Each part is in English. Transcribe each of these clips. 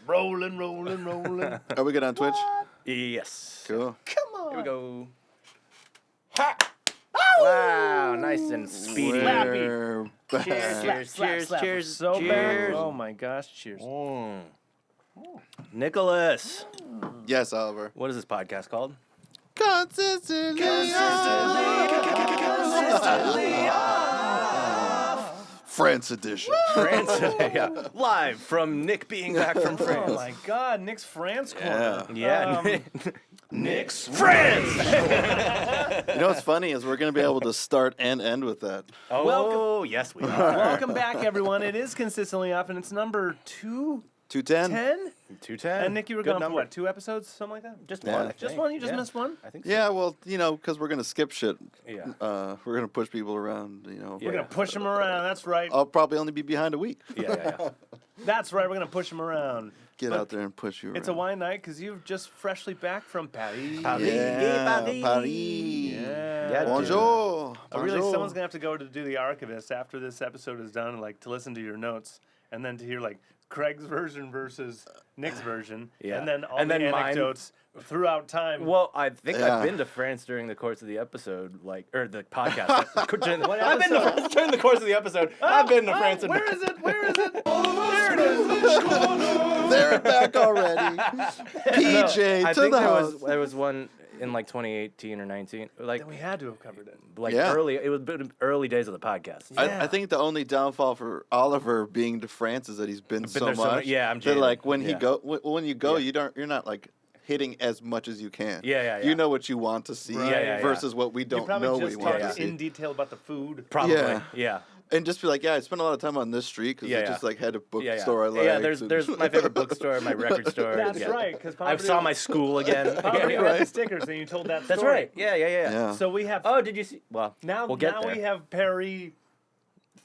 Rolling. Are we good on Twitch? Yes. Cool. Come on. Here we go. Ha! Wow, nice and speedy. We're back. Cheers. So bad. Cheers. Oh my gosh, cheers. Nicholas, Yes, Oliver. what is this podcast called? Consistently France edition. France today. Yeah. Live from Nick being back from France. Oh my god, Nick's France corner. Yeah. Nick's France. You know what's funny is we're going to be able to start and end with that. Oh, Welcome. yes, we are. Welcome back, everyone. It is Consistently Off, and it's number 210. 210. 210. And Nick, you were Good gone for number. what, 2 episodes, something like that? Just Yeah. one. I Just think. one? You just Yeah. missed one? I think so. Yeah, well, because we're going to skip shit. Yeah. We're going to push people around, We're going to push him around. That's right. I'll probably only be behind a week. Yeah. That's right. We're going to push him around. Get out there and push you around. It's a wine night because you've just freshly back from Paris. Paris. Yeah, Paris. Paris. Yeah. Bonjour. Really, Bonjour. someone's gonna have to go to do the archivist after this episode is done, like to listen to your notes, and then to hear like Craig's version versus Nick's version, Yeah. and then all And the then mine. anecdotes throughout time. Well, I think Yeah. I've been to France during the course of the episode, or the podcast. during What I've been to episode? France during the course of the episode. I've been to France. And Where is it? Where is it? There it is. They're back already. PJ I to think the there house. was one in like 2018 or 19, like Then we had to have covered it. Yeah. early. It was early days of the podcast. Yeah. I think the only downfall for Oliver being to France is that he's been so there so much. much- yeah, I'm that jaded. like when Yeah. when you go, Yeah. you're not like hitting as much as you can. Yeah. You know what you want to see Right. Yeah. versus what we You don't probably know we just want to talked see. in detail about the food. Probably. Yeah. Yeah. And just be like, yeah, I spent a lot of time on this street because I just like had a bookstore I liked. Yeah, there's my favorite bookstore, my record store. That's yeah. right, because I saw my school again. Poverty Right. had the stickers, and you told that story. That's right. Yeah. Yeah. So we have Oh, did you see? Well, now. we'll get now there. we have Perry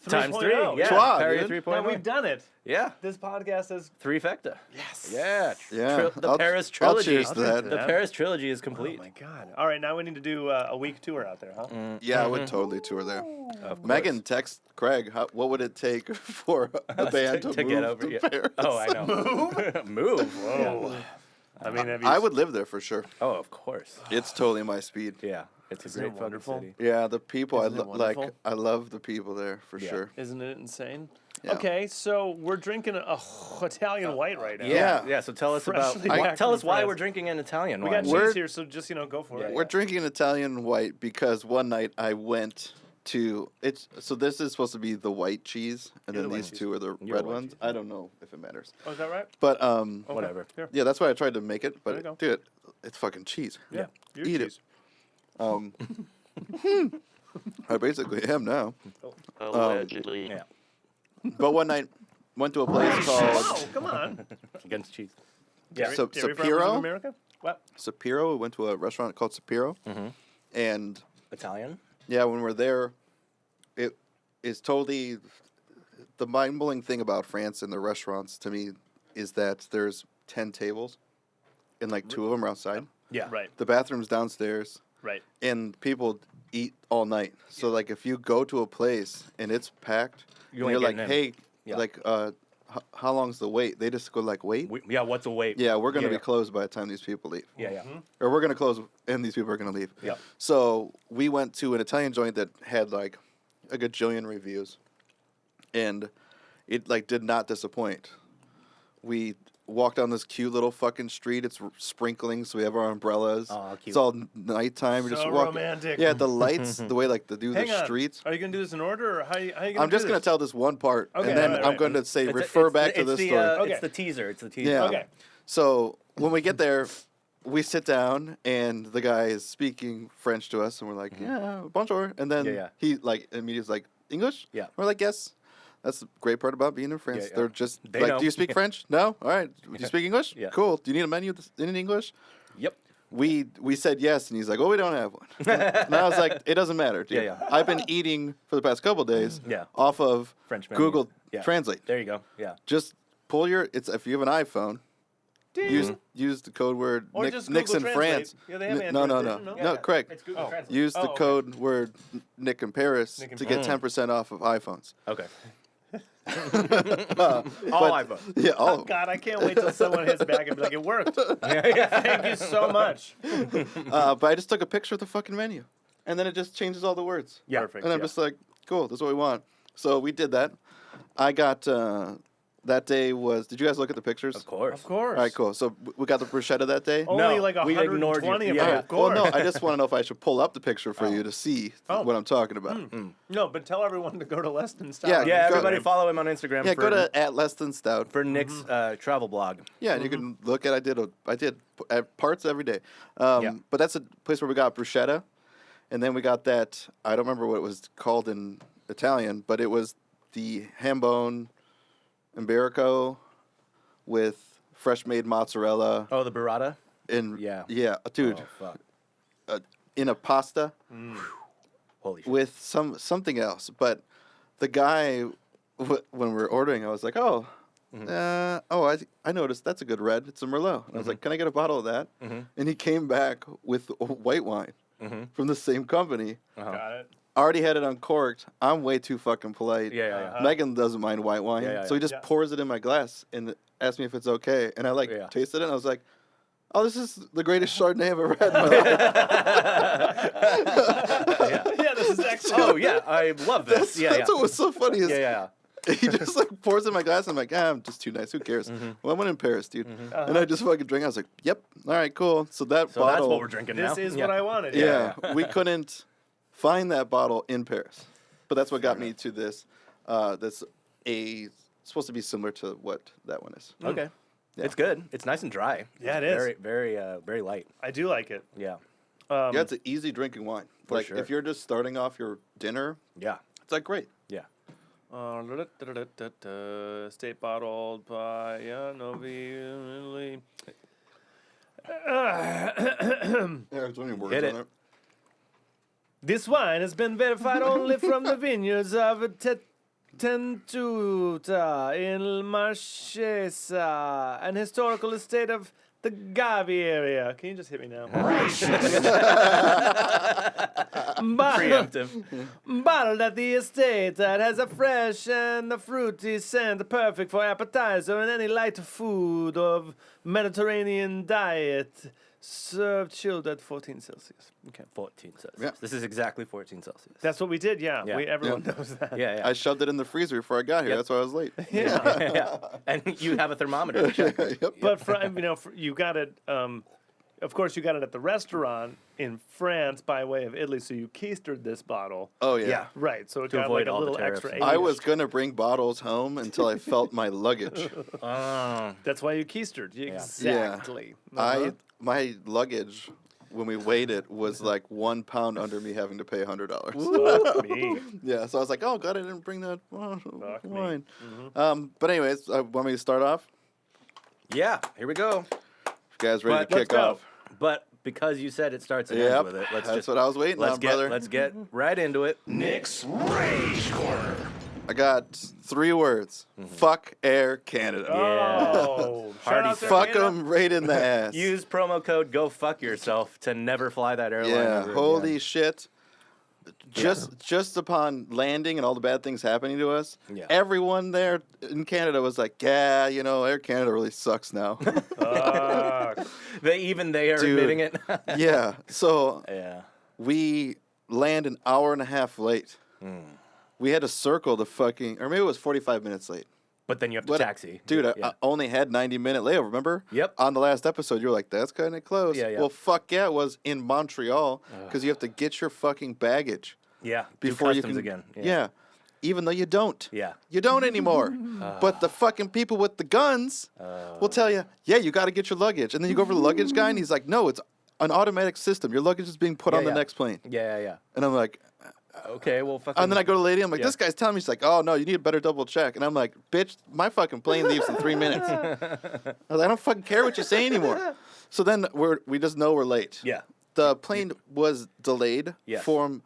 3.0. Times 3. Yeah. Soit, Perry dude. 3.0. Now we've done it. Yeah. This podcast is Trifecta. yes. Yeah. Yeah. The Paris I'll trilogy. cheers to that. The Paris trilogy is Oh complete. my god! All right, now we need to do a week tour out there, huh? Yeah, I would totally tour there. Of course. Megan, text Craig. What would it take for the band to to move get over. to Yeah. Paris? Oh, I know. Move. Whoa. I mean, have you I would live there for sure. Oh, of course. It's totally my speed. Yeah. It's a Isn't great it fucking wonderful? city. Yeah, the people Isn't it wonderful? I love the people there for Yeah. sure. Isn't it insane? Yeah. Okay, so we're drinking a Italian white right now. Yeah. So tell us Freshly about. back tell from us why France. we're drinking an Italian We wine. got We're- cheese here, so just go for it. Yeah. We're drinking Italian white because one night I went to so this is supposed to be the white cheese, and You're then the white these cheese. two are the You're red the white ones. cheese. I don't know if it matters, Oh, is that right? but Okay, Whatever. Here. yeah, that's why I tried to make it. There you go. But dude, it's fucking cheese. Yeah. Your Eat cheese. it. I basically am now. Allegedly. Yeah. But one night went to a place called Oh, come on. Against cheese. Dairy- So- Dairy Farmers of Sapiro? America? What? Sapiro. We went to a restaurant called Sapiro, and Italian. yeah, when we're there, it is totally the mind-blowing thing about France and the restaurants to me is that there's 10 tables, and like 2 of them are outside. Yeah. Right. The bathroom's downstairs, Right. and people eat all night. So like if you go to a place and it's packed, You and ain't you're like, getting in. hey, Yeah. like how long's the wait? They just go like, wait. Yeah. What's the wait? Yeah, we're gonna Yeah, be closed by the time these people leave. Yeah. Or we're gonna close and these people are gonna leave. Yeah. So we went to an Italian joint that had like a gajillion reviews, and it like did not disappoint. We walked down this cute little fucking street. It's sprinkling, so we have our umbrellas. Aw, cute. It's all nighttime. We're So just walking. romantic. Yeah, the lights, the way like they do Hang the on. streets. Are you going to do this in order, or how you going to I'm just gonna gonna tell this one part, Okay, and then alright, I'm right. going to say refer back to this story. Okay. It's the teaser. It's the teaser. Yeah. Okay. So when we get there, we sit down, and the guy is speaking French to us, and we're like, yeah, bonjour. And then Yeah. he like immediately is like, English? Yeah. We're like, yes. That's the great part about being in France. Yeah, yeah. They're just They like, know. do you speak French? No? All right. Do you speak English? Yeah. Cool. Do you need a menu in English? Yep. We said yes, and he's like, oh, we don't have one. And I was like, it doesn't matter, dude. Yeah, yeah. I've been eating for the past couple of days Yeah. off of French menu. Google Yeah. Translate. There you go. Yeah. Just pull your, if you have an iPhone, use the code word Or just Nick's in Google France. Translate. Yeah, they have No, Android no, version, no. no? No, correct. It's Google Translate. Use the okay. code word Nick in Paris Nick in to get 10% off of iPhones. Okay. All iPhones. Yeah, all Oh, of them. God, I can't wait till someone hits back and be like, it worked. Thank you so much. But I just took a picture of the fucking menu, and then it just changes all the words. Yeah. Perfect. And I'm just like, cool, this is what we want. So we did that. I got that day was. Did you guys look at the pictures? Of course. Of course. All right, cool. So we got the bruschetta that day. Only No, like we ignored you. 120 of Yeah. them, of course. Well, no, I just want to know if I should pull up the picture for you to see Oh. what I'm talking about. No, but tell everyone to go to Less Than Stout. Yeah, on Yeah, Go- everybody Instagram. follow him on Instagram Yeah, for, go to @less-than-stout. for Nick's travel blog. Yeah, and you can look at. I did parts every day. Yeah. But that's a place where we got bruschetta, and then we got that. I don't remember what it was called in Italian, but it was the ham bone Iberico with fresh made mozzarella Oh, the burrata? and Yeah. dude, Oh, fuck. in a pasta Holy shit. with something else. But the guy, when we were ordering, I was like, oh. I noticed that's a good red. It's a Merlot. And I was like, can I get a bottle of that? And he came back with white wine from the same company. Got it. Already had it uncorked. I'm way too fucking polite. Yeah. Megan doesn't mind white wine. Yeah. So he just Yeah. pours it in my glass and asked me if it's okay. And I Yeah. tasted it and I was like, oh, this is the greatest Chardonnay I've ever had in my life. Yeah, this is excellent. Oh, yeah. I love this. That's what was so funny is Yeah. he just like pours in my glass. And I'm like, I'm just too nice. Who cares? Well, I went in Paris, dude. And I just fucking drank. I was like, yep. All right, cool. So that So bottle. that's what we're drinking now. This is Yeah. what I wanted. Yeah, we couldn't find that bottle in Paris, but that's what got me to this. That's supposed to be similar to what that one is. Okay. Yeah. It's good. It's nice and dry. Yeah, it is. Very light. I do like it. Yeah. Yeah, it's an easy drinking wine. For Like sure. if you're just starting off your dinner, Yeah. it's like great. Yeah. State bottled by Novi. There's only words Hit on it. it. This wine has been verified only from the vineyards of Tentuta in Marchesa, an historical estate of the Gavi area. Can you just hit me now? Preemptive. Bottled at the estate that has a fresh and a fruity scent perfect for appetizer and any light food of Mediterranean diet. Served chilled at 14 Celsius. Okay. 14 Celsius. Yeah. This is exactly 14 Celsius. That's what we did, yeah. Yeah. Everyone knows that. Yeah. I shoved it in the freezer before I got here. Yep. That's why I was late. Yeah. Yeah. And you have a thermometer to check. Yep. But you got it. Of course, you got it at the restaurant in France by way of Italy. So you keistered this bottle, Oh yeah. Yeah. right? So it To got avoid like a all the little tariffs. extra. I age. was gonna bring bottles home until I felt my luggage. That's why you keistered. Yeah. Exactly. Uh-huh. My luggage when we weighed it was like 1 pound under me having to pay $100. Fuck me. Yeah, so I was like, oh god, I didn't bring that Fuck me. wine. But anyways, want me to start off? Yeah. Here we go. You guys ready But to kick let's go. off? But because you said it starts and Yep, ends with it, that's what I was waiting on, brother. Let's get right into it. Nick's Rage Corner. I got 3 words. Fuck Air Canada. Oh, shout Hardy out to Fuck Canada. them right in the ass. Use promo code Go Fuck Yourself to never fly that airline. Yeah, ever holy again. shit. Just upon landing and all the bad things happening to us, Yeah. everyone there in Canada was like, yeah, Air Canada really sucks now. Fuck. They are Dude. admitting it. Yeah, so Yeah. we land an hour and a half late. We had to circle the fucking, or maybe it was 45 minutes late. But then you have to What- taxi. Dude, Yeah. I only had 90-minute layover, remember? Yep. On the last episode, you were like, that's kind of close. Yeah. Well, fuck yeah, it was in Montreal, because you have to get your fucking baggage Yeah. before do you customs can. again. Yeah. Even though you don't. Yeah. You don't anymore. But the fucking people with the guns will tell you, yeah, you got to get your luggage. And then you go over to the luggage guy, and he's like, no, it's an automatic system. Your luggage is being put Yeah, on the yeah. next plane. Yeah. And I'm like, Okay, well, fucking. and then I go to the lady, I'm like, Yeah. this guy's telling me, she's like, oh, no, you need a better double check. And I'm like, bitch, my fucking plane leaves in 3 minutes. I was like, I don't fucking care what you say anymore. So then we just know we're late. Yeah. The plane was delayed Yes. from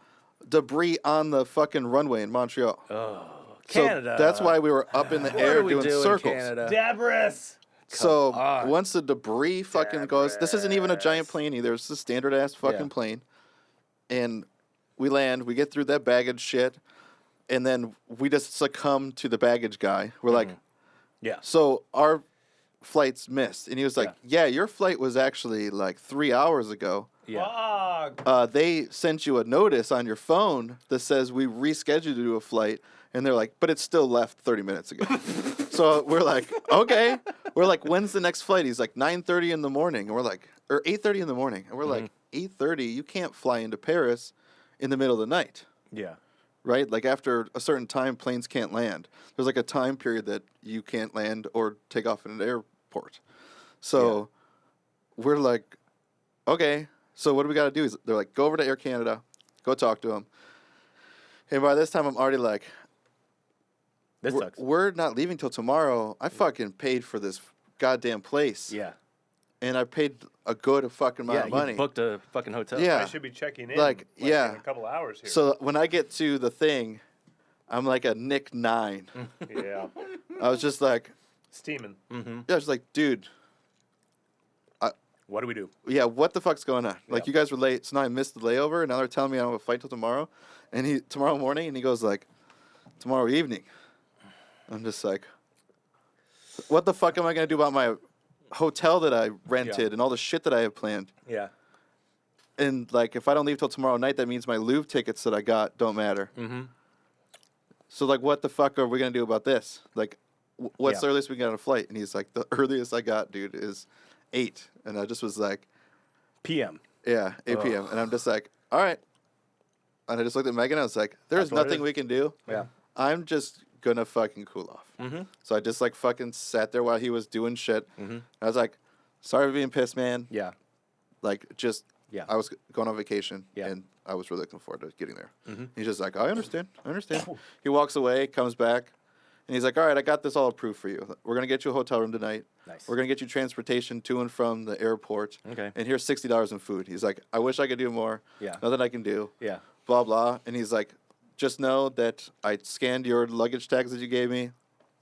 debris on the fucking runway in Montreal. Oh, So Canada. that's why we were up in the What air are we doing doing, circles. Canada? Debris. So on. once the debris fucking goes, this isn't even a giant plane either. It's a standard ass fucking Yeah. plane. And we land, we get through that baggage shit. and then we just succumbed to the baggage guy. We're like, Yeah. so our flight's missed. And he was like, Yeah. yeah, your flight was actually like 3 hours ago. Yeah. Fuck. They sent you a notice on your phone that says we rescheduled you to a flight. And they're like, but it still left 30 minutes ago. So we're like, okay. We're like, when's the next flight? He's like, 9:30 in the morning. And we're like, or 8:30 in the morning. And we're like, 8:30? You can't fly into Paris in the middle of the night. Yeah. Right? Like after a certain time, planes can't land. There's like a time period that you can't land or take off in an airport. So we're like, okay. So what do we got to do? They're like, go over to Air Canada, go talk to them. And by this time, I'm already like, This sucks. we're not leaving till tomorrow. I fucking paid for this goddamn place. Yeah. And I paid a good fucking amount Yeah. of money. You booked a fucking hotel. Yeah. I should be checking in. Like, yeah. in a couple hours here. So when I get to the thing, I'm like a Nick 9. yeah, I was just like, steaming. Mm-hmm. I was like, dude, What do we do? yeah, what the fuck's going on? Like, Yeah. you guys were late, so now I missed the layover, and now they're telling me I don't have a flight till tomorrow. And tomorrow morning, and he goes like, tomorrow evening. I'm just like, what the fuck am I going to do about my hotel that I rented and all the shit that I have planned? Yeah. And, like, if I don't leave till tomorrow night, that means my Louvre tickets that I got don't matter. Mm-hmm. So, like, what the fuck are we going to do about this? Like, what's Yeah. the earliest we can get on a flight? And he's like, the earliest I got, dude, is 8. And I just was like, PM. yeah, 8 p.m. And I'm just like, all right. And I just looked at Megan and I was like, there's That's what it nothing is. we can do. Yeah. I'm just going to fucking cool off. Mm-hmm. So I just, like, fucking sat there while he was doing shit. Mm-hmm. I was like, sorry for being pissed, man. Yeah. Like, just, Yeah. I was going on vacation. Yeah. And I was really looking forward to getting there. Mm-hmm. He's just like, I understand. He walks away, comes back, and he's like, all right, I got this all approved for you. We're going to get you a hotel room tonight. Nice. We're going to get you transportation to and from the airport. Okay. And here's $60 in food. He's like, I wish I could do more. Yeah. Nothing I can do. Yeah. Blah, blah. And he's like, just know that I scanned your luggage tags that you gave me.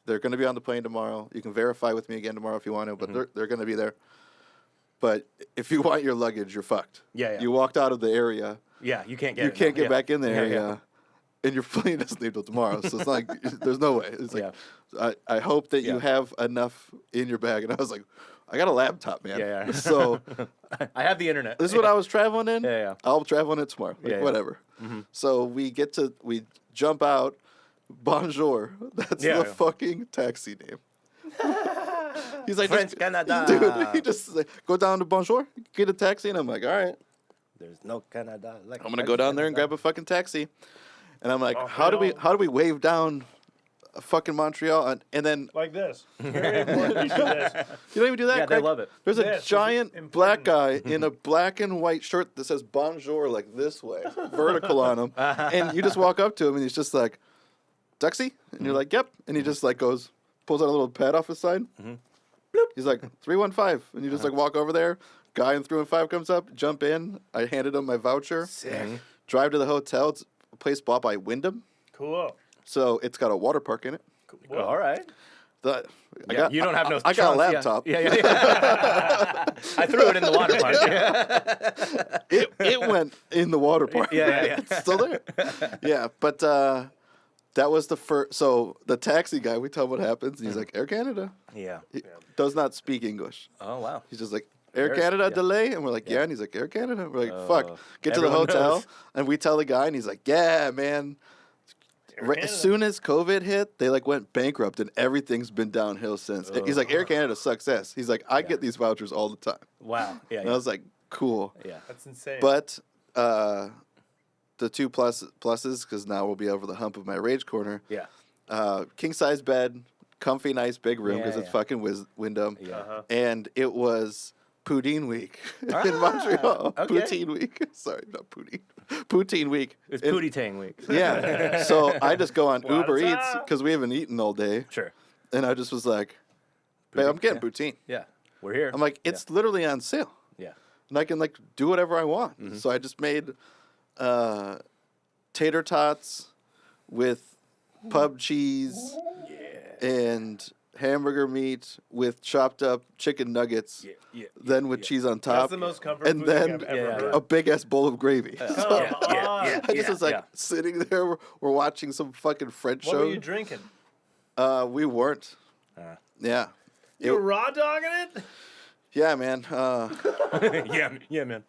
They're going to be on the plane tomorrow. You can verify with me again tomorrow if you want to, but they're going to be there. But if you want your luggage, you're fucked. Yeah, yeah. You walked out of the area. Yeah. You can't get. You it can't now. get back in the Yeah, area. yeah. And your plane doesn't leave till tomorrow. So it's like, there's no way. It's like, I hope that you Yeah. have enough in your bag. And I was like, I got a laptop, man. Yeah, yeah. So I have the internet. this is what I was traveling in. Yeah, yeah. I'll travel in it tomorrow. Like, Yeah, yeah. whatever. Mhm. So we jump out. Bonjour. That's Yeah, the yeah. fucking taxi name. He's like, French just, Canada. dude, he just like, go down to Bonjour, get a taxi. And I'm like, all right. There's no Canada. Like I'm gonna go down there and grab a fucking taxi, and I'm like, Oh, how do we hell. wave down fucking Montreal? And then Like this. Very important you do this. you don't even do that. Yeah, they Craig. love it. There's a This is giant black important. guy in a black and white shirt that says Bonjour like this way, vertical on him, and you just walk up to him and he's just like, taxi, and you're like, yep, and he just like pulls out a little pad off his side. Bloop. He's like 315, and you just like walk over there. Guy in 315 comes up, jump in. I handed him my voucher. Sick. Drive to the hotel. It's a place bought by Wyndham, Cool. so it's got a water park in it. Well, all right. I Yeah, got, you don't have no. I got a trunks, laptop. Yeah. I threw it in the water park. It went in the water park. Yeah. It's still there. Yeah, but that was the first. So the taxi guy, we tell him what happens. And he's like, Air Canada. Yeah. He does not speak English. Oh wow. He's just like, Air There's- Canada yeah. delay? And we're like, yeah. And he's like, Air Canada? We're like, fuck. Get to the everyone hotel. knows. And we tell the guy, and he's like, yeah, man. Right, as Canada. soon as COVID hit, they like went bankrupt, and everything's been downhill since. He's like, Air Canada success. He's like, I get these vouchers all the time. Wow. Yeah. And I was like, cool. Yeah. That's insane. But the two pluses, because now we'll be over the hump of my rage corner. Yeah. King size bed, comfy, nice big room Yeah, because it's yeah. fucking Wyndham. Yeah. Uh-huh. And it was Poutine week Ah, in Montreal. okay. Poutine week. Sorry, not Poutine. Poutine week. It's And- Pootie Tang week. Yeah. So I just go on What's Uber Eats up? because we haven't eaten all day. Sure. And I just was like, babe, I'm getting poutine. Yeah. We're here. I'm like, it's literally on sale. Yeah. And I can like do whatever I want. Mm-hmm. So I just made tater tots with pub cheese and hamburger meat with chopped up chicken nuggets, Yeah. then with cheese on top, That's the most comfort and food thing then I've ever Yeah. heard. a big ass bowl of gravy. Come Yeah, on. I just was like sitting there. We're watching some fucking French What show. were you drinking? We weren't. Yeah. You were raw dogging it? Yeah, man. yeah, man.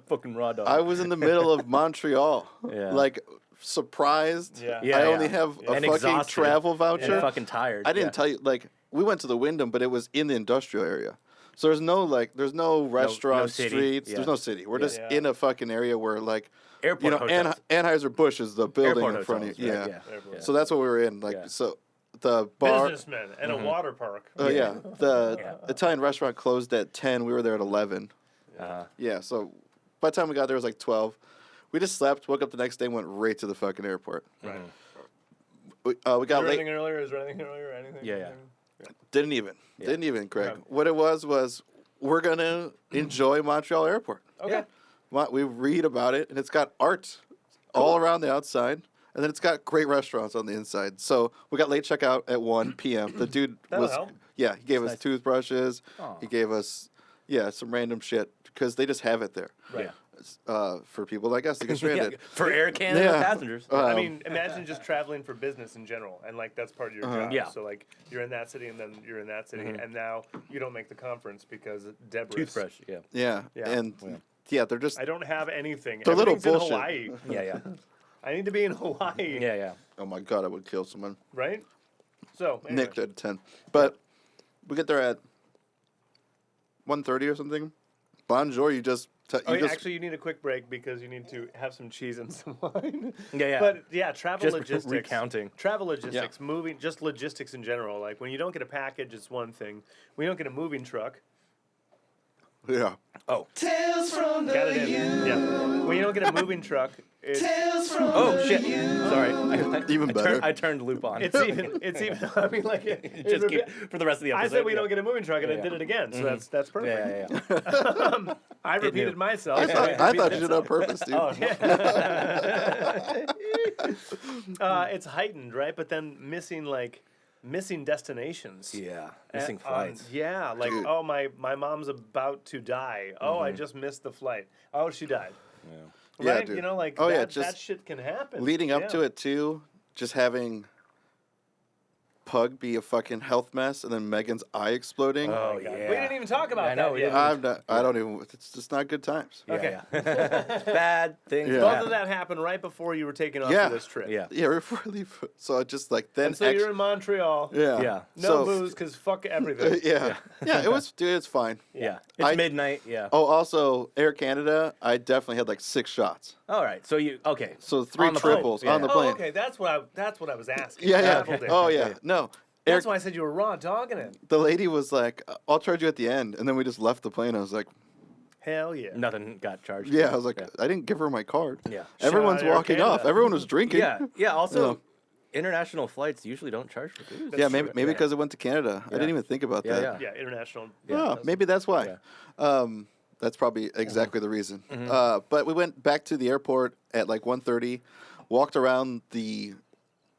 Fucking raw dog. I was in the middle of Montreal. Yeah. Like, surprised. Yeah. I only have a And fucking exhausted. travel voucher. And fucking tired. I didn't tell you, like, we went to the Wyndham, but it was in the industrial area. So there's no restaurants, city. streets. Yeah. There's no city. We're just Yeah. in a fucking area where, like, Airport hotels. Anheuser-Busch is the building Airport in front hotels, of you. right, Yeah. yeah. So that's what we were in. Like, Yeah. so the bar. Businessmen and a water park. Oh, yeah. The Italian restaurant closed at 10. We were there at 11. Yeah, so by the time we got there, it was like 12. We just slept, woke up the next day, and went right to the fucking airport. Right. We got Is there late. anything earlier? Is there anything earlier? Anything? Yeah. Didn't even, Craig. Yeah. What it was we're going to enjoy Montreal Airport. Okay. We read about it, and it's got art all around the outside, and then it's got great restaurants on the inside. So we got late checkout at 1 p.m. The dude That'll help. Yeah, he gave us nice. toothbrushes. Aw. He gave us, some random shit, because they just have it there. Right. For people like us to get stranded. For Air Canada Yeah. passengers. I mean, imagine just traveling for business in general, and like that's part of your job. Yeah. So like you're in that city, and then you're in that city, and now you don't make the conference because Deborah. Toothbrush. Yeah. Yeah, Yeah. and they're just I don't have anything. They're little Everything's in bullshit. Hawaii. Yeah. I need to be in Hawaii. Yeah. oh my god, I would kill someone. Right. So anyway. Nicked at 10, but we get there at 1:30 or something. Bonjour, you just. Actually, you need a quick break because you need to have some cheese and some wine. Yeah. But yeah, travel Just logistics. recounting. Travel logistics, moving, just logistics in general. Like when you don't get a package, it's one thing. When you don't get a moving truck, Yeah. Oh. Tales from got it the in. Yeah. When you don't get a moving truck, it's Tales from Oh the shit. Sorry. Even better. I turned the loop on. it's even. I mean, like Just keep, for the rest of the I episode. said we don't get a moving truck, and I did it again. So that's perfect. Yeah. I repeated myself. I thought you did it on purpose, dude. Oh, It's heightened, right? But then missing destinations. yeah. Missing Uh, flights. Yeah, like Dude. oh my mom's about to die. Oh, I just missed the flight. Oh, she died. Yeah, Right? dude. You know, like Oh, yeah, that, just that shit can happen. Leading up to it too, just having Pug be a fucking health mess, and then Megan's eye exploding. Oh, God. yeah. We didn't even talk about I know, that we yet. didn't. I'm not. I don't even. It's just not good times. Yeah, Okay. yeah. Bad things. Yeah. Both happen. of that happened right before you were taking off Yeah. for this trip. Yeah. Yeah, before I leave. So I just like then. And so you're in Montreal. yeah. Yeah. No So- booze, because fuck everything. Yeah. Yeah. It was. Dude, it's fine. Yeah. It's I- midnight. Yeah. Oh, also Air Canada. I definitely had like 6 shots. All right. So you okay? So 3 On the plane. triples Yeah. on the Oh, plane. okay. That's what I was asking. Yeah. Yeah. Travel day. Oh yeah. No. Air, That's why I said you were raw dogging it. the lady was like, "I'll charge you at the end," and then we just left the plane. I was like, Hell yeah. Nothing got charged. "Yeah." I was like, "I didn't give her my card." Yeah. Everyone's Shout out Air walking off. Canada. Everyone was drinking. Yeah. Yeah. Also, Yeah. international flights usually don't charge for food. Yeah, That's maybe true. because it went to Canada. I didn't even think about Yeah, that. yeah. Yeah, international. Oh, maybe that's why. That's probably exactly the reason. But we went back to the airport at like 1:30, walked around the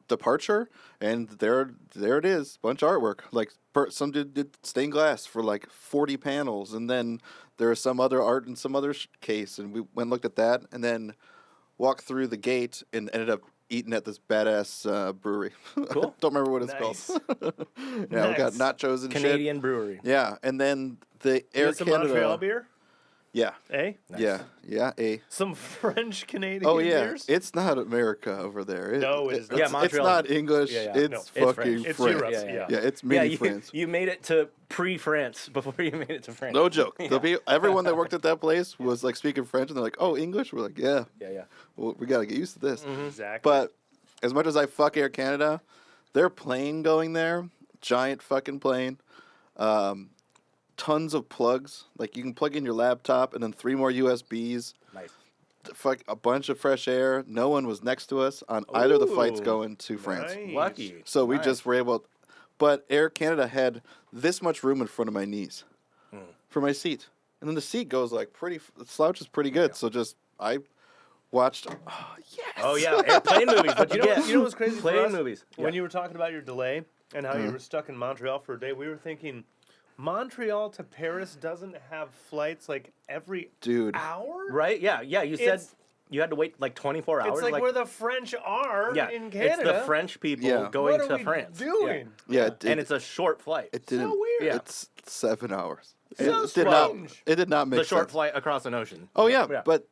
departure, and there it is, bunch of artwork. Like some dude did stained glass for like 40 panels, and then there was some other art in some other case, and we went and looked at that, and then walked through the gate and ended up eating at this badass brewery. Cool. Don't remember what it's Nice. called. Yeah, we got Nice. nachos and shit. Canadian brewery. Yeah, and then the You Air had some Canada. Montreal beer? Yeah, Eh? yeah. Some French Canadian Oh yeah, beers? it's not America over there. No, it is not. Yeah, It's Montreal. not English. Yeah, yeah. It's No, it's fucking French. It's France. Europe. Yeah. Yeah, it's Yeah, mini France. you made it to pre-France before you made it to France. No joke. Everyone that worked at that place was like speaking French, and they're like, "Oh, English." We're like, "Yeah, Yeah. well, we got to get used to this." Exactly. But as much as I fuck Air Canada, their plane going there, giant fucking plane, tons of plugs. Like you can plug in your laptop and then 3 more USBs. Nice. Fuck a bunch of fresh air. No one was next to us on either of the flights Ooh, going to France. Nice. Lucky. So we Nice. just were able. But Air Canada had this much room in front of my knees for my seat, and then the seat goes like pretty. The slouch is pretty good. So just I watched. Oh yes. Oh yeah, plane movies. What You know what's crazy for Plane us? movies. When you were talking about your delay and how you were stuck in Montreal for a day, we were thinking Montreal to Paris doesn't have flights like every Dude. hour? Right? Yeah. You said. It's you had to wait like 24 hours. It's like where the French are in Canada. It's the French people Yeah. going What are to we France. doing? Yeah, And it's a short flight. it didn't. so weird. Yeah. It's 7 hours. So It did not. strange. It did not make The short sense. flight across an ocean. Oh yeah, Yeah. but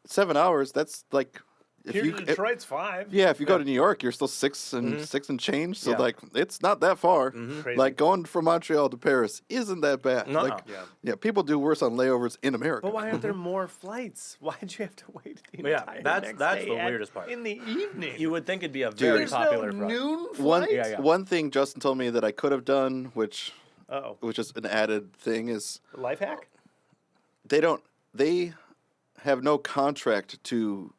7 hours. That's like if Here you. to Detroit's 5. Yeah, if you go to New York, you're still 6 and change. So Yeah. like, it's not that far. Crazy. Like going from Montreal to Paris isn't that bad. Nuh-uh. Like, Yeah. people do worse on layovers in America. But why aren't there more flights? Why'd you have to wait the Yeah, entire that's- next that's day the weirdest part. in the evening? You would think it'd be a very There's popular no flight. noon One, flight? Yeah. one thing Justin told me that I could have done, which is an added thing, is Life hack? they have no contract to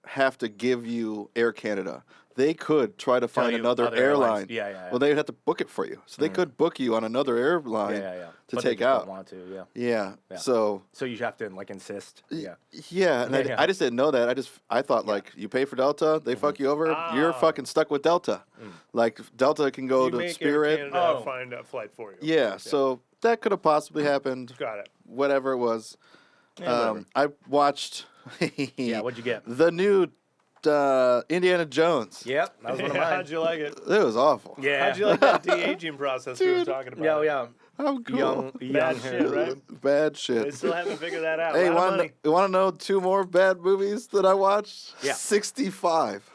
have to give you Air Canada. They could try to Tell find you another other airline. airlines. Yeah. Well, they would have to book it for you. So they could book you on another airline Yeah. to But take they just out. Don't want to, Yeah. Yeah. So So you have to like insist. Yeah. yeah, and Yeah. I just didn't know that. I thought like you pay for Delta, they fuck you over, you're fucking stuck with Delta. Like Delta can go You to make Spirit. Air Canada Oh. find a flight for you. Yeah, so that could have possibly happened. Got it. Whatever it was. whatever. I watched Yeah, what'd you get? the new Indiana Jones. Yep, that was one of Yeah, mine. how'd you like it? It was awful. Yeah. How'd you like that de-aging process we were talking about? Yeah. How cool. Young. Bad shit, right? Bad They shit. still haven't figured that out. Hey, A lot of money. you want to know 2 more bad movies that I watched? Yeah. 65.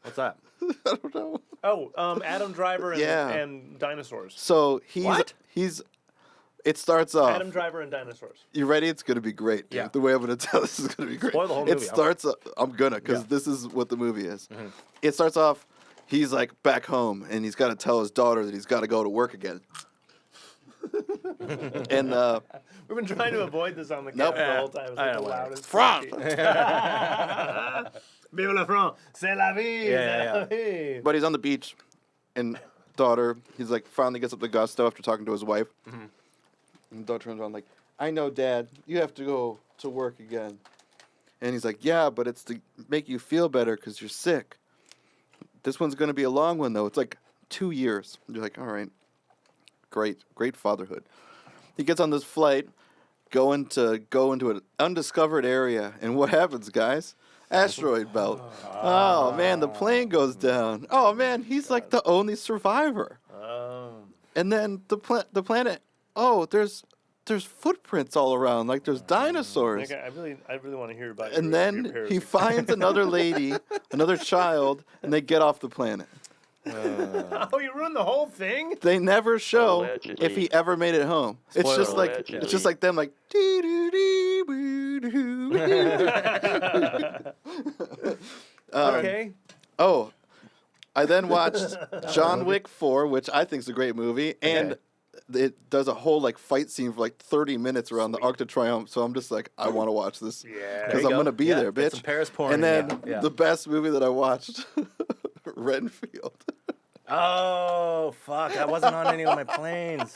What's that? I don't know. Oh, Adam Driver and, Yeah. and dinosaurs. So What? it starts off. Adam Driver and dinosaurs. You ready? It's gonna be great. Dude. Yeah. The way I'm gonna tell this is gonna be great. Spoil the whole It movie. starts. I'm gonna, because Yeah. this is what the movie is. It starts off. He's like back home, and he's got to tell his daughter that he's got to go to work again. And We've been trying to avoid this on the Nope. cast the whole time. It's I like the know, whatever. loudest. France. Vive la France. C'est la vie. Yeah, c'est la vie. But he's on the beach, and daughter, he's like finally gets up the gusto after talking to his wife. And daughter turns around like, "I know, Dad, you have to go to work again." And he's like, "Yeah, but it's to make you feel better because you're sick. This one's gonna be a long one though. It's like 2 years." And you're like, "All right, great fatherhood." He gets on this flight, go into an undiscovered area, and what happens, guys? Asteroid belt. Oh man, the plane goes down. Oh man, he's like the only survivor. And then the planet. Oh, there's footprints all around, like there's dinosaurs. I really want to hear about And your then parents. he finds another lady, another child, and they get off the planet. Oh, you ruined the whole thing? They never show Allegedly. if he ever made it home. It's just like Allegedly. it's just like them like dee-doo-dee-boo-doo. Okay. Oh, I then watched John Wick 4, which I think is a great movie, and it does a whole like fight scene for like 30 minutes around the Arc de Triomphe. So I'm just like, I want to watch this Yeah. because you I'm go. gonna be Yeah, there, it's bitch. some Paris porn, And then yeah. the best movie that I watched, Renfield. Oh, fuck. I wasn't on any of my planes.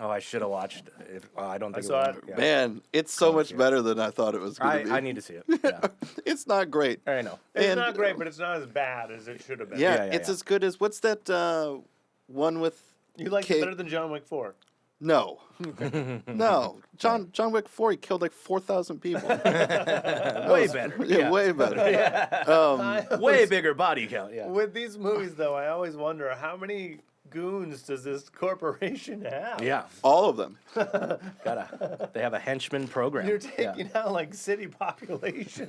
Oh, I should have watched it. I don't think saw it. it. Yeah. Man, it's so much better than I thought it was gonna be. I need to see it. Yeah. It's not great. I know. It's And- not great, but it's not as bad as it should have been. Yeah, Yeah, it's yeah. as good as what's that one with? You liked it better than John Wick 4. No, no. John Wick 4, he killed like 4,000 people. Way better. Yeah, way better. Way bigger body count. Yeah. With these movies, though, I always wonder how many goons does this corporation have? Yeah. All of them. They have a henchman program. You're taking out like city population.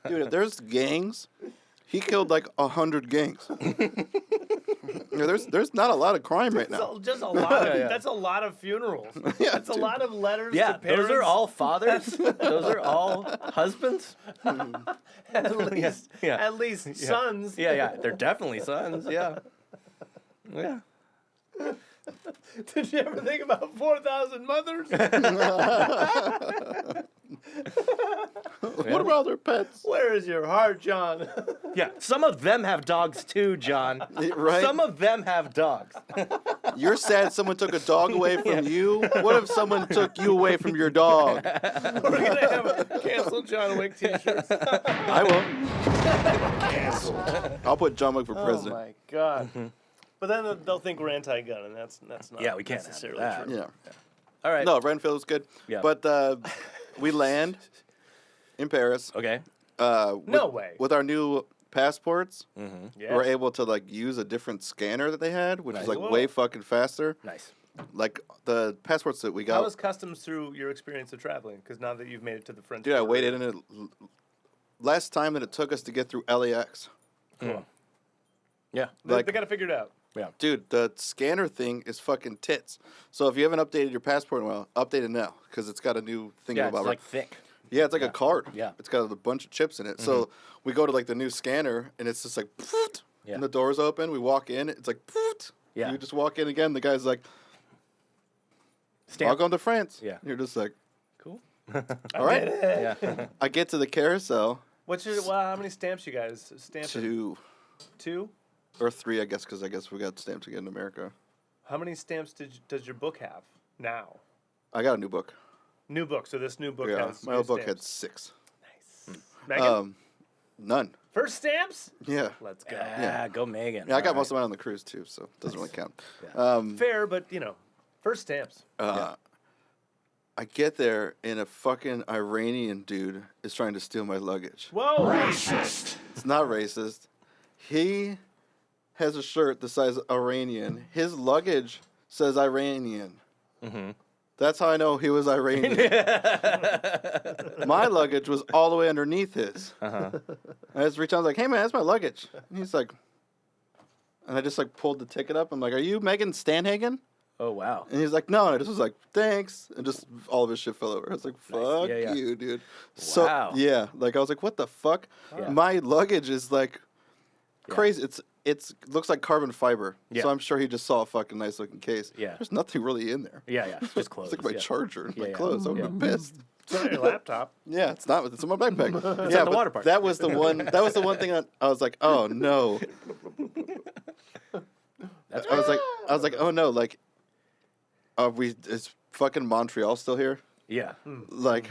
Dude, if there's gangs, he killed like 100 gangs. Yeah, there's not a lot of crime right now. So just a lot of Yeah. that's a lot of funerals. Yeah, That's a dude. lot of letters Yeah, to parents. those are all fathers. Those are all husbands. at least Yeah. at least sons. Yeah. They're definitely sons. Yeah. Yeah. Did you ever think about 4,000 mothers? What about their pets? Where is your heart, John? Yeah. Some of them have dogs too, John. Right? Some of them have dogs. You're sad someone took a dog away from you? What if someone took you away from your dog? We're gonna have a cancel John Wick t-shirts. I will. I'll put John Wick for Oh president. my god. But then they'll think we're anti-gun, and that's not Yeah, we can't have necessarily that. true. Yeah. All right. No, Renfield was good. Yeah. But we land, in Paris. Okay. No way. With our new passports, Yes. we're able to like use a different scanner that they had, which is like Whoa. way fucking faster. Nice. Like the passports that we got. How was customs through your experience of traveling? Because now that you've made it to the French Dude, I border- waited in it last time that it took us to get through LAX. Cool. Yeah. They got to figure it out. Yeah. Dude, the scanner thing is fucking tits. So if you haven't updated your passport in a while, update it now because it's got a new thing Yeah, about it's it. like thick. Yeah, it's like a card. Yeah. It's got a bunch of chips in it. So we go to like the new scanner and it's just like, pfft, Yeah. and the door's open. We walk in. It's like, pfft. Yeah. You just walk in again. The guy's like, Stamp. welcome to France. Yeah. You're just like, Cool. all right. Yeah. I get to the carousel. What's your? Well, how many stamps you guys stamped? 2 2? or 3, I guess, because I guess we got stamps again in America. How many stamps does your book have now? I got a new book. New book. So this new book Yeah, has. my new old book had stamps. 6. Nice. Megan, None. first stamps. Yeah. Let's go. Yeah. Go Megan. Yeah, I got All most of mine on the cruise too, so it doesn't really count. Fair, but first stamps. I get there and a fucking Iranian dude is trying to steal my luggage. Whoa. Racist. It's not racist. He has a shirt that says Iranian. His luggage says Iranian. That's how I know he was Iranian. My luggage was all the way underneath his. I just reached out, I was like, hey man, that's my luggage. And he's like, and I just like pulled the ticket up. I'm like, are you Megan Stanhagen? Oh wow. And he's like, no. And I just was like, thanks. And just all of his shit fell over. I was like, fuck Yeah, yeah. you, dude. So, Wow. yeah. Like, I was like, what the fuck? Yeah. My luggage is like crazy. It's looks like carbon fiber. Yeah. So I'm sure he just saw a fucking nice looking case. Yeah. There's nothing really in there. Yeah, yeah. Just clothes. It's like my yeah. charger and my Yeah, yeah. clothes. I would have been pissed. It's on your laptop. Yeah, it's not. It's in my backpack. at yeah, the but water park. that was the one. That was the one thing I was like, oh no. That's I was like, oh no, like, is fucking Montreal still here? Yeah. Like,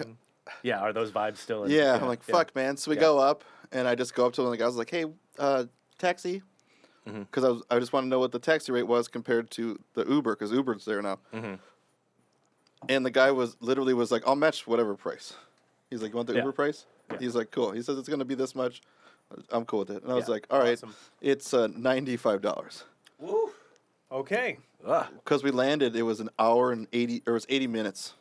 Yeah. Are those vibes still in? yeah, I'm like, fuck, man. So we go up, and I just go up to one of the guys, like, hey, taxi, because I just want to know what the taxi rate was compared to the Uber, because Uber's there now. And the guy was like, I'll match whatever price. He's like, you want the Yeah. Uber price? Yeah. He's like, cool. He says it's gonna be this much. I'm cool with it. And I was Yeah. like, all right, Awesome. it's $95. Woo. Okay. Ugh. Because we landed, it was an hour and 80, or it was 80 minutes.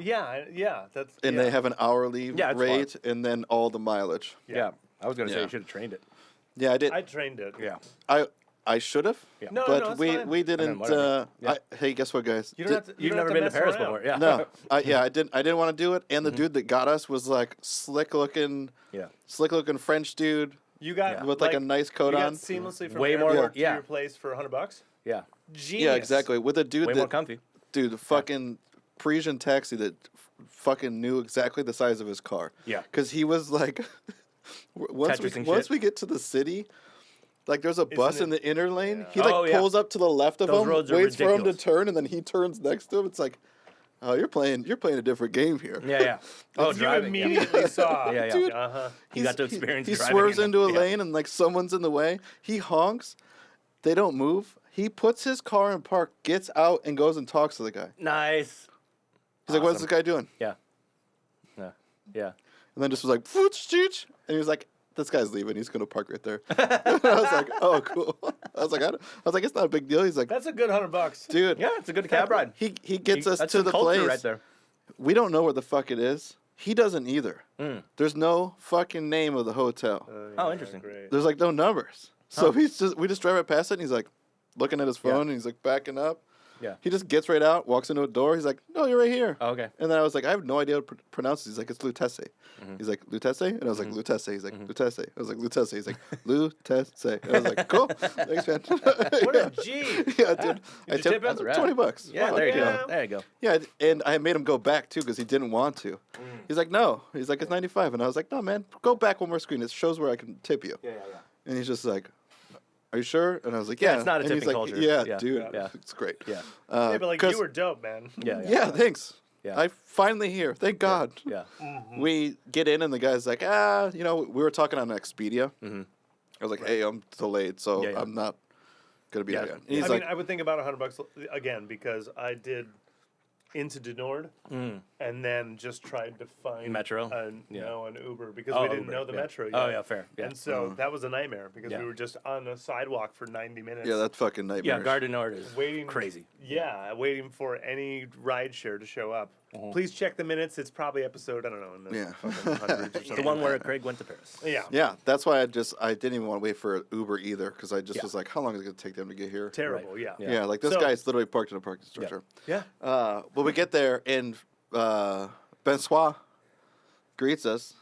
Yeah. That's. And they have an hourly Yeah, it's rate and then all the mileage. Yeah. I was gonna say Yeah. you should have trained it. Yeah, I did. I trained it. Yeah. I should have. Yeah. No, but it's we fine. we didn't. whatever. Yeah. Hey, guess what, guys? You don't have to. You've don't never have been to mess Paris around. before. Yeah. No, I didn't want to do it. And the dude that got us was like slick looking French dude You got Yeah. with like a nice you coat got on. seamlessly from Way more- airport to yeah. your place for $100. Yeah. Genius. Yeah, exactly. With a dude Way more that comfy. dude, the fucking Parisian taxi that fucking knew exactly the size of his car. Yeah. Because he was like, once Tetrising once shit. we get to the city, like there's a bus it- in the inner lane. Yeah. He like Oh, yeah. pulls up to the left of Those him, roads are waits for him to ridiculous. turn, and then he turns next to him. It's like, oh, you're playing a different game here. Yeah. Yeah. Oh, You driving. Yeah. immediately saw. Yeah, yeah. Dude, Uh-huh. You got to experience He driving swerves in into a yeah. lane and like someone's in the way. He honks. They don't move. He puts his car in park, gets out, and goes and talks to the guy. Nice. He's like, "What's Awesome. this guy doing?" Yeah. Yeah. Yeah. And then just was like, "Fooch, chooch," and he was like, "This guy's leaving. He's gonna park right there." I was like, "Oh, cool." I was like, "It's not a big deal." He's like, That's a good $100. "Dude, Yeah. It's a good cab ride. he gets us That's to some the culture place. right there. We don't know where the fuck it is. He doesn't either. There's no fucking name of the hotel. Oh, interesting. Great. There's like no numbers. So we just drive right past it, and he's like looking at his phone, and he's like backing up. Yeah. He just gets right out, walks into a door. He's like, "No, you're right here." Oh, okay. And then I was like, "I have no idea how to pronounce it." He's like, "It's Lutece." He's like, "Lutece?" And I was like, "Lutece." He's like, "Lutece." I was like, "Lutece." He's like, "Lutece." And I was like, "Cool, thanks, man." What a G. Yeah, dude. I you tip him? tipped Rad. $20. Yeah. Fuck There you yeah. go. There you go. Yeah, and I made him go back too because he didn't want to. He's like, "No." He's like, "It's 95." And I was like, "No, man, go back one more screen. It shows where I can tip you." Yeah. And he's just like, "Are you sure?" And I was like, "Yeah." it's not a and he's tipping like, culture. Yeah, Yeah. dude, Yeah. it's great. Yeah. Yeah, but like 'cause- you were dope, man. Yeah. Yeah, thanks. Yeah. I'm finally here. Thank God. Yeah. We get in and the guy's like, we were talking on Expedia. I was like, hey, I'm delayed, so Yeah, yeah. I'm not gonna be Yeah. there. And he's I like, mean, I would think about $100 again because I into Denord, and then just tried to find Metro? an Uber because Oh, we didn't Uber, know the yeah. Metro yet. Oh, yeah, fair. Yeah. And so that was a nightmare because Yeah. we were just on a sidewalk for 90 minutes. Yeah, that's fucking nightmare. Yeah, Garden Nord is waiting crazy. Yeah, waiting for any ride share to show up. Mm-hmm. Please check the minutes. It's probably episode, I don't know, in the Yeah. fucking hundreds or something. The one where Craig went to Paris. Yeah. Yeah, that's why I didn't even want to wait for Uber either because I just Yeah. was like, how long is it going to take them to get here? Terrible, Right. yeah. Yeah, like this So- guy's literally parked in a parking structure. Yeah. But we get there and Bensoir greets us.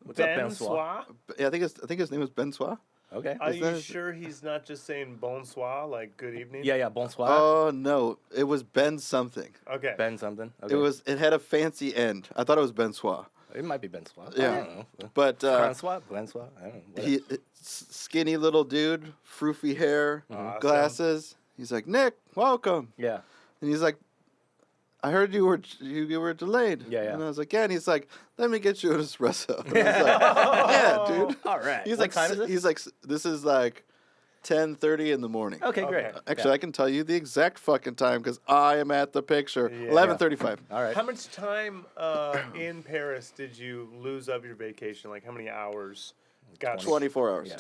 What's Ben up, Bensoir? Yeah, I think his name is Bensoir. Okay. Are Is you that- sure he's not just saying bonsoir, like good evening? Yeah, bonsoir. Oh no, it was Ben something. Okay. Ben something. Okay. It had a fancy end. I thought it was Bensoir. It might be Bensoir. Yeah. I don't know. But Francois? Bensoir? I don't know. Whatever. skinny little dude, froofy hair, Awesome. glasses. He's like, Nick, welcome. Yeah. And he's like, I heard you were delayed. Yeah, yeah. And I was like, yeah. And he's like, let me get you an espresso. And I was like, yeah, dude. All right. He's What like, time is this? he's like, this is like 10:30 in the morning. Okay, great. Okay. Actually, Yeah. I can tell you the exact fucking time because I am at the picture. Yeah. 11:35. All right. How much time in Paris did you lose of your vacation? Like how many hours? Got 24 hours. Yeah.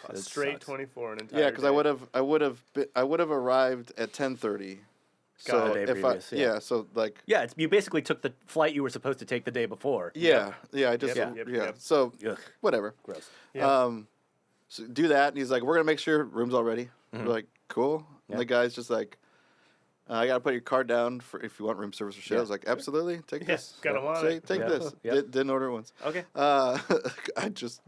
a It straight sucks. 24 an entire Yeah, because I day. would have arrived at 10:30. So Got it. The day if previous, I yeah. so like Yeah, you basically took the flight you were supposed to take the day before. yeah I just Yep, yeah, yep. so Ugh, whatever. gross. Yeah. So do that, and he's like, we're gonna make sure room's all ready. Mm-hmm. We're like, cool. Yeah. And the guy's just like, I gotta put your card down for if you want room service or shit. I Yeah. was like, absolutely, take Yeah, this. gotta want Say, it. take Yeah. this. Yeah. Didn't order once. Okay. I just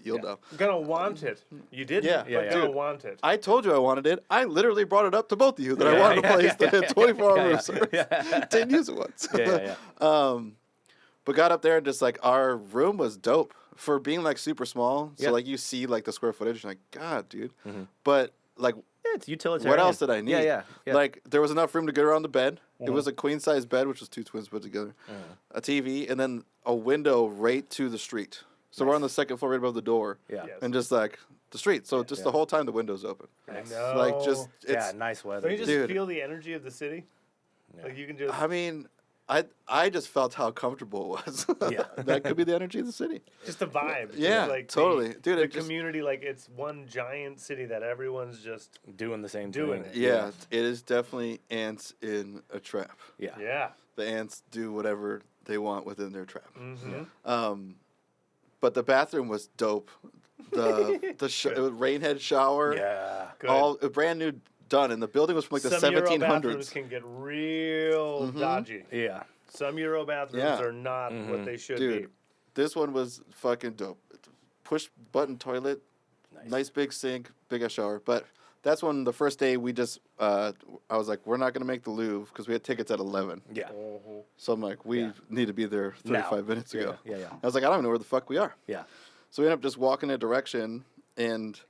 you'll Yeah. know. Gonna want it. You didn't, Yeah. but Yeah, yeah. gonna Dude. want it. I told you I wanted it. I literally brought it up to both of you that I Yeah, wanted yeah, a place yeah, that had 24-hour yeah, room yeah. service. Yeah. Didn't use it once. Yeah, yeah. But got up there and just like our room was dope for being like super small. So Yeah. like you see like the square footage, and like God, dude. Mm-hmm. But like, Yeah, it's utilitarian. what else did I need? Yeah. Like there was enough room to get around the bed. It Mm-hmm. was a queen size bed, which was two twins put together, a TV, and then a window right to the street. So we're on the second floor, right above the door, Yeah. Yes. and just like the street. So just the whole time the window's open. I know. Like just it's. Yeah, nice weather. Don't you just Dude. feel the energy of the city? Yeah. Like you can just I mean, I just felt how comfortable it was. Yeah. That could be the energy of the city. just the vibe. Just Yeah, like totally. Dude, The it just- community, like it's one giant city that everyone's just Doing the same Doing thing. it. Yeah, it is definitely ants in a trap. Yeah. yeah. The ants do whatever they want within their trap. Mm-hmm. But the bathroom was dope. The rainhead shower, Yeah. Good. all brand new, done, and the building was from like the Some Euro bathrooms 1700s. can get real dodgy. Yeah. Some Euro bathrooms Yeah. are not what they should Dude, be. this one was fucking dope. Push button toilet, nice big sink, big ass shower. But that's when the first day we just, I was like, we're not gonna make the Louvre because we had tickets at 11. Yeah. So I'm like, we Yeah. need to be there 35 minutes Yeah, ago. yeah. I was like, I don't even know where the fuck we are. Yeah. So we ended up just walking a direction, and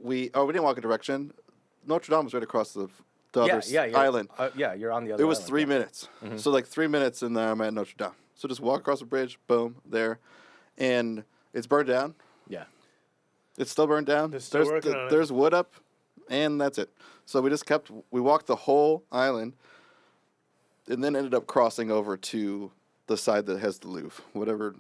we didn't walk a direction. Notre Dame was right across the other island. Yeah, you're on the other It was island, 3 yeah. minutes. So like 3 minutes, and then I'm at Notre Dame. So just walk across the bridge, boom, there, and it's burned down. Yeah. It's still burned down. They're still working on it. There's wood up, and that's it. So we walked the whole island, and then ended up crossing over to the side that has the Louvre, whatever,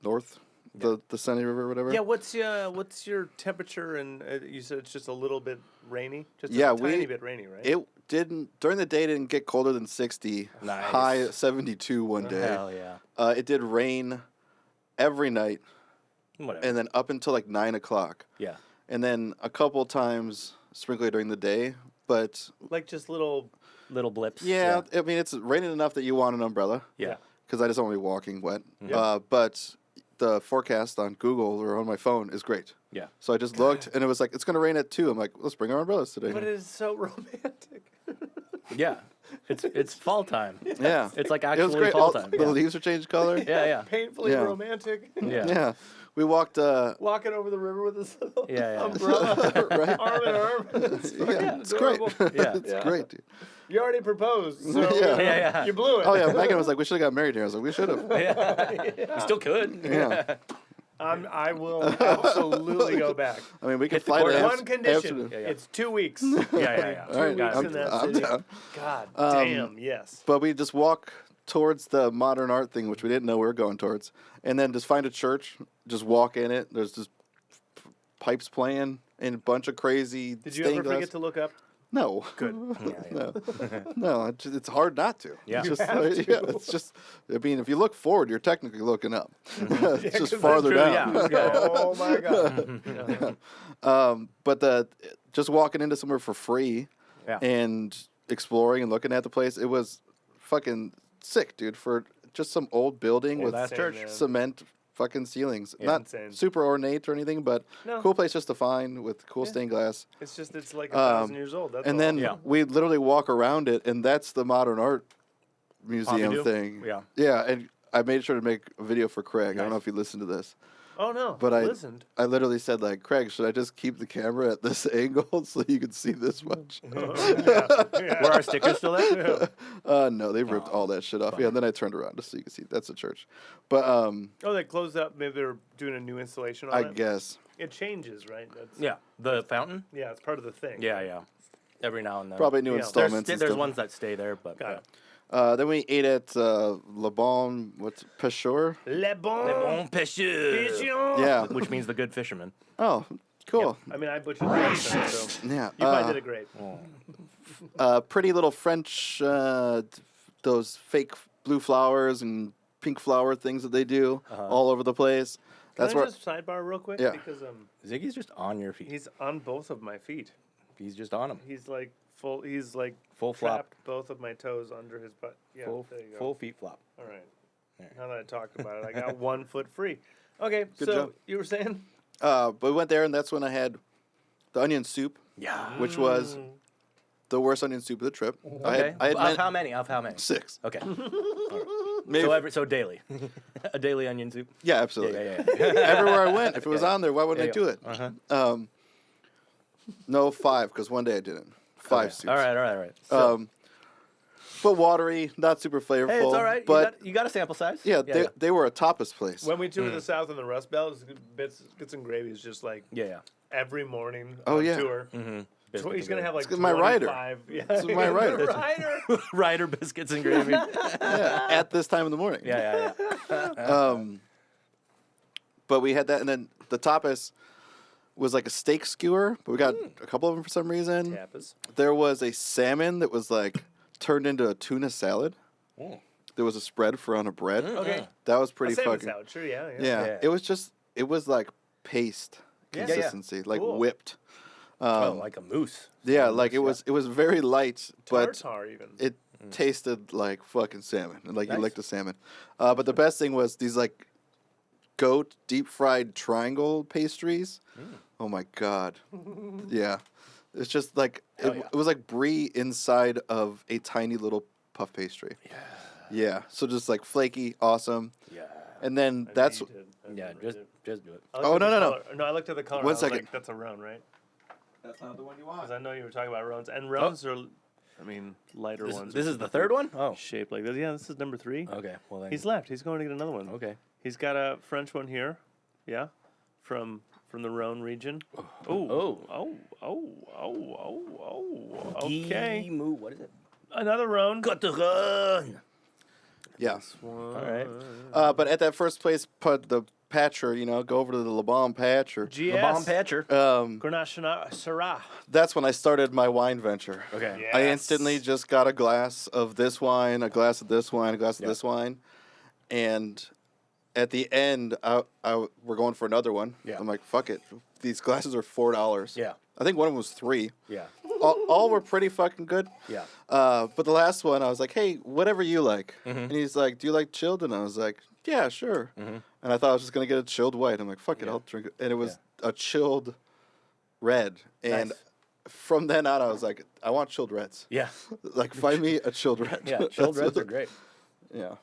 north, the Seine River, whatever. Yeah, what's your temperature? And you said it's just a little bit rainy. Just Yeah, a tiny we- bit rainy, right? It didn't during the day. It didn't get colder than 60. Nice. High 72 one day. Hell yeah. It did rain every night, Whatever. and then up until like 9 o'clock, yeah. and then a couple times sprinkler during the day. But like just little. Little blips. yeah, I mean it's raining enough that you want an umbrella. Yeah. Because I just don't want to be walking wet. Yeah. But the forecast on Google or on my phone is great. Yeah. So I just looked, and it was like, it's going to rain at 2. I'm like, let's bring our umbrellas today. But it is so romantic. Yeah. It's fall time. Yeah. It's like It was actually great. fall All, time. the Yeah. leaves are changed color. Yeah, yeah. Painfully Yeah. romantic. Yeah. Yeah. We walked, Walking over the river with this little Yeah, yeah. umbrella, right? arm in arm. It's Yeah, fucking it's great. adorable. Yeah. It's Yeah. great, dude. You already proposed, so Yeah. Yeah. you blew it. Oh, yeah. Megan was like, we should have got married here. I was like, we should have. Yeah. You still could. Yeah. I will absolutely go back. I mean, we could Hit the fly to courthouse. One condition: Amsterdam. Yeah. it's 2 weeks. Yeah. All right, 2 weeks I'm, in that I'm city. down. God damn, yes. But we just walk towards the modern art thing, which we didn't know we were going towards, and then just find a church, just walk in it. There's just pipes playing and a bunch of crazy. Did you stained ever glass. forget to look up? No. Good. No, it's hard not to. Yeah. It's just, have to. it's just. I mean, if you look forward, you're technically looking up. it's Yeah, just 'cause farther that's down. true, yeah. Oh my god. But just walking into somewhere for free, Yeah. and exploring and looking at the place, it was fucking sick, dude. For just some old building with that's church. Man. cement fucking ceilings, Yeah. not Insane. super ornate or anything, but No. cool place just to find with cool Yeah. stained glass. It's like 1,000 years old. That's And all. then Yeah. we literally walk around it, and that's the modern art museum Pompidou? thing. Yeah. Yeah, and I made sure to make a video for Craig. I don't know Nice. if you listened to this. Oh no. But I listened. I literally said, like, Craig, should I just keep the camera at this angle so you can see this much? Were our stickers still there? No, they ripped all that shit off. Yeah, and then I turned around just so you can see. That's a church. But Oh, they closed up. Maybe they're doing a new installation on I it. guess. It changes, right? That's, Yeah. The fountain? Yeah, it's part of the thing. Yeah. Every now and then. Probably new Yeah. installments. There's and stuff. ones that stay there, but Got it. Then we ate at Le Bon, what's Pêcheur? Le bon. Bon pêcheur. Pigeon. Yeah. Which means the good fisherman. Oh, cool. I mean, I butchered the accent, so Yeah. you probably did it great. Pretty little French, those fake blue flowers and pink flower things that they do all over the place. That's Can I where. just sidebar real quick? Yeah. Because Ziggy's just on your feet. he's on both of my feet. He's just on them. He's like full. He's like Full flop. trapped both of my toes under his butt. Yeah, there you go. Full feet flop. All right. There. Now that I talked about it, I got 1 foot free. Okay, Good so job. you were saying? But we went there, and that's when I had the onion soup, Yeah. which was the worst onion soup of the trip. Okay. I had of how many? 6. Okay. Maybe. So daily, a daily onion soup. Yeah, absolutely. Yeah. Everywhere I went, if it was on there, why wouldn't I do it? Uh-huh. No, 5, because one day I didn't. 5 Okay. soups. All right. So, But watery, not super flavorful. hey, it's all right. But you got a sample size. yeah, they were a tapas place. When we toured the South and the Rust Belt, bits and gravy is just like Yeah. every morning Oh, on yeah. tour. Mm-hmm. So he's gonna have like my rider. 25 Yeah, It's my rider. The rider. Ryder biscuits and gravy. Yeah, at this time in the morning. Yeah. But we had that, and then the tapas was like a steak skewer, but we got a couple of them for some reason. Tapas. There was a salmon that was like turned into a tuna salad. There was a spread for on a bread. Okay. That was pretty A salmon fucking. salad, sure, yeah. Yeah. It was like paste Yeah. consistency, like Cool. whipped. Like a moose. Yeah, like it was very light, but Tartar even. it tasted like fucking salmon, and like you Nice. licked the salmon. But the best thing was these like goat deep fried triangle pastries. Oh my god, yeah, it's just like it was like brie inside of a tiny little puff pastry. Yeah, so just like flaky, awesome. Yeah. And then I that's know you did. I Yeah. remember you Just do it. did. I looked Oh, at the no. color. No, I looked at the color. One I was second. like, that's a roan, right? that's not the one you Because I know you were talking about roans, and roans are, I mean, lighter ones. This are is the third one. Oh. shaped like this. Yeah, this is number 3. Okay. Well then. He's left. He's going to get another one. Okay. He's got a French one here. Yeah, from the Rhone region. Oh. Okay, Moo. What is it? another Rhone. Got to run. Yeah. All right. But at that first place, put the patcher, go over to the Le Bon patcher. The bomb GS. patcher. Grenache Syrah. That's when I started my wine venture. Okay. I Yes. instantly just got a glass of this wine, a glass of this wine, a glass of Yeah. this wine, and at the end, we're going for another one. Yeah. I'm like, fuck it. These glasses are $4. Yeah. I think one of them was $3. Yeah. All were pretty fucking good. Yeah. But the last one, I was like, hey, whatever you like. Mm-hmm. And he's like, do you like chilled? And I was like, yeah, sure. And I thought I was just going to get a chilled white. I'm like, fuck it, I'll drink it. And it was a chilled red. And Nice. from then on, I was like, I want chilled reds. Yeah. Like, find me a chilled red. Yeah. Chilled That's reds are what- great. Yeah.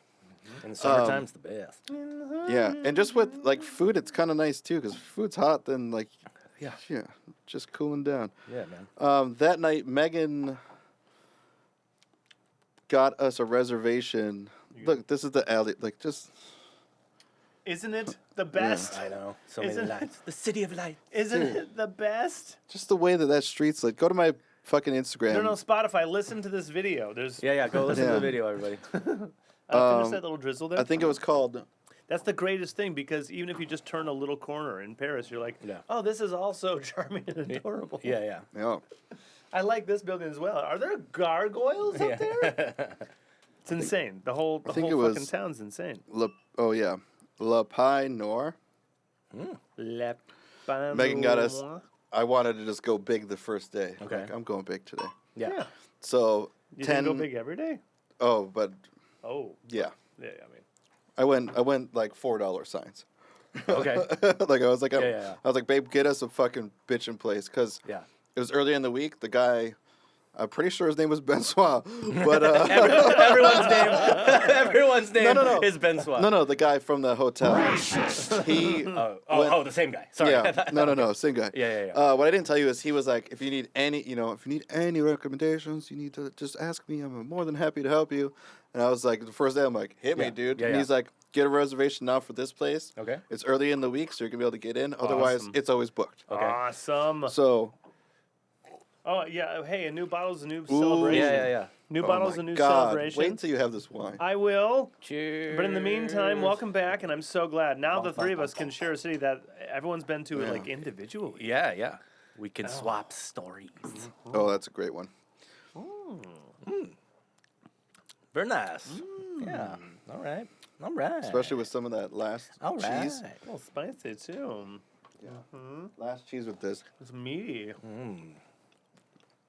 In the summertime's the best. Yeah. And just with, like, food, it's kind of nice, too, because food's hot, then, like, yeah, just cooling down. Yeah, man. That night, Megan got us a reservation. Look, this is the alley. Like, just Isn't it the best? I know. So many Isn't- lights. The city of lights. Isn't it the best? Just the way that street's like. Go to my fucking Instagram. No, Spotify. Listen to this video. There's. Yeah. Go listen to Yeah. the video, everybody. Finish that little drizzle there. I think it was called. That's the greatest thing because even if you just turn a little corner in Paris, you're like, Yeah. oh, this is also charming and adorable. Yeah. Yeah. I like this building as well. Are there gargoyles up there? It's insane. The whole think it fucking was- town's insane. La Pie Noir. Le Megan got us. Panois. I wanted to just go big the first day. Okay. Like, I'm going big today. Yeah. Yeah. So You 10. didn't go big every day? Oh, but Oh. yeah, Yeah, I mean. I went like $4 signs. Okay. Like I was like, Yeah. I was like, babe, get us a fucking bitchin' place, cause Yeah. it was early in the week. The guy, I'm pretty sure his name was Ben Soit, but Everyone's name No. is Ben Swat. no, the guy from the hotel. He, Oh, the same guy. Sorry. yeah, no, same guy. Yeah. What I didn't tell you is he was like, if you need any recommendations, you need to just ask me. I'm more than happy to help you. And I was like, the first day, I'm like, hit me, Yeah. dude. Yeah, And yeah. he's like, get a reservation now for this place. Okay. It's early in the week, so you're gonna be able to get in. Otherwise, Awesome. it's always booked. Okay. Awesome. So, Oh, yeah. Hey, a new bottle's a new celebration. Yeah. New oh bottle's my a new God, celebration. wait until you have this wine. I will. Cheers. But in the meantime, welcome back, and I'm so glad. Now the Bum, three of bum, us can share a city that everyone's been to like individually. Yeah. We can swap stories. Oh, that's a great one. Very nice. Yeah. All right. Especially with some of that last All right. cheese. A little spicy too. Last cheese with this. It's meaty.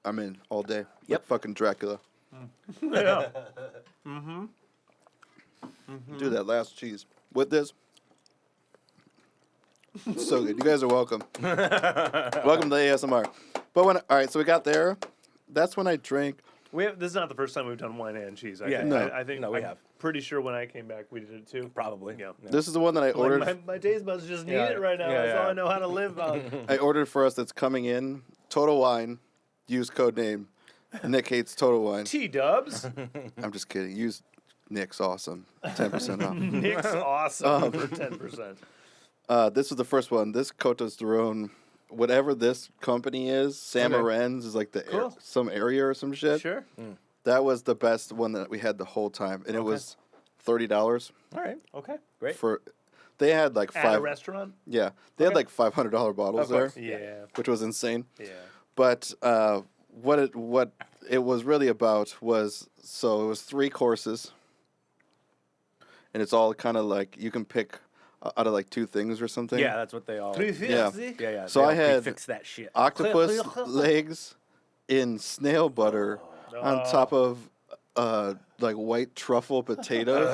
I'm in all day. Yep. Like fucking Dracula. Yeah. Do that last cheese with this. So good. You guys are welcome. Welcome to ASMR. But all right, so we got there. That's when I drank. This is not the first time we've done wine and cheese. Yeah. think. No. I think No, we I'm have. pretty sure when I came back we did it too. Probably. Yeah. This is the one that I ordered. Like my taste buds just need Yeah. it right now. Yeah, That's all yeah. I know how to live on. I ordered for us. That's coming in. Total Wine. Use code name. Nick hates Total Wine. T-dubs. I'm just kidding. Use Nick's awesome. 10% off. Nick's awesome for 10%. This was the first one. This Cote's Throne, whatever this company is, Samaren's is like Cool. some area or some shit. Sure. That was the best one that we had the whole time, and it was $30 All right. Okay. Great. for. They had like At a five. restaurant. Yeah, they had like $500 bottles there, Yeah. which was insane. Yeah. But what it was really about was it was 3 courses, and it's all kind of like you can pick out of like 2 things or something. Yeah, that's what they all. Yeah. Yeah. So I had fix that shit. Octopus legs in snail butter on top of like white truffle potatoes.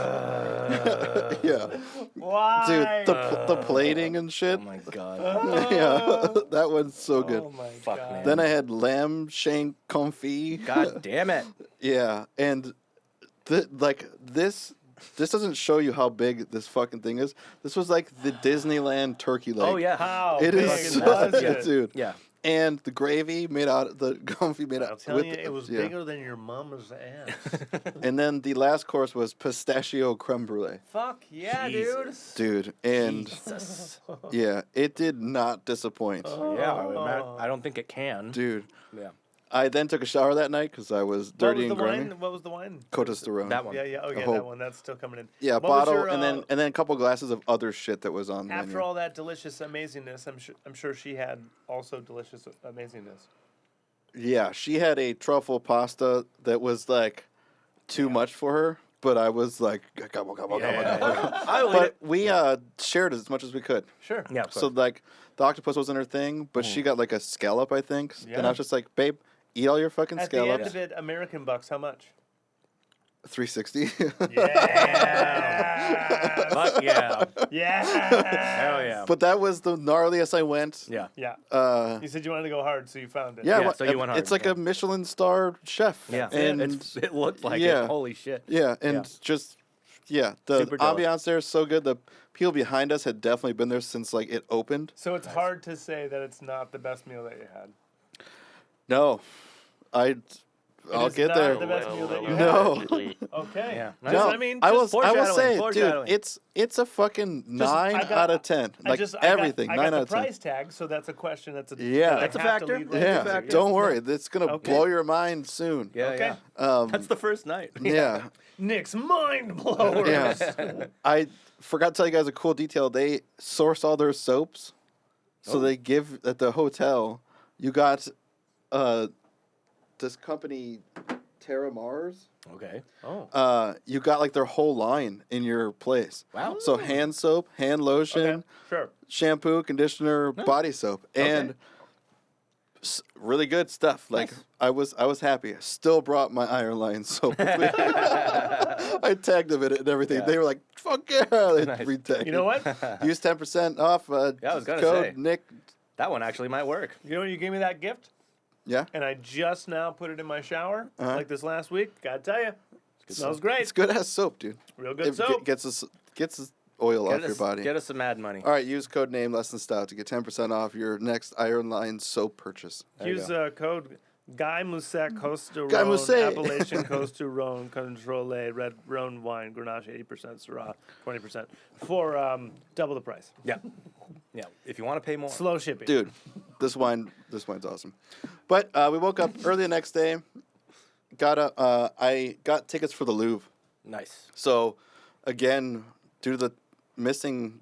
Yeah, Why? dude, the plating and shit. Oh my god. Yeah, that one's so good. Oh my Fuck, god. man. Then I had lamb shank confit. God damn it. Yeah, and this doesn't show you how big this fucking thing is. This was like the Disneyland turkey leg. Oh yeah. How It big is so was good, it? dude. Yeah. And the gravy made out, the confit made out. I'll tell you, with- it was yeah. bigger than your mama's ass. And then the last course was pistachio creme brulee. Fuck yeah, Jesus. Dude, and Jesus. yeah, it did not disappoint. Yeah, I don't think it can. Dude, Yeah. I then took a shower that night because I was dirty and grimy. What was the wine? Cote's Throne. That one. Yeah. Oh, A yeah, whole- that one. That's still coming in. Yeah, What was bottle, your, and then a couple glasses of other shit that was on. the After menu. all that delicious amazingness, I'm sure she had also delicious amazingness. Yeah, she had a truffle pasta that was like too much for her, but I was like, gobble. I will eat But it. we shared as much as we could. Sure. Yeah. Of So course. like, the octopus wasn't her thing, but she got like a scallop, I think, and I was just like, babe, eat all your fucking At the end scallops. of it, American bucks, how much? $360. Yeah. Fuck yeah. Yeah. Hell yeah. But that was the gnarliest I went. Yeah. Yeah. Uh, You said you wanted to go hard, so you found it. yeah, Yeah, well, so you went hard, it's like yeah. a Michelin star chef. Yeah. and it looked like yeah. it. Holy shit. yeah, and Yeah. just the Super dope. ambiance there is so good. The people behind us had definitely been there since like it opened. So it's hard to say that it's not the best meal that you had. No, I I'll is get not there. the best meal that you No. had. Allegedly. Okay. Yeah. Just, No, I mean, I just will say, dude, foreshadowing. it's a fucking 9 I got- out of 10. Like everything, I 9 got out the of 10. price tag, so that's a question. That's a Yeah. that I That's a have to factor. lead right Yeah, into. factor. don't worry. It's gonna Okay. blow your mind soon. Yeah, Okay. yeah. That's the first night. Yeah. Nick's mind blowers. Yeah. I forgot to tell you guys a cool detail. They source all their soaps, so they give at the hotel. You got this company, Terra Mars. Okay. Oh. You got like their whole line in your place. Wow. So hand soap, hand lotion, Okay, sure. shampoo, conditioner, body soap, and really good stuff. Like Nice. I was happy. I still brought my Iron Line soap with me. I tagged them in it and everything. Yeah. They were like, "Fuck yeah!" They Nice. retagged You know it. what? Use 10% off. Yeah, I was gonna code say. Nick. That one actually might work. You know when you gave me that gift, Yeah, and I just now put it in my shower, Uh-huh. like this last week. Gotta tell you, smells great. it's good as soap, dude. Real good It soap. gets the oil off Get your us, body. get us some ad money. All right, use code name less than stout to get 10% off your next Iron Line soap purchase. There you Use go. code Guy Musset Costa Guy Rhone Musset. Appellation Costa Rhone Controle Red Rhone Wine Grenache 80% Syrah 20% for double the price. Yeah. Yeah. If you want to pay more. Slow shipping. Dude, this wine's awesome. But we woke up early the next day. I got tickets for the Louvre. Nice. So, again, due to the missing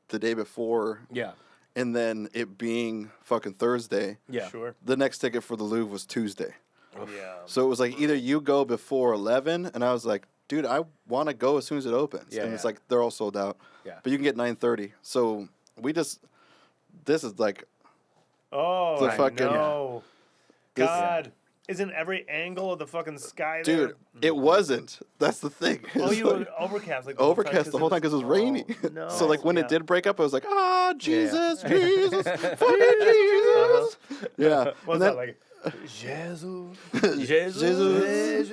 the day before, Yeah. and then it being fucking Thursday, Yeah. Sure. the next ticket for the Louvre was Tuesday. Yeah. So it was like either you go before 11, and I was like, dude, I want to go as soon as it opens. Yeah, and it's yeah. like they're all sold out. Yeah. But you can get 9:30. So this is like, Oh, The I fucking- know. This- God. Isn't every angle of the fucking sky dude, there? it wasn't. That's the thing. Oh, It's you like- were overcast. Like, overcast the whole time because it was rainy. Oh, no. So like when Yeah. it did break up, I was like, Jesus, Yeah. Jesus, fucking Jesus. Yeah. What's And that then- like? Jesus. Jesus.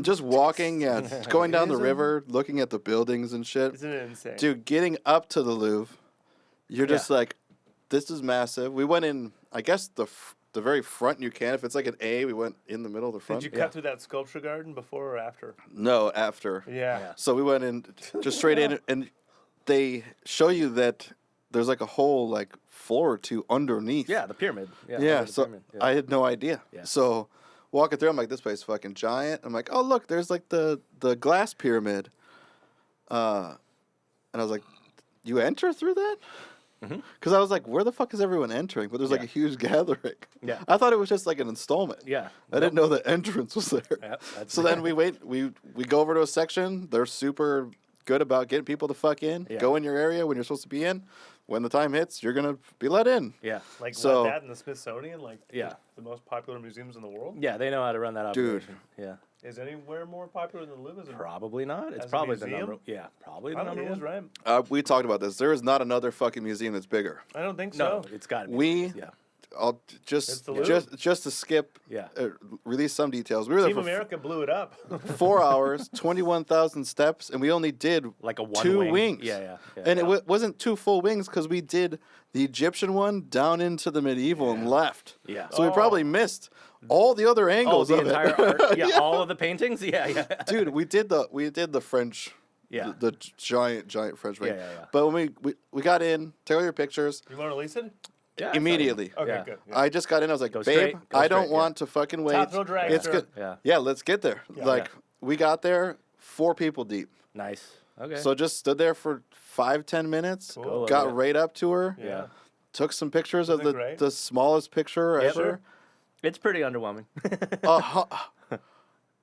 Just walking, going down the Jesus. river, looking at the buildings and shit. Isn't it insane? Dude, getting up to the Louvre, you're just Yeah. like, this is massive. We went in, I guess the very front you can. If it's like an A, we went in the middle of the front. Did you cut through that sculpture garden before or after? No, after. Yeah. Yeah. So we went in just straight in, and they show you that there's like a whole like floor or two underneath. Yeah. The pyramid. Yeah. Yeah, under the so pyramid. Yeah. I had no idea. Yeah. So walking through, I'm like, this place is fucking giant. I'm like, oh look, there's like the glass pyramid. And I was like, you enter through that? Because I was like, where the fuck is everyone entering? But there's like Yeah. a huge gathering. Yeah. I thought it was just like an installment. Yeah. I didn't know the entrance was there. Yep, that's So then we go over to a section. They're super good about getting people to fuck in. Yeah. Go in your area when you're supposed to be in. When the time hits, you're gonna be let in. Yeah. Like So- what, that and the Smithsonian, like Yeah. the most popular museums in the world. Yeah. They know how to run that Dude. operation. Yeah. Is anywhere more popular than the Louvre? Is it Probably not. It's As a probably the museum? number. Yeah. Probably the Probably number is, one. right? We talked about this. There is not another fucking museum that's bigger. I don't think No, so. it's got to be. We- Yeah. I'll It's just the Louvre. just to skip. Yeah. Release some details. We were there Team for America blew it up. 4 hours, 21,000 steps, and we only did Like a one two wing. wings. Yeah. Yeah. And it wasn't two full wings because we did the Egyptian one down into the medieval and left. Yeah. So we Oh. probably missed all the other Oh, angles the of entire it. art. Yeah, all of the paintings. Yeah. Yeah. Dude, we did the French. Yeah. The giant French wing. Yeah. But when we got in, take all your pictures You want to release it? Yeah, immediately. Okay, Yeah. good. I just got in. I was like, Go babe, straight, go I don't straight, yeah. want to fucking wait. Top row drag, It's sir. good. Yeah. Yeah, let's get there. Yeah. Like Yeah. we got there, 4 people deep. Nice. Okay. So just stood there for 5-10 minutes. Cool. Got Yeah. right up to her. yeah. Took some pictures of Isn't it great? the smallest picture Yeah, ever. sure. It's pretty underwhelming.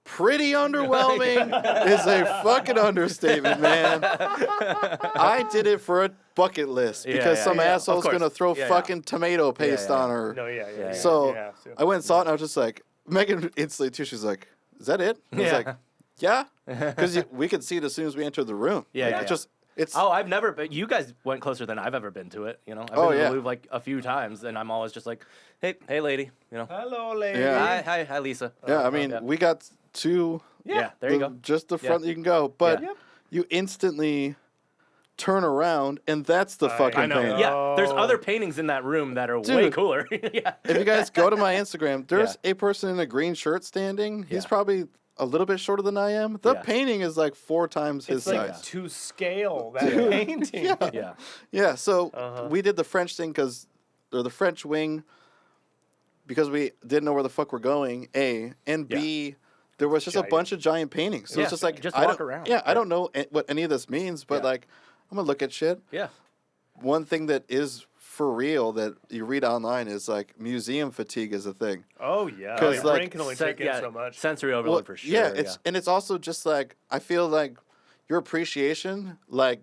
Pretty underwhelming is a fucking understatement, man. I did it for a bucket list Yeah, because yeah, some yeah. Of asshole's course. gonna throw Yeah, yeah. fucking tomato paste yeah. on her. No, yeah. Yeah. So you have to. I went and saw it, and I was just like, Megan instantly too. She's like, "Is that it?" I was Yeah. like, "Yeah," because we could see it as soon as we entered the room. Yeah, Like, yeah, it yeah. just it's Oh, I've never. But you guys went closer than I've ever been to it. You know, I've Oh, been to yeah. the Louvre like a few times, and I'm always just like, hey, lady. You know, Hello, lady. Yeah. hi, Lisa. yeah. I mean, Yeah. we got two. Yeah, there you go. Just the front that you can go, but Yeah. you instantly turn around, and that's the fucking I know. painting. Yeah, there's other paintings in that room that are way Dude. cooler. Yeah. If you guys go to my Instagram, there's a person in a green shirt standing. He's Yeah. probably a little bit shorter than I am. The Yeah. painting is like 4 times his It's like size. to scale that painting. Yeah. Yeah, so we did the French thing or the French wing, because we didn't know where the fuck we're going, A, and B, there was just a bunch of giant paintings. So Yeah, it's just like, just I walk don't, around. Yeah, I Yeah. don't know what any of this means, but Yeah. like, I'm going to look at shit. Yeah. One thing that is for real that you read online is like museum fatigue is a thing. Oh yeah, 'Cause, your like, brain can only take in so much. Sensory overload for sure. Yeah, and it's also just like, I feel like your appreciation like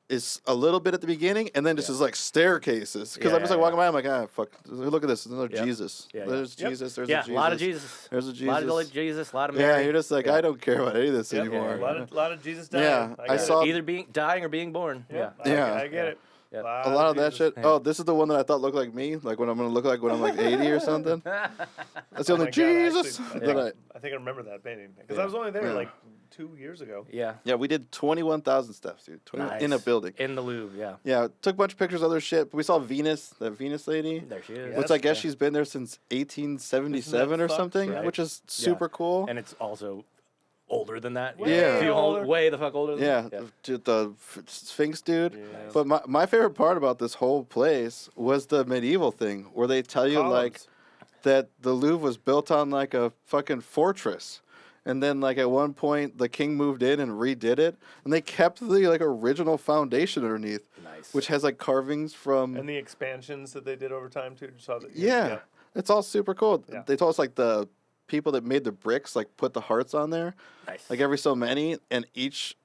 is a little bit at the beginning, and then just is like staircases. Because I'm just like walking by, I'm like, fuck, look at this, there's another Jesus. Yeah, yeah. There's Jesus. There's Yeah, a Jesus. a lot of Jesus. There's a Jesus. A lot of Jesus. A lot of Yeah, Mary. you're just like, I don't care about any of this Yep, anymore. a lot of Jesus dying. Yeah, I get saw- it. Either being dying or being born. Yeah, Yeah. I get it. Yeah. A lot of that Jesus. shit. Oh, this is the one that I thought looked like me, like what I'm gonna look like when I'm like 80 or something. That's the Oh only my God, Jesus. actually, that I think I remember that painting because I was only there Yeah. like 2 years ago. Yeah. Yeah, we did 21,000 steps, dude. 21 in a Nice. building. In the Louvre, yeah. Yeah, took a bunch of pictures of other shit. But we saw Venus, that Venus lady. There she is. Which I guess she's been there since 1877 or fucked, something, right? which is super cool. And it's also older than that. Yeah. Few older. way the fuck older than Yeah, that. the Sphinx dude. But my favorite part about this whole place was the medieval thing, where they tell you like Columns. that the Louvre was built on like a fucking fortress. And then like at one point the king moved in and redid it, and they kept the like original foundation underneath, Nice. which has like carvings from And the expansions that they did over time too. Just saw that. yeah, it's all super cool. Yeah. They told us like the people that made the bricks like put the hearts on there, Nice. like every so many, and each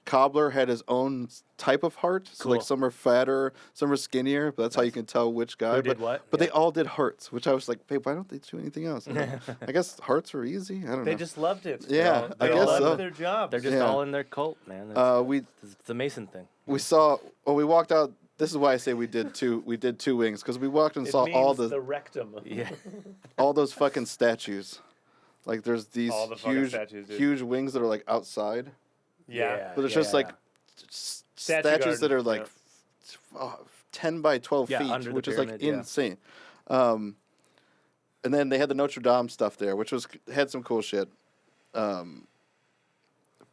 cobbler had his own type of heart. So like Cool. some are fatter, some are skinnier. But that's how you can tell which guy. Who but did what? but Yeah. they all did hearts, which I was like, babe, why don't they do anything else? I guess hearts are easy. I don't They know. just loved it. Yeah, they I all guess loved so. their jobs. They're just Yeah. all in their cult, man. It's, We it's the Mason thing. we saw. Well, we walked out. This is why I say we did two wings, because we walked and It saw means all the rectum. Yeah. all those fucking statues. Like there's these All the fucking huge statues, dude. huge wings that are like outside, Yeah. but it's just like statues that garden, are like 10 by 12 Yeah, feet, under the which is like pyramid, yeah. insane. And then they had the Notre Dame stuff there, which had some cool shit.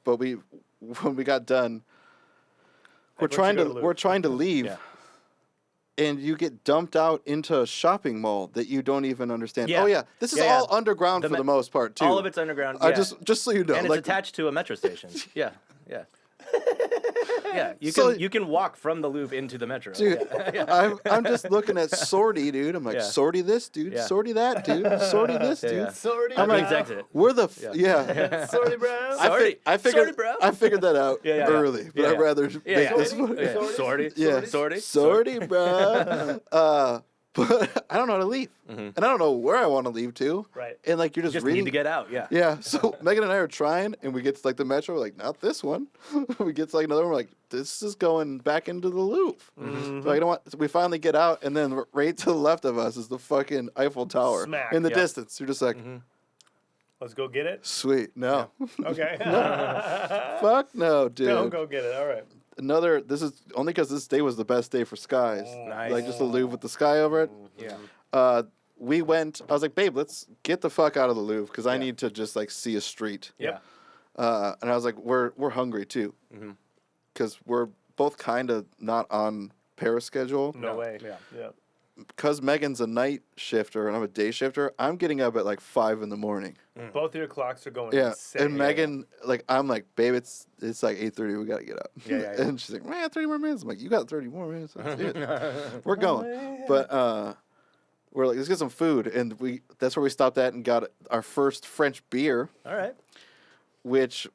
But when we got done, we're Everyone should go to the Louvre. trying to leave. Yeah. And you get dumped out into a shopping mall that you don't even understand. Yeah. Oh yeah, this is Yeah, yeah. all underground The for me- the most part too. All of it's underground. I Yeah. just so you know, and like it's attached to a metro station. Yeah. Yeah. Yeah. You So- can you can walk from the Louvre into the metro. dude, Yeah. I'm just looking at sortie, dude. I'm like, Yeah. sortie this, dude. Yeah. Sortie that, dude. Sortie this, Yeah, dude. yeah. Sorry, I'm like, King's exit. we're the Yeah. yeah. Sorry, bro. Sorry. I figured Sorry, bro. I figured that out Yeah, yeah, yeah. early, but Yeah, I'd yeah. rather Yeah, make yeah. this Sorry. one. Yeah. Sorry. Sorry. Yeah. Sorry. bro. But I don't know how to leave, and I don't know where I want to leave to. Right. And like you're just, Just reading. need to get out. Yeah. Yeah, so Megan and I are trying, and we get to like the metro. We're like, not this one. We get to like another one. We're like, this is going back into the Louvre. So I don't want. So we finally get out, and then right to the left of us is the fucking Eiffel Tower Smack, in the yeah. distance. You're just like, Let's go get it. sweet, no, Okay. fuck no, dude. Don't go get it. All right. Another. This is only because this day was the best day for skies. Nice. Like just the Louvre with the sky over it. Yeah. We went. I was like, babe, let's get the fuck out of the Louvre because I need to just like see a street. Yep. And I was like, we're hungry too, because we're both kind of not on Paris schedule. No way. Yeah. Yeah. Because Megan's a night shifter and I'm a day shifter, I'm getting up at like 5 in the morning. Both of your clocks are going Yeah, insane. and Megan, like, I'm like, babe, it's like 8:30. We gotta get up. Yeah, yeah, yeah. And she's like, man, 30 more minutes. I'm like, you got 30 more minutes. That's it. We're going. But we're like, let's get some food, and that's where we stopped at and got our first French beer, All right. which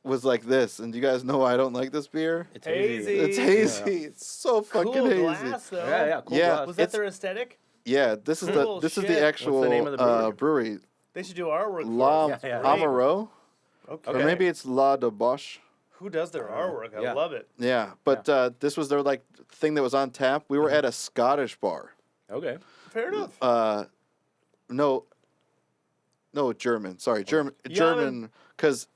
was like this. And do you guys know why I don't like this beer? It's Hazy. It's hazy. It's so fucking Cool hazy. glass though. Yeah. Yeah. Cool. Yeah. glass. Was that It's- their aesthetic? Yeah, this is Cool the shit. actual name of the brewery. They should do artwork. La for us. Yeah, Amaro, Okay. or maybe it's La de Bosch. Who does their artwork? I Yeah. love it. Yeah, but this was their like thing that was on tap. We were at a Scottish bar. Okay. Fair enough. No, German. Sorry, German. German. German, because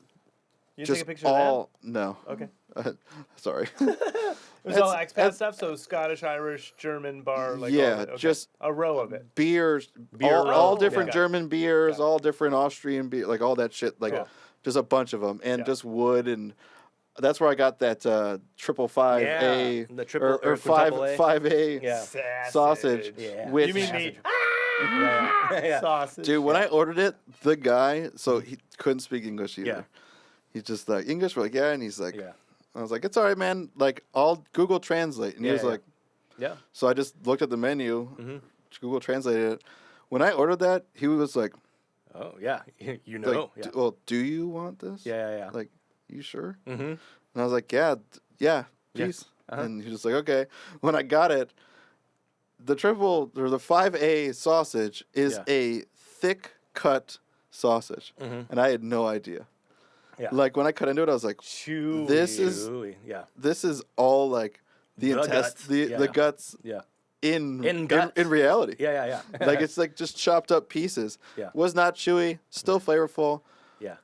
You just take a picture all no. of them? Sorry. It was all expat stuff, so Scottish, Irish, German bar, like all Yeah, of it. Okay. just a row of it. beers, Beer all row. different Yeah. German beers, Got it. all different Austrian beer, like all that shit, like Cool. just a bunch of them, and Yeah. just wood, and that's where I got that 555A The triple or or quadruple A. 5A Yeah. sausage, Yeah. which You mean me? Yeah. Sausage. dude, when Yeah. I ordered it, the guy, so he couldn't speak English either. Yeah. He's just like English, we're like yeah, and he's like, Yeah. I was like, it's all right, man. Like I'll Google Translate, and he Yeah, was yeah. like, Yeah. so I just looked at the menu, Google translated it. When I ordered that, he was like, Oh yeah. You know. like, Yeah. well, do you want this? Yeah. Like, you sure? Mm-hmm. And I was like, yeah, Yeah. please. Uh-huh. And he was like, okay. When I got it, the 5A sausage is Yeah. a thick cut sausage, Mm-hmm. and I had no idea. Yeah. Like when I cut into it, I was like, Chewy. this is Chewy. Yeah. this is all like the The guts. the Yeah. guts Yeah. in guts. in reality. Yeah. Like it's like just chopped up pieces. Yeah. Was not chewy, still flavorful. Yeah.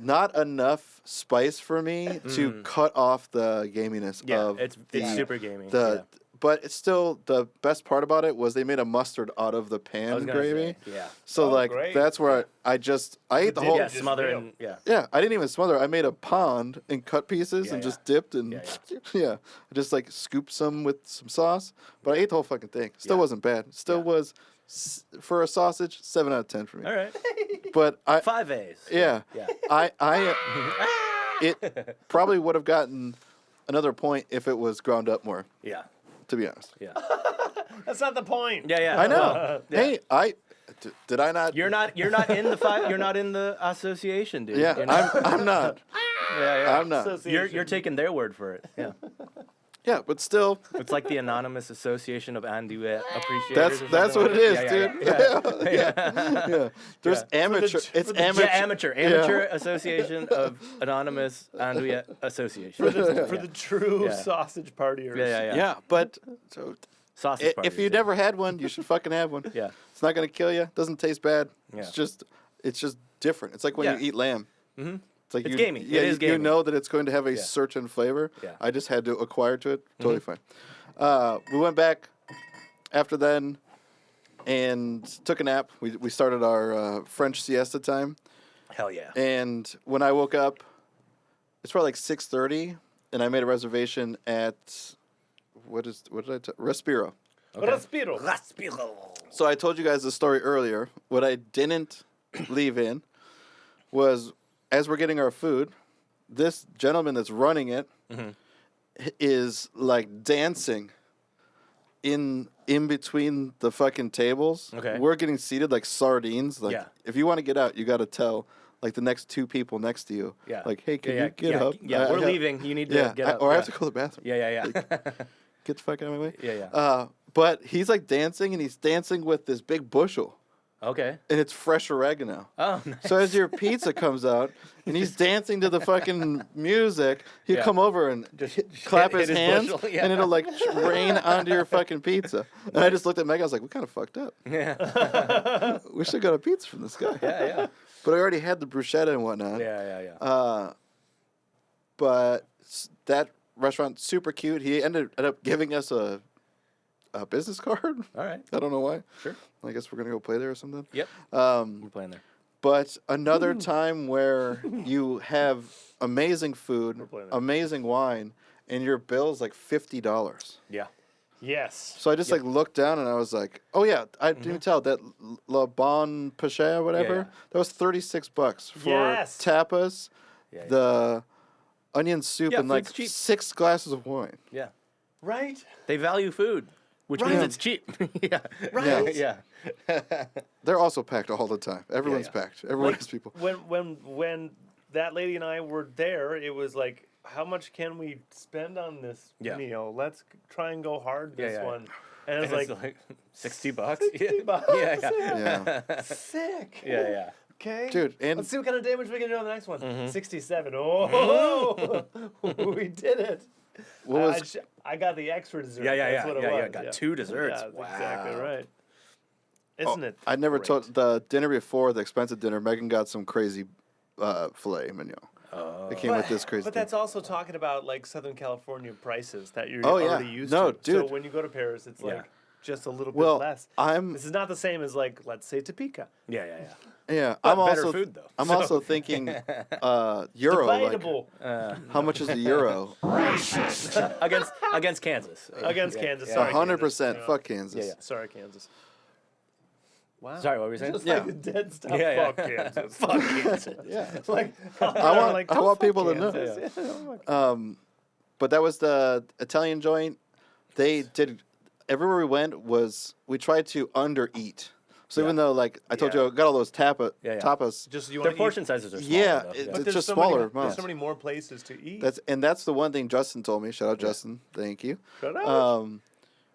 Not enough spice for me to cut off the gaminess Yeah. of It's the, super gaming. the but it's still the best part about it was they made a mustard out of the I was pan gonna gravy. say, yeah. So Oh, like great. that's where I ate the whole Yeah. just Smother real. and yeah. yeah, I didn't even smother. I made a pond and cut pieces Yeah, and yeah. just dipped and Yeah, yeah. I just like scooped some with some sauce, but I ate the whole fucking thing. Still Yeah. wasn't bad. Still Yeah. was for a sausage 7 out of 10 for me. All right. But I 5 A's. yeah. Yeah. I it probably would have gotten another point if it was ground up more, Yeah. to be honest. Yeah. That's not the point. Yeah. I know. Yeah. Hey, did I not? You're not in the five. You're not in the association, dude. Yeah, You're not- I'm not. yeah. I'm not. You're taking their word for it. Yeah. Yeah, but still, It's like the Anonymous Association of Anduet Appreciators. that's or what it something is, like that. dude. Yeah. Yeah. There's amateur. It's for the- amateur. Yeah, amateur association of Anonymous Anduet Association. For the true Yeah. sausage partiers. Yeah. Yeah, but so, Sausage if parties, you yeah. never had one, you should fucking have one. Yeah. It's not gonna kill you. Doesn't taste bad. Yeah. It's just different. It's like when Yeah. you eat lamb. Mhm. It's like It's you, gamey. Yeah, It is you gamey. know that it's going to have a Yeah. certain flavor. Yeah. Mm-hmm. I just had to acquire to it. Totally fine. We went back after then and took a nap. We started our French siesta time, Hell yeah. and when I woke up, it's probably like 6:30, and I made a reservation at what did I Respiro. Respiro. Respiro. So I told you guys the story earlier. What I didn't leave in was as we're getting our food, this gentleman that's running it is like dancing in between the fucking tables. Okay. We're getting seated like sardines. Like Yeah. if you want to get out, you got to tell like the next two people next to you. Yeah. Like, hey, can yeah, you get yeah, up? Yeah, I we're have- leaving. You need to Yeah, get up. or I yeah. have to go to the bathroom. Yeah. Get the fuck out of my way. Yeah. But he's like dancing, and he's dancing with this big bushel, Okay. and it's fresh oregano. Oh, nice. So as your pizza comes out, and he's dancing to the fucking music, he'll Yeah. come over and Just clap hit his his hands, bushel, yeah. and it'll like rain onto your fucking pizza. And I just looked at Meg. I was like, "We kind of fucked up. Yeah. We should have got a pizza from this guy." Yeah. But I already had the bruschetta and whatnot. Yeah. But that restaurant super cute. He ended up giving us a business card. All right. I don't know why. Sure. I guess we're gonna go play there or something. Yep. Um, We're playing there. But another time where you have amazing food, playing that. amazing wine, and your bill's like $50. Yeah. Yes. So I just like looked down and I was like, "Oh yeah, I didn't tell that La Bon Pichet or whatever. Yeah. That was $36 for Yes. tapas, Yeah. the onion soup, Yeah, and like food's cheap. 6 glasses of wine." Yeah. Right? They value food, which means Right. it's cheap. Yeah. Right. Yeah. They're also packed all the time. Everyone's yeah. packed. Everyone has people. When that lady and I were there, it was like, how much can we spend on this Yeah. meal? Let's try and go hard this yeah. one. And it's It's like, like $60. 60 bucks. Yeah. Sick. Yeah. Okay. Dude, and Let's see what kind of damage we can do on the next one. 67. Oh, we did it. what was I got the extra dessert. Yeah. That's what it was. Got 2 desserts. Yeah, that's Wow. exactly right. Isn't it? I never great? told the dinner before the expensive dinner. Megan got some crazy filet mignon. It came with this crazy But thing. that's also talking about like Southern California prices that you're Oh, yeah. already used No, to. dude. So when you go to Paris, it's Yeah. like just a little Well, bit less. I'm This is not the same as like, let's say Topeka. Yeah. yeah. But I'm better also food, though. I'm So- also thinking euro. Like, Debatable how much is a euro? against Kansas. against Yeah, Kansas. yeah. Sorry, 100%. Kansas. Yeah. Fuck Kansas. Yeah, yeah. Sorry, Kansas. Wow. Sorry, what were you saying? Just Yeah. like a dead stop. Yeah, Fuck yeah. Kansas. Fuck Kansas. Yeah. like, I want people to know. Kansas. Yeah. But that was the Italian joint. They did everywhere we went was we tried to under eat. So even though like I told you I got all those tapas. Just you Their want portion sizes are smaller. Yeah, though. it- But it's there's just so smaller Many, there's amounts. so many more places to eat. That's the one thing Justin told me. Shout out Justin. Thank you. Shout out.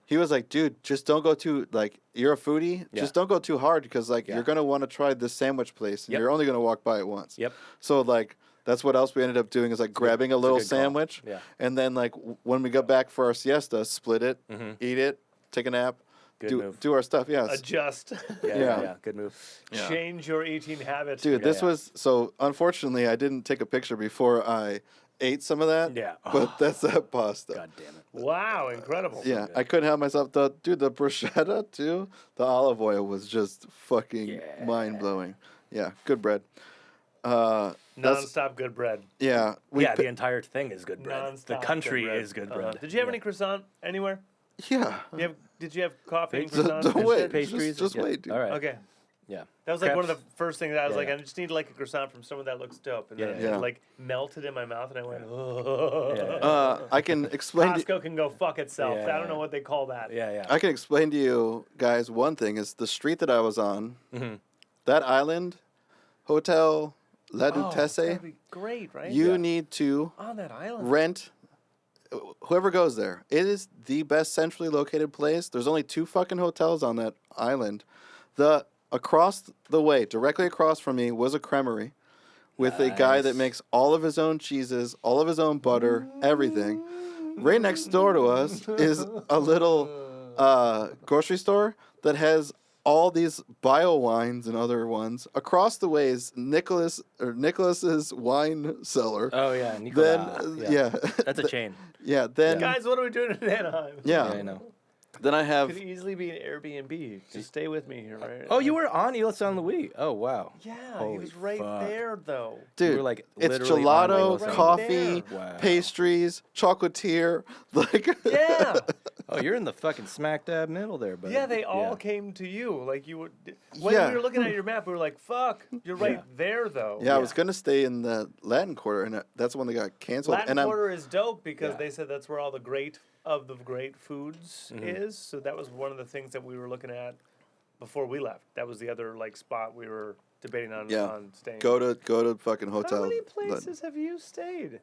He was like, dude, just don't go too like you're a foodie. Yeah. Just don't go too hard because like Yeah. you're gonna want to try this sandwich place and Yep. you're only gonna walk by it once. Yep. So like that's what else we ended up doing is like grabbing a little good call. sandwich. Yeah. And then like when we got back for our siesta, split it, eat it, take a nap, Good move. do our stuff. Yeah. Adjust. Yeah. Good move. Yeah. Change your eating habits. Dude, this yeah. was so unfortunately I didn't take a picture before I ate some of that. Yeah. But that's that pasta. God damn it. Wow, incredible. Yeah, I couldn't help myself. The bruschetta too. The olive oil was just fucking mind blowing. Yeah, good bread. That's Non-stop good bread. yeah. The entire thing is good bread. Non-stop The country good bread. is good bread. Did you have any croissant anywhere? yeah. Did you have coffee and Don't croissants? wait. Pastries? Just Yeah. wait, dude. All right. Okay. Yeah. That was like one of Crepes? the first things that I was Yeah, like, yeah. I just need like a croissant from someone that looks dope. And then Yeah. it like melted in my mouth and I went, oh. Yeah. I can explain. Costco can go fuck itself. Yeah, I don't yeah. know what they call that. Yeah. I can explain to you guys one thing is the street that I was on. That island, Hotel La Oh, it's Duchesse. gotta be great, right? You need to On that island. rent. Whoever goes there, it is the best centrally located place. There's only 2 fucking hotels on that island. Across the way, directly across from me, was a creamery with a guy that makes all of his own cheeses, all of his own butter, everything. Right next door to us is a little grocery store that has all these bio wines and other ones. Across the way is Nicholas's wine cellar. Oh yeah. Then Nicola. yeah, That's a chain. yeah. Then Guys, what are we doing in Anaheim? yeah. Yeah, I know. Then I have Could easily be an Airbnb. Just stay with me here, right? Oh, you were on Ile Saint Louis. Oh wow. Yeah, he Holy was right fuck. there though. dude. We were, like, it's literally on gelato, Ile Saint Louis. coffee, Right there. Wow. pastries, chocolatier. Like Yeah. Oh, you're in the fucking smack dab middle there, buddy. Yeah, they all Yeah. came to you. Like you would. When Yeah. we were looking at your map, we were like, "Fuck, you're right Yeah. there, though." yeah, I was gonna stay in the Latin Quarter, and that's the one that got canceled. Latin and Quarter is dope because Yeah. they said that's where all the great foods is. So that was one of the things that we were looking at before we left. That was the other like spot we were debating on staying. go to fucking hotel. How many but- places have you stayed?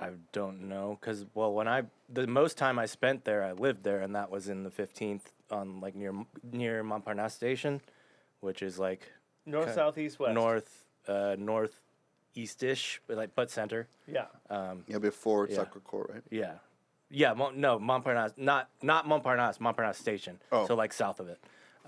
I don't know, cause the most time I spent there, I lived there, and that was in the 15th on like near Montparnasse Station, which is like North, Okay. south, east, west. northeast-ish, but center. Yeah. Yeah, before Yeah. Sacre Coeur, right? Yeah. No, Montparnasse, not Montparnasse Station. Oh. So like south of it.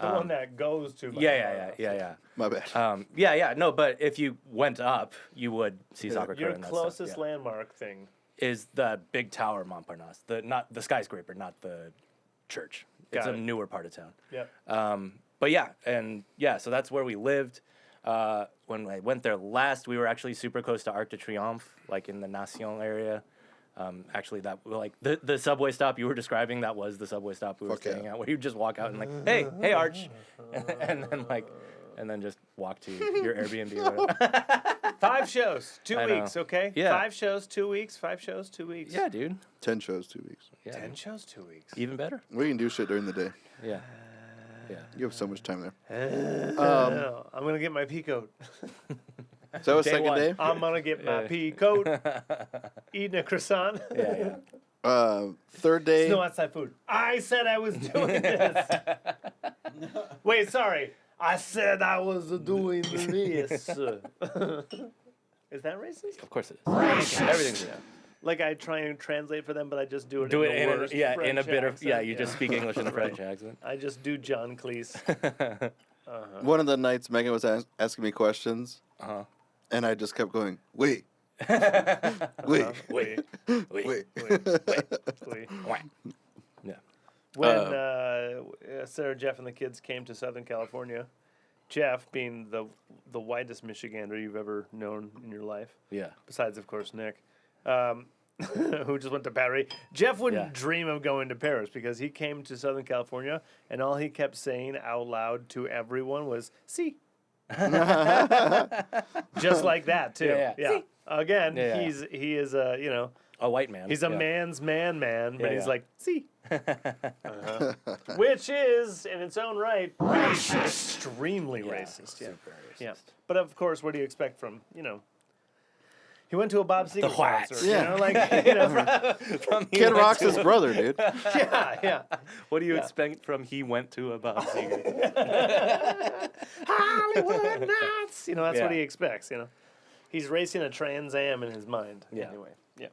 The one that goes to. Yeah. My bad. Yeah. No, but if you went up, you would see Sacre Coeur. Your and that stuff, closest yeah. landmark thing. Is the big tower Montparnasse, not the skyscraper, not the church. It's Got a it. newer part of town. Yep. But yeah, so that's where we lived. When I went there last, we were actually super close to Arc de Triomphe, like in the Nation area. Actually, that like the subway stop you were describing, that was the subway stop we were Fuck yeah. staying at, where you just walk out and like, hey Arch, and then just walk to your Airbnb. Or whatever. 5 shows, 2 I know. weeks, okay? Yeah. 5 shows, 2 weeks. 5 shows, 2 weeks. Yeah, dude. 10 shows, 2 weeks. Yeah. 10 shows, 2 weeks. Even better. We can do shit during the day. Yeah. You have so much time there. No, I'm gonna get my pea coat. So that was Day second one. day. I'm gonna get my Yeah. pea coat. Eating a croissant. Yeah. Third day. No outside food. I said I was doing this. Wait, sorry. I said I was doing this. Is that racist? Of course it is. Everything's Like I try and translate for them, but I just do it. Do in it the in worst in a French bit of accent. you just speak English in a French accent. I just do John Cleese. One of the nights Megan was asking me questions. Uh-huh. And I just kept going, wait, Wait. wait. Wait. Yeah. When Sarah, Jeff, and the kids came to Southern California, Jeff, being the whitest Michigander you've ever known in your life, Yeah. besides, of course, Nick, who just went to Paris. Jeff wouldn't Yeah. dream of going to Paris because he came to Southern California, and all he kept saying out loud to everyone was, "See." Just like that, too. Yeah. Yeah. Again, Yeah. he is a, A white man. he's a yeah. man's man, but Yeah, he's yeah. like, "See." Which is, in its own right, extremely racist. Yeah. Super racist. Yeah. But of course, what do you expect from, he went to a Bob Seger whites. concert, Yeah. From he Kid went Rock's to- his brother, dude. yeah. What do you expect from he went to a Bob Seger? Hollywood nuts. That's what Yeah. he expects, He's racing a Trans Am in his mind. Yeah. Anyway, yeah.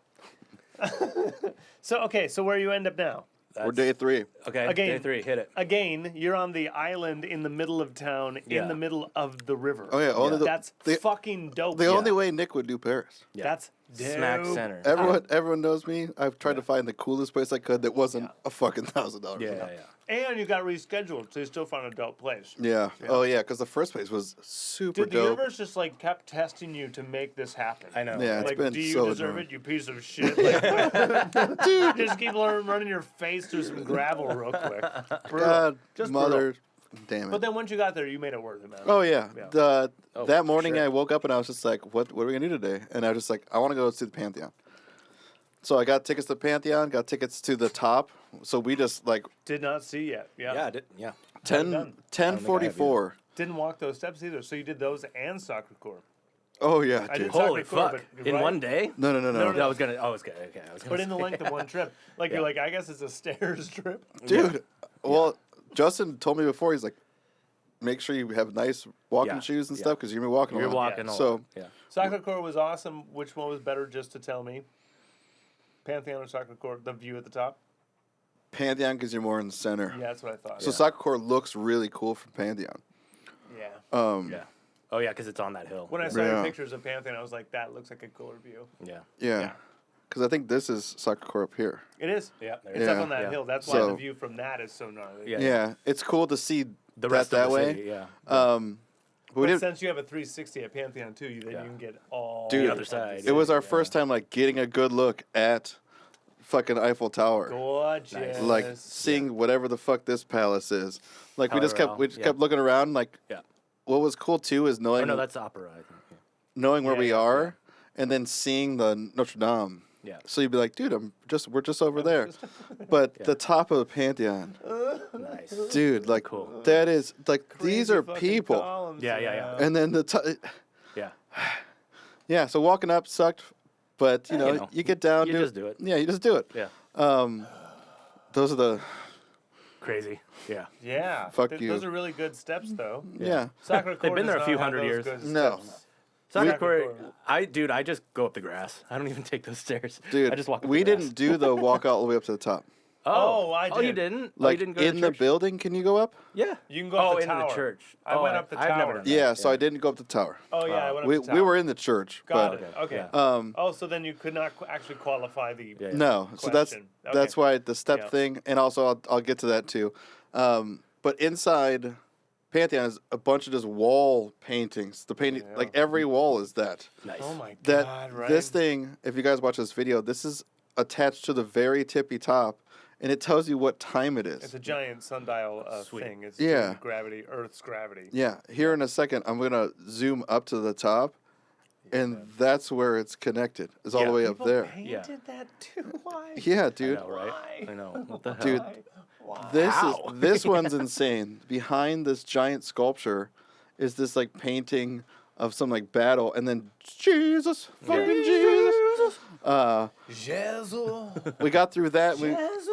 So where you end up now? We're day 3. Okay, Again. day 3, hit it. Again, you're on the island in the middle of town, in Yeah. the middle of the river. Oh, yeah. Only That's the fucking dope. the only way Nick would do Paris. Yeah. That's Smack dope. center. Everyone knows me. I've tried to find the coolest place I could that wasn't a fucking $1,000. Yeah. And you got rescheduled, so you still found a dope place. Yeah. Oh, yeah, because the first place was super Dude, the dope. universe just kept testing you to make this happen. I know. Yeah, it's Like, been do you so deserve annoying. it, you piece of shit? Like, dude, just keep running your face through some gravel real quick. Brutal. God, Just mother, damn it. But then once you got there, you made it worth it, man. Oh yeah. Yeah. That morning sure. I woke up and I was just like, what are we gonna do today? And I was just like, I want to go see the Pantheon. So I got tickets to the Pantheon, got tickets to the top. So we just like Did not see yet. Yeah. Yeah. 10:44. Didn't walk those steps either. So you did those and soccer court. Oh yeah, I dude. did Holy soccer court, fuck. but- In right? one day? No. No. I was gonna. Oh, it's good. Okay. I was gonna But in the say- length of one trip. Like, Yeah. you're like, I guess it's a stairs trip. Dude. Well, Justin told me before, he's like, make sure you have nice walking Yeah, shoes and yeah. stuff because you're gonna be walking. You're a lot. walking a So lot. Yeah. Soccer court was awesome. Which one was better, just to tell me? Pantheon or soccer court? The view at the top? Pantheon because you're more in the center. Yeah, that's what I thought. So soccer court looks really cool from Pantheon. Yeah. Yeah. Oh yeah, because it's on that hill. When I saw your Yeah. pictures of Pantheon, I was like, that looks like a cooler view. Yeah. Yeah. Yeah. Because I think this is soccer court up here. It is. Yeah. There It's it up is. on that Yeah. hill. That's why So- the view from that is so gnarly. Yeah. Yeah. It's cool to see The that rest that of the way. city, yeah. But we But didn't. since you have a 360 at Pantheon too, then Yeah. you can get all Dude, The other side. It was our Yeah. first time like getting a good look at fucking Eiffel Tower. gorgeous. Like seeing whatever the fuck this palace is. Like we just kept However, yeah. kept looking around. Like Yeah. what was cool too is Oh knowing no, that's opera. I think. knowing where Yeah, we yeah, are, and then seeing the Notre Dame. Yeah. So you'd be like, dude, we're just over there. But the top of the Pantheon, Nice. dude, like Cool. that is like these Crazy are fucking people. columns, Yeah. And then Yeah. yeah, so walking up sucked, but you know, you get down You to just do it. Yeah, you just do it. Yeah. Those are the Crazy. Yeah. Yeah. Fuck you. Those are really good steps, though. yeah. Soccer court They've been does there a not few have hundred those years. good No. steps. Soccer Soccer court. court. I just go up the grass. I don't even take those stairs. Dude, I just walk up we the grass. didn't do the walk all the way up to the top. Oh, I Oh, you did. didn't? Oh, you Like didn't go to in the church? building, can you go up? Yeah. You can go up the into tower. the church. I went up the I've never tower. done that. Yeah, so I didn't go up the tower. Oh, yeah, I went We up the tower. we were in the church, Got but it. Okay. Yeah. Oh, so then you could not actually qualify the. Yeah. no. So that's Question. that's Okay. why the step Yeah. thing, and also I'll get to that too. But inside Pantheon is a bunch of just wall paintings. The painting, Yeah. like every wall is that. Nice. Oh my That god! Right. this thing, if you guys watch this video, this is attached to the very tippy top, and it tells you what time it is. It's a giant sundial Sweet. thing. It's Yeah. doing gravity, Earth's gravity. Yeah, here in a second, I'm gonna zoom up to the top, and that's where it's connected. It's all the Yeah. way up People there. painted that too. Why? Yeah, I dude. know, right? Why? I know. What the hell? Dude, Why? How? this one's insane. Behind this giant sculpture is this like painting of some like battle, and then Jesus, fucking Jesus. Jesus. We got through that. We Jesus.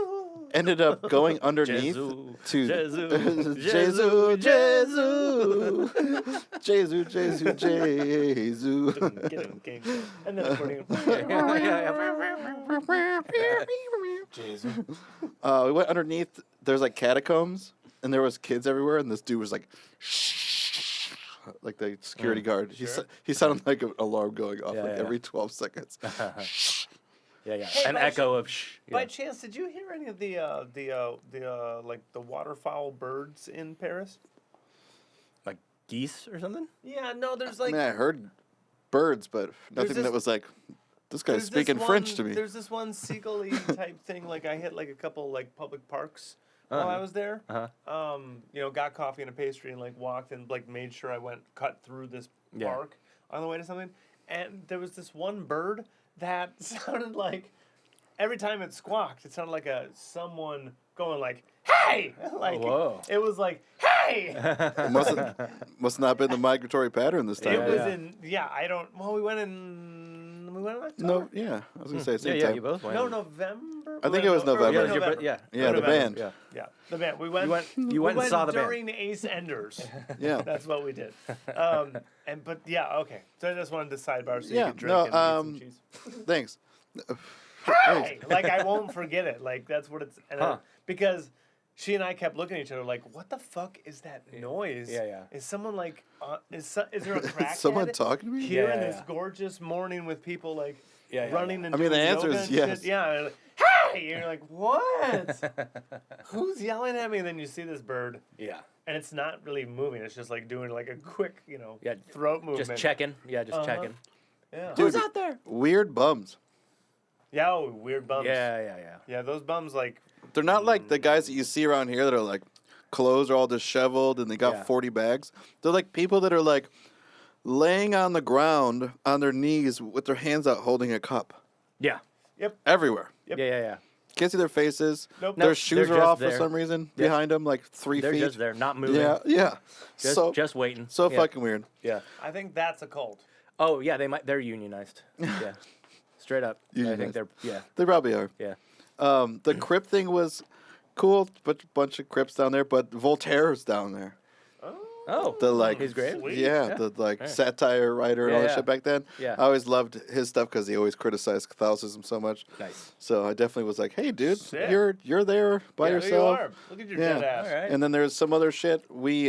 ended up going underneath Jesus. to Jesus. Jesus, Jesus, Jesus, Jesus. Get him, gang. And then according Jesus. We went underneath. There's like catacombs, and there was kids everywhere, and this dude was like, shh. like the security guard. Sure. He sounded like an alarm going off Yeah, yeah. every 12 seconds. Yeah. Hey, An by echo of shh. By Yeah. chance, did you hear any of the like the waterfowl birds in Paris? Like geese or something? Yeah, no, there's I like mean, I heard birds, but nothing this- that was like, this guy's there's speaking this French one- to me. There's this one seagull-y type thing. Like I hit like a couple like public parks while I was there. Uh-huh. Got coffee and a pastry and like walked and like made sure I cut through this Yeah. park on the way to something. And there was this one bird that sounded like every time it squawked, it sounded like someone going like, "Hey!" Like Whoa. it was like, "Hey!" It must not been the migratory pattern this time. It was yeah. in I don't. Well, we went in October. No, yeah. I was gonna say Yeah, same yeah, time. you both went. No, November. I think it was November. Yeah, Yeah, it was your bir- yeah. Yeah, the November. band. Yeah. Yeah, the band. We went. You went and saw the band. during Ace Enders. Yeah. That's what we did. But yeah, okay. So I just wanted to sidebar so Yeah, you could drink no, and eat some cheese. Thanks. Hey! Like I won't forget it. Like that's what it's because she and I kept looking at each other like, what the fuck is that noise? Yeah, yeah. Is someone like is there a crackhead Someone talking to me? here Yeah, in yeah, this yeah. gorgeous morning with people like Yeah, yeah, running yeah. and I mean, doing the answer yoga is and yes. shit? Yeah. and like, hey! You're like, what? Who's yelling at me? And then you see this bird. Yeah. And it's not really moving. It's just like doing like a quick, Yeah, throat movement. Just checking. Yeah, just checking. Yeah. Dude, Who's out there? weird bums. Yeah, weird bums. Yeah. Yeah, those bums like They're not like the guys that you see around here that are like clothes are all disheveled and they got Yeah. 40 bags. They're like people that are like laying on the ground on their knees with their hands out holding a cup Yeah. everywhere. Yep. Yeah. Can't see their faces. Nope. Their Nope, shoes they're are just off for there. some reason Yeah. behind them, like 3 They're feet. just there, not moving. Yeah. Just waiting. So Yeah. fucking weird. Yeah. I think that's a cult. Oh yeah, they're unionized. Yeah. Straight up. I Unionized. think they're They probably are. yeah. The crypt thing was cool, but bunch of crypts down there, but Voltaire's down there. Oh. The like, His grave? Sweet. yeah, the like Alright. satire writer and Yeah, all that yeah. shit back then. Yeah. I always loved his stuff because he always criticized Catholicism so much. Nice. So I definitely was like, hey, dude, Sick. you're there by Yeah, yourself. You are. Look at your Yeah. dead ass. All right. And then there's some other shit.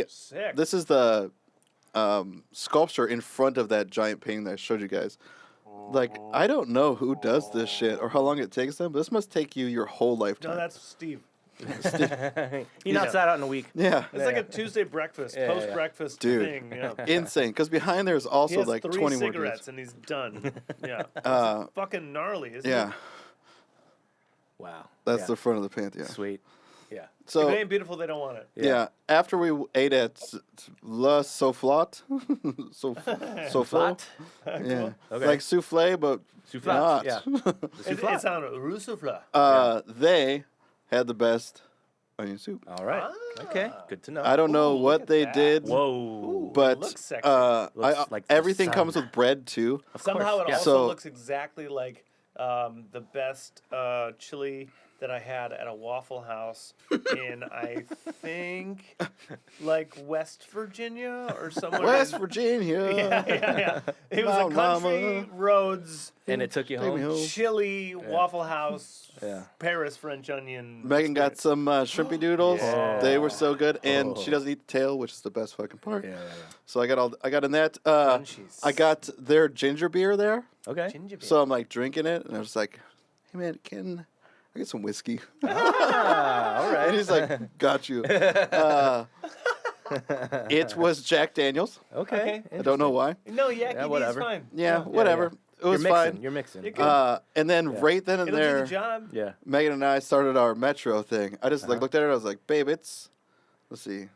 Sick. This is the sculpture in front of that giant painting that I showed you guys. Like, I don't know who does this shit or how long it takes them, but this must take you your whole lifetime. No, that's Steve. He knocks that out in a week. yeah. It's like a Tuesday breakfast, Yeah, yeah, yeah. post-breakfast Dude. thing. Yeah. Insane. Because behind there is He also has like 3 20 more cigarettes dudes. and he's done. Yeah. Uh, Fucking gnarly, isn't Yeah. it? Wow. That's Yeah. the front of the Pantheon. Sweet. Yeah. If So, it ain't beautiful, they don't want it. yeah. After we ate at La Soufflot, Soufflot, Flat. yeah, Okay. like souffle, but Soufflat, not. yeah. It's on Rue Souffle. They had the best onion soup. All right. Okay. Good to know. I don't know Ooh, look what at they that. did, Whoa. but looks sexy. Looks like the everything sun. comes with bread too. Of Somehow course, it yeah. also So- looks exactly like the best chili that I had at a Waffle House in, I think, like West Virginia or somewhere. West in- Virginia. Yeah. It was a Mama. country roads And it took you Take me home. home. chili Waffle House Yeah. Paris French onion. Megan got experience. some shrimpy doodles. Yeah. They were so good, and she Oh. doesn't eat the tail, which is the best fucking part. Yeah. So I got in that. Crunchies. I got their ginger beer there. Okay. Ginger beer. So I'm like drinking it, and I was like, "Hey man, can I get some whiskey?" Ah, all right. And he's like, "Got you." It was Jack Daniels. Okay. I don't know why. No, Yaki Yeah, D's whatever. fine. Yeah, whatever. It was You're mixing. fine. You're mixing. You're good. And then Yeah. right then and It'll do there, the job. Yeah. Megan and I started our Metro thing. I just like looked at her. I was like, "Babe, let's see,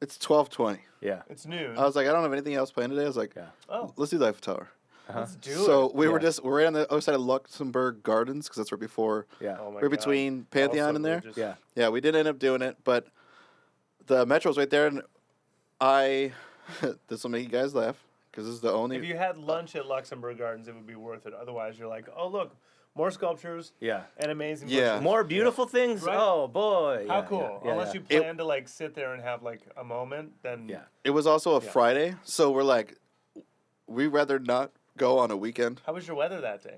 it's 12:20." Yeah. It's noon. I was like, "I don't have anything else planned today." I was like, Yeah. Oh, "Let's do the Eiffel Tower." let's do So it. we were Yeah. we're on the other side of Luxembourg Gardens because that's right before, Yeah. Oh my right God. between Pantheon Also and there. gorgeous. Yeah. Yeah, we didn't end up doing it, but the Metro's right there, and this will make you guys laugh because this is the only. If you had lunch at Luxembourg Gardens, it would be worth it. Otherwise, you're like, oh look, more sculptures Yeah. and amazing. Yeah. bushes. More beautiful things. Right? Oh boy. How Yeah, cool! Yeah. Unless yeah. you plan to like sit there and have like a moment, then Yeah. It was also a Yeah. Friday, so we're like, we'd rather not go on a weekend. How was your weather that day?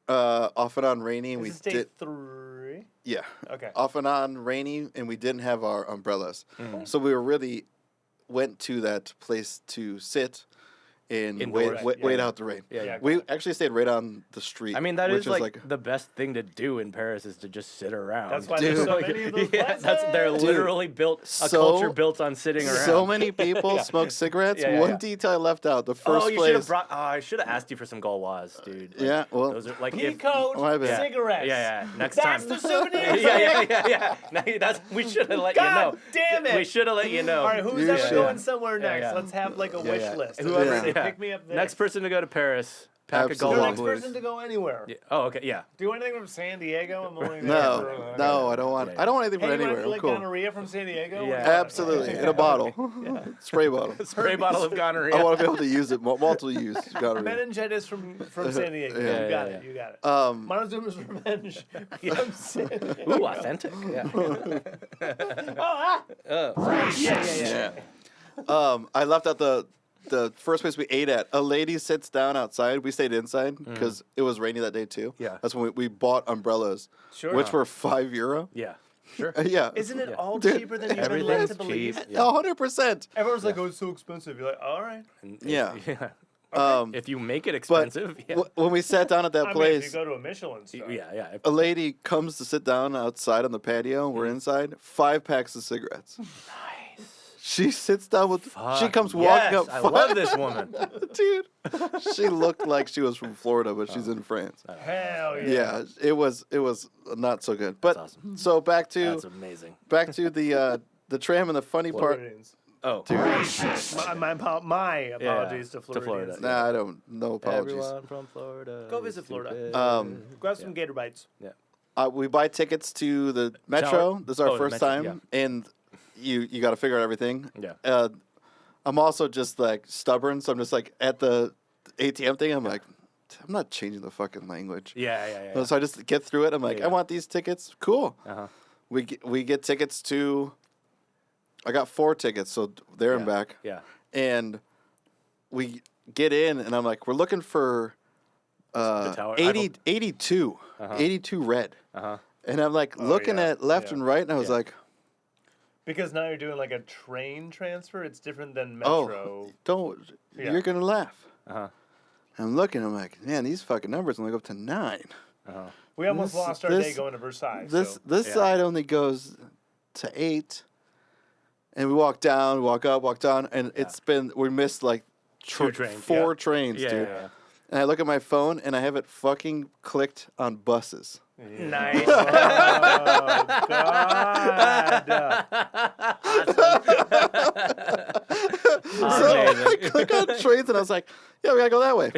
Off and on rainy, and Is we this day did. 3? Yeah. Okay. Off and on rainy, and we didn't have our umbrellas. Mm. So we were really went to that place to sit and Indoors. wait out the rain. Yeah. We actually stayed right on the street. I mean, that which is like the best thing to do in Paris is to just sit around. That's why Dude. there's so Like, many of those yeah, places. they're literally built a culture built on sitting around. So many people smoke cigarettes. Yeah, One yeah. detail I left out. The first Oh, you should have place. brought. Oh, I should have asked you for some Gauloise, dude. Like, Yeah, well, those are like He if. code my bad. cigarettes. Yeah. Next That's time. the souvenir. yeah. No, we should have let you know. God damn it. We should have let you know. All right, who's You ever should. going somewhere Yeah, next? yeah. Let's have like a wish list. Whoever, Yeah. Pick me up there. Next person to go to Paris, pack Absolutely. a The Gauloise next blues. person to go anywhere. Yeah. Oh, okay, yeah. Do anything from San Diego? I'm only there No, for, no, I don't want. Yeah, I don't want anything Hey, from you anywhere. want I'm like cool. gonorrhea from San Diego? Yeah. Absolutely, in a bottle, spray bottle. Spray bottle of gonorrhea. I want to be able to use it multiple use. Gonorrhea. Meningitis from San Diego. Yeah. You got Yeah, it. You got it. Um, Montezuma's revenge. From San Diego. Ooh, authentic. Yeah. Yeah. I left out the first place we ate at. A lady sits down outside. We stayed inside because it was rainy that day too. Yeah. That's when we bought umbrellas, Sure. which were €5. Yeah. Sure. Yeah. Isn't it Yeah. all Dude, cheaper than you've been led Everything's to believe? cheap. 100%. Everyone's like, oh, it's so expensive. You're like, all right. And Yeah. Yeah. If you make it But expensive, yeah. when we sat down at that I mean, if you place, go to a Michelin star. Yeah. a lady comes to sit down outside on the patio. We're inside. 5 packs of cigarettes. Nice. She sits down with. She Fuck, comes yes, walking up. I love this woman. Dude. She looked like she was from Florida, but she's in France. Hell yeah. Yeah, it was not so good. But That's awesome. so back to That's amazing. the tram and the funny part. Floridians. Oh, My apologies to to Floridians. Florida. Nah, I don't. No apologies. everyone from Florida. Go is visit Florida. stupid. Grab some Gator Bites. We buy tickets to the Metro. Tower. This is our Oh, the first Metro, time, and you got to figure out everything. Yeah. I'm also just like stubborn, so I'm just like at the ATM thing. I'm like, I'm not changing the fucking language. Yeah. So I just get through it. I'm like, Yeah. I want these tickets. Cool. Uh-huh. We get tickets to. I got 4 tickets, so there and back. Yeah. And we get in, and I'm like, we're looking for tower. 82 red. Uh-huh. And I'm like looking yeah, at left yeah. and right, and I was Yeah. like, Because now you're doing like a train transfer. It's different than oh, Metro. don't, Yeah. you're going to laugh. Uh-huh. I'm looking, I'm like, man, these fucking numbers only go up to 9. Uh-huh. We almost This- lost our day this- going to Versailles. This so. Yeah. side only goes to 8. And we walk down, we walk up, walk down, and we missed like 2 trains, 4 yeah. trains, Yeah, dude. yeah. And I look at my phone, and I have it fucking clicked on buses. Nice. Oh, God. So I click on trains, and I was like, yeah, we gotta go that way.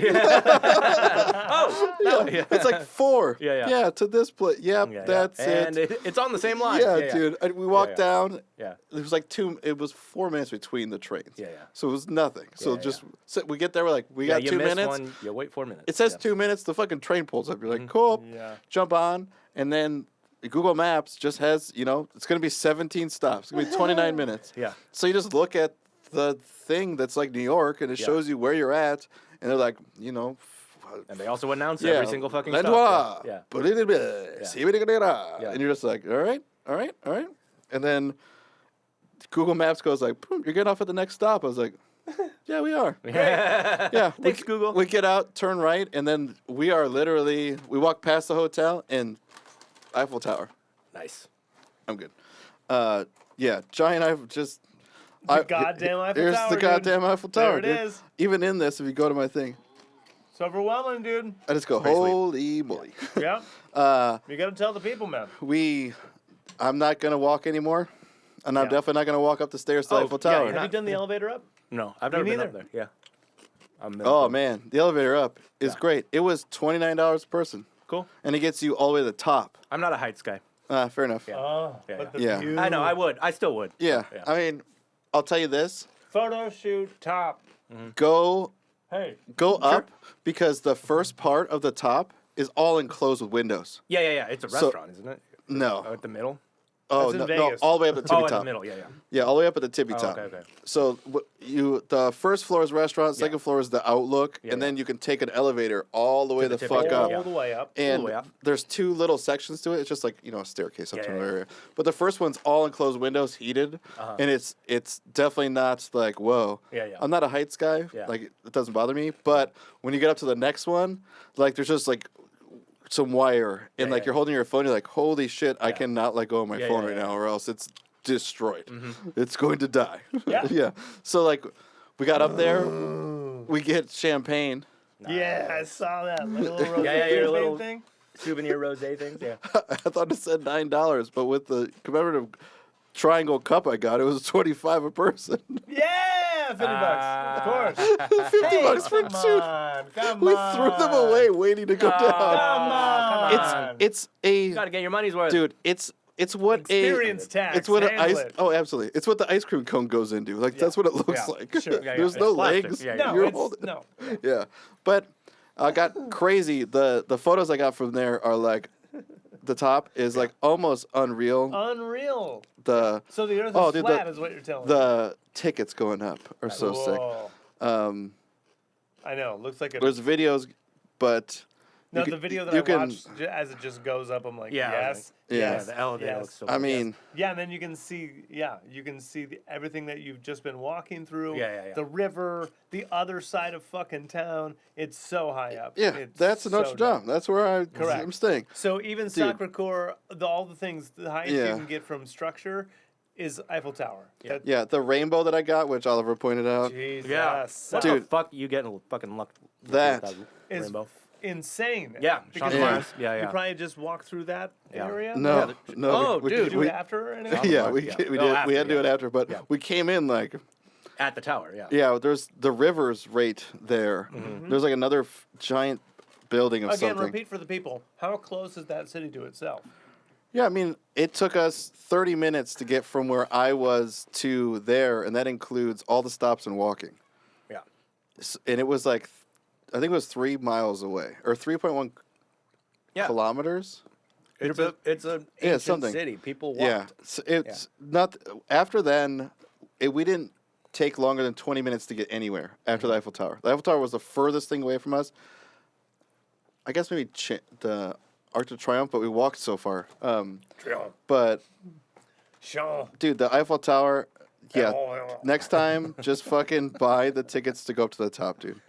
Oh, no, yeah. It's like 4. Yeah. Yeah, to this place. Yep, Yeah, that's and it. it's on the same line. Yeah, dude. And we walked yeah. down. Yeah. It was like 2. It was 4 minutes between the trains. Yeah. So it was nothing. So Yeah, just so we get there. We're like, we Yeah, got you 2 miss minutes. one, you wait 4 minutes. It says yeah. 2 minutes. The fucking train pulls up. You're like, Mhm. cool. Yeah. Jump on, and then Google Maps just has, it's gonna be 17 stops. It's gonna be 29 minutes. Yeah. So you just look at the thing that's like New York, and it Yeah. shows you where you're at, and they're like, And they also announce yeah, every single fucking Lenoir, stop. Yeah. put it in Yeah. and you're just like, all right, and then Google Maps goes like, boom, you're getting off at the next stop. I was like, yeah, we are. Yeah. Yeah, Thanks, Google. We get out, turn right, and then we walk past the hotel and Eiffel Tower. Nice. I'm good. Yeah, giant Eiffel, just. Goddamn Eiffel Here's Tower, the dude. goddamn Eiffel Tower, There it dude. is. Even in this, if you go to my thing, It's overwhelming, dude. I just go, pretty sweet. holy moly. Yeah. Uh, You got to tell the people, man. I'm not gonna walk anymore, and I'm Yeah. definitely not gonna walk up the stairs to Oh, Eiffel yeah, Tower. you're Have you done the elevator up? No, I've Me never been neither. up there. Yeah. I'm Oh man, the elevator up is Yeah. great. It was $29 a person, Cool. and it gets you all the way to the top. I'm not a heights guy. Fair enough. Yeah. Oh, Yeah, but the yeah. view. I know. I would. I still would. Yeah. Yeah. I mean, I'll tell you this: Photo shoot top. go Hey. up because the first part of the top is all enclosed with windows. Yeah. It's a So- restaurant, isn't it? No. Oh, at the middle. Oh That's in no, Vegas. all the way up at the tippy Oh, in top. the middle. Yeah, yeah. Yeah, all the way up at the tippy Oh, top. okay, okay. So the first floor is restaurant, second floor is the outlook, Yeah, and yeah. then you can take an elevator all the way the the tippy fuck top, up. yeah. All the way up. And the way up. there's two little sections to it. It's just like a staircase up Yeah, to yeah, another yeah. area. But the first one's all enclosed windows, heated, and it's definitely not like whoa. Yeah, yeah. I'm not a heights guy. Yeah. Like it doesn't bother me. But when you get up to the next one, like there's just like some wire, and like yeah. you're holding your phone, you're like, holy shit, I Yeah. cannot let go of my Yeah, phone yeah, right yeah. now, or else it's destroyed. It's going to die. Yeah. yeah. So like, we got up there, we get champagne. Yeah, I saw that. Like a little Yeah, your little thing. souvenir rosé things. Yeah. I thought it said $9, but with the commemorative triangle cup I got, it was $25 a person. Yeah, 50 bucks. Of course. $50 for Come two. on. Come We on. threw them away, waiting to go down. Come on. It's a Gotta get your money's worth. dude. It's what Experience tax. It's what an Handle ice. it. Oh, absolutely. It's what the ice cream cone goes into. Like that's what it looks Yeah, like. sure. Yeah, There's yeah. no It's plastic. legs. Yeah, yeah. No, You're it's, holding. no. Yeah, but I got crazy. The photos I got from there are like, the top is like almost unreal. Unreal. The So the earth is Oh, dude, flat is what you're telling me. the tickets going up are so sick. Whoa. I know. Looks like a... There's videos, but No, you the can- video that you I can- watched as it just goes up, I'm like, Yeah, yes, Yeah. Yeah, yes, the elevator yes. looks so. I mean, Yeah, and then you can see, everything that you've just been walking through. Yeah, yeah, yeah. The river, the other side of fucking town. It's so high up. yeah, It's that's Notre so Dame. dope. That's where Correct. I'm staying. So even Sacré-Cœur, all the things, the highest Yeah. you can get from structure is Eiffel Tower. Yeah. Yeah, the rainbow that I got, which Oliver pointed out, Jesus. Yeah. What Dude. the fuck? You getting fucking lucky That with Is rainbow. insane. Yeah, Because Sean Yeah. Mars. Yeah, you yeah. probably just walk through that Yeah. area. no, no. Oh, we, dude, Did you do it after or anything? yeah, Mars, we yeah. did. We No, did. after, We had to do yeah. it after, but Yeah. we came in like, At the tower. Yeah. yeah. There's the river's right there. There's like another giant building of Again, something. repeat for the people. How close is that city to itself? Yeah, I mean, it took us 30 minutes to get from where I was to there, and that includes all the stops and walking. Yeah. And it was like, I think it was 3 miles away, or 3.1 Yeah. kilometers. It's an Yeah, ancient something. city. People walked. Yeah, it's not. After then, we didn't take longer than 20 minutes to get anywhere after the Eiffel Tower. The Eiffel Tower was the furthest thing away from us. I guess maybe the Arc de Triomphe, but we walked so far. But Sean. dude, the Eiffel Tower. Yeah, Oh, next time, just fucking buy the tickets to go up to the top, dude.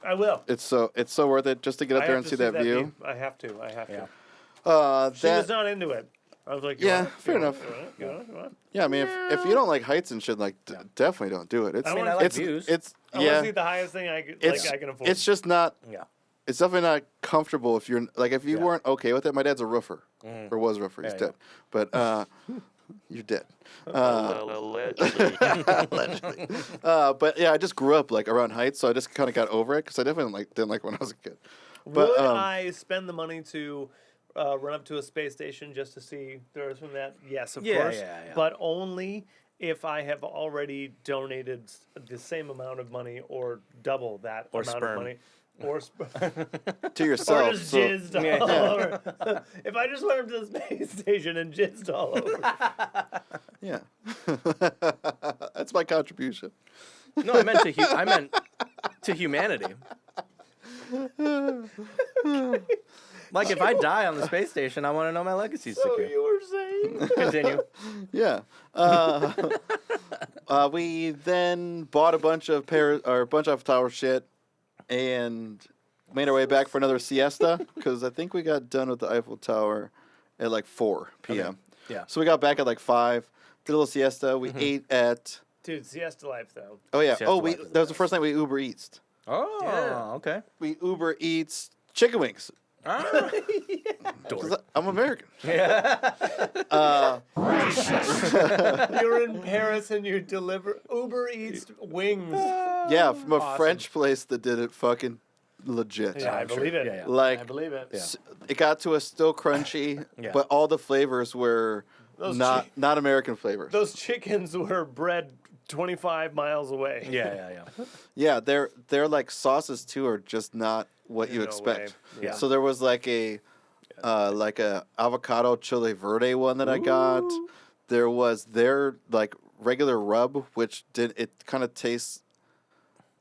I will. It's so worth it just to get up I there have and to see that view. I have to. I have Yeah. to. She That was not into it. I was like, you Yeah, want it? fair You want enough. it? You want it? You want it? You want it? yeah, I mean, if you don't like heights and shit, like definitely don't do it. It's I mean, I like it's views. it's I want yeah, to see the highest thing I can afford. it's just not. Yeah. It's definitely not comfortable if you're like if you Yeah. weren't okay with it. My dad's a roofer, or was a roofer. He's Yeah, dead, but you're dead. Allegedly. Allegedly. But yeah, I just grew up like around heights, so I just kind of got over it because I definitely didn't like when I was a kid. But Would I spend the money to run up to a space station just to see the Earth from that? Yes, of Yeah, course. yeah, yeah. But only if I have already donated the same amount of money or double that Or amount sperm. of money. Or to or yourself. just So, jizzed all over. If I just went up to the space station and jizzed all over. yeah, that's my contribution. No, I meant to humanity. Like if I die on the space station, I want to know my legacy's So secure. you were saying? Continue. Yeah. We then bought a bunch of tower shit and made our way back for another siesta because I think we got done with the Eiffel Tower at like 4 p.m. Yeah. So we got back at like 5, did a little siesta. We ate at. Dude, siesta life, though. Oh yeah. Siesta life is the that was the best. first night we Uber Eats. Oh, Yeah. okay. We Uber Eats chicken wings. Ah. 'Cause I'm American. You're in Paris and you deliver Uber Eats wings. Yeah, from a Awesome. French place that did it fucking legit. Yeah, I believe it. Yeah, yeah. Like I believe it. it got to us still crunchy, Yeah. but all the flavors were Those not American flavors. Those chickens were bred 25 miles away. Yeah. Yeah, their like sauces too are just not what you No expect. way. Yeah. So there was like a like a avocado chile verde one that I got. There was their like regular rub, which it kind of tastes.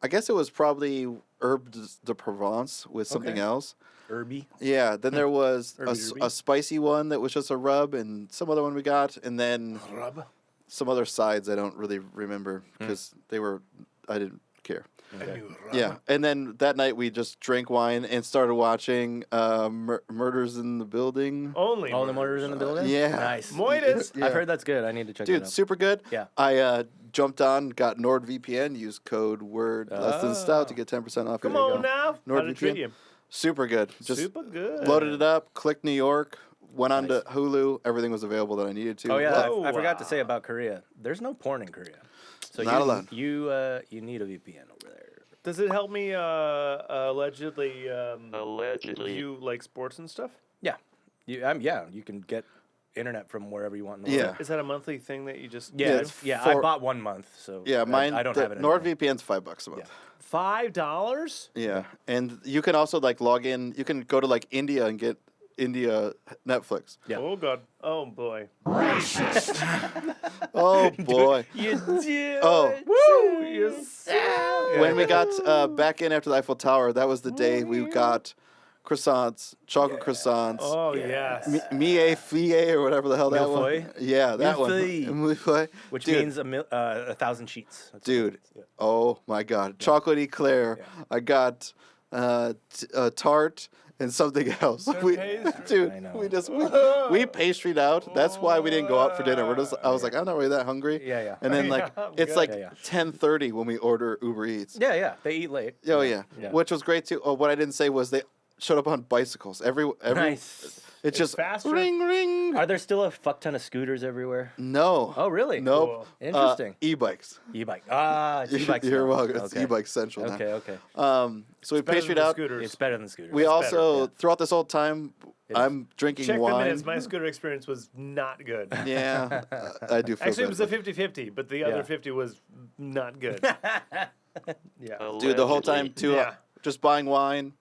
I guess it was probably herb de Provence with something else. Herby. Yeah. Then there was Herby. a spicy one that was just a rub, and some other one we got, and then Rub. some other sides I don't really remember because I didn't care. Okay. Yeah, and then that night we just drank wine and started watching Murders in the Building. Only. All the motors in the building? yeah. Nice. Moitas. Yeah. I've heard that's good. I need to check Dude, it out. super good. Yeah. I jumped on, got NordVPN, used code word less than stout to get 10% off. Come Here you on go. now. How did it treat NordVPN. you? Super good. Just Super good. loaded it up, clicked New York, went on Nice. to Hulu. Everything was available that I needed to. Oh yeah, Whoa. I forgot to say about Korea. There's no porn in Korea, so Not allowed. you need a VPN over there. Does it help me allegedly Allegedly. view like sports and stuff? Yeah, you can get internet from wherever you want in the Yeah. world. Is that a monthly thing that you just Yeah, it's I for- bought 1 month, so Yeah, mine. I don't have it anymore. NordVPN's $5 a month. $5? Yeah, and you can also like log in. You can go to like India and get India Netflix. Yeah. Oh god. Oh boy. Oh boy! You do. Oh. Woo! Yes. When we got back in after the Eiffel Tower, that was the day we got croissants, chocolate croissants, Oh yes. mie fie or whatever the hell that one. Millefeuille? Yeah, that Millefeuille. one. Millefeuille. Which Dude, means 1,000 sheets. That's what it dude. means, yeah. Oh my God, chocolate eclair. Yeah. I got tart and something else. pastry? Dude, I know. we pastryed out. That's why we didn't go out for dinner. I was like, I'm not really that hungry. Yeah, yeah. And then like Yeah, I'm it's good. like Yeah, yeah. 10:30 when we order Uber Eats. Yeah, they eat late. Oh yeah. Yeah. Which was great too. Oh, what I didn't say was they showed up on bicycles. Every Nice. It's just faster? ring ring. Are there still a fuck ton of scooters everywhere? No. Oh, really? Nope. Cool. Interesting. E-bikes. E-bike. Ah, it's e-bike. You're now. welcome. It's Okay. e-bike central now. Okay. So we Better pastryed than the out. scooters. It's better than scooters. We better, also yeah. throughout this whole time, I'm drinking Check the wine. minutes. My scooter experience was not good. Yeah, I do feel Actually, it bad was a about 50-50, but the Yeah. other 50 was not good. Yeah. it. Dude, the whole time too, Yeah. just buying wine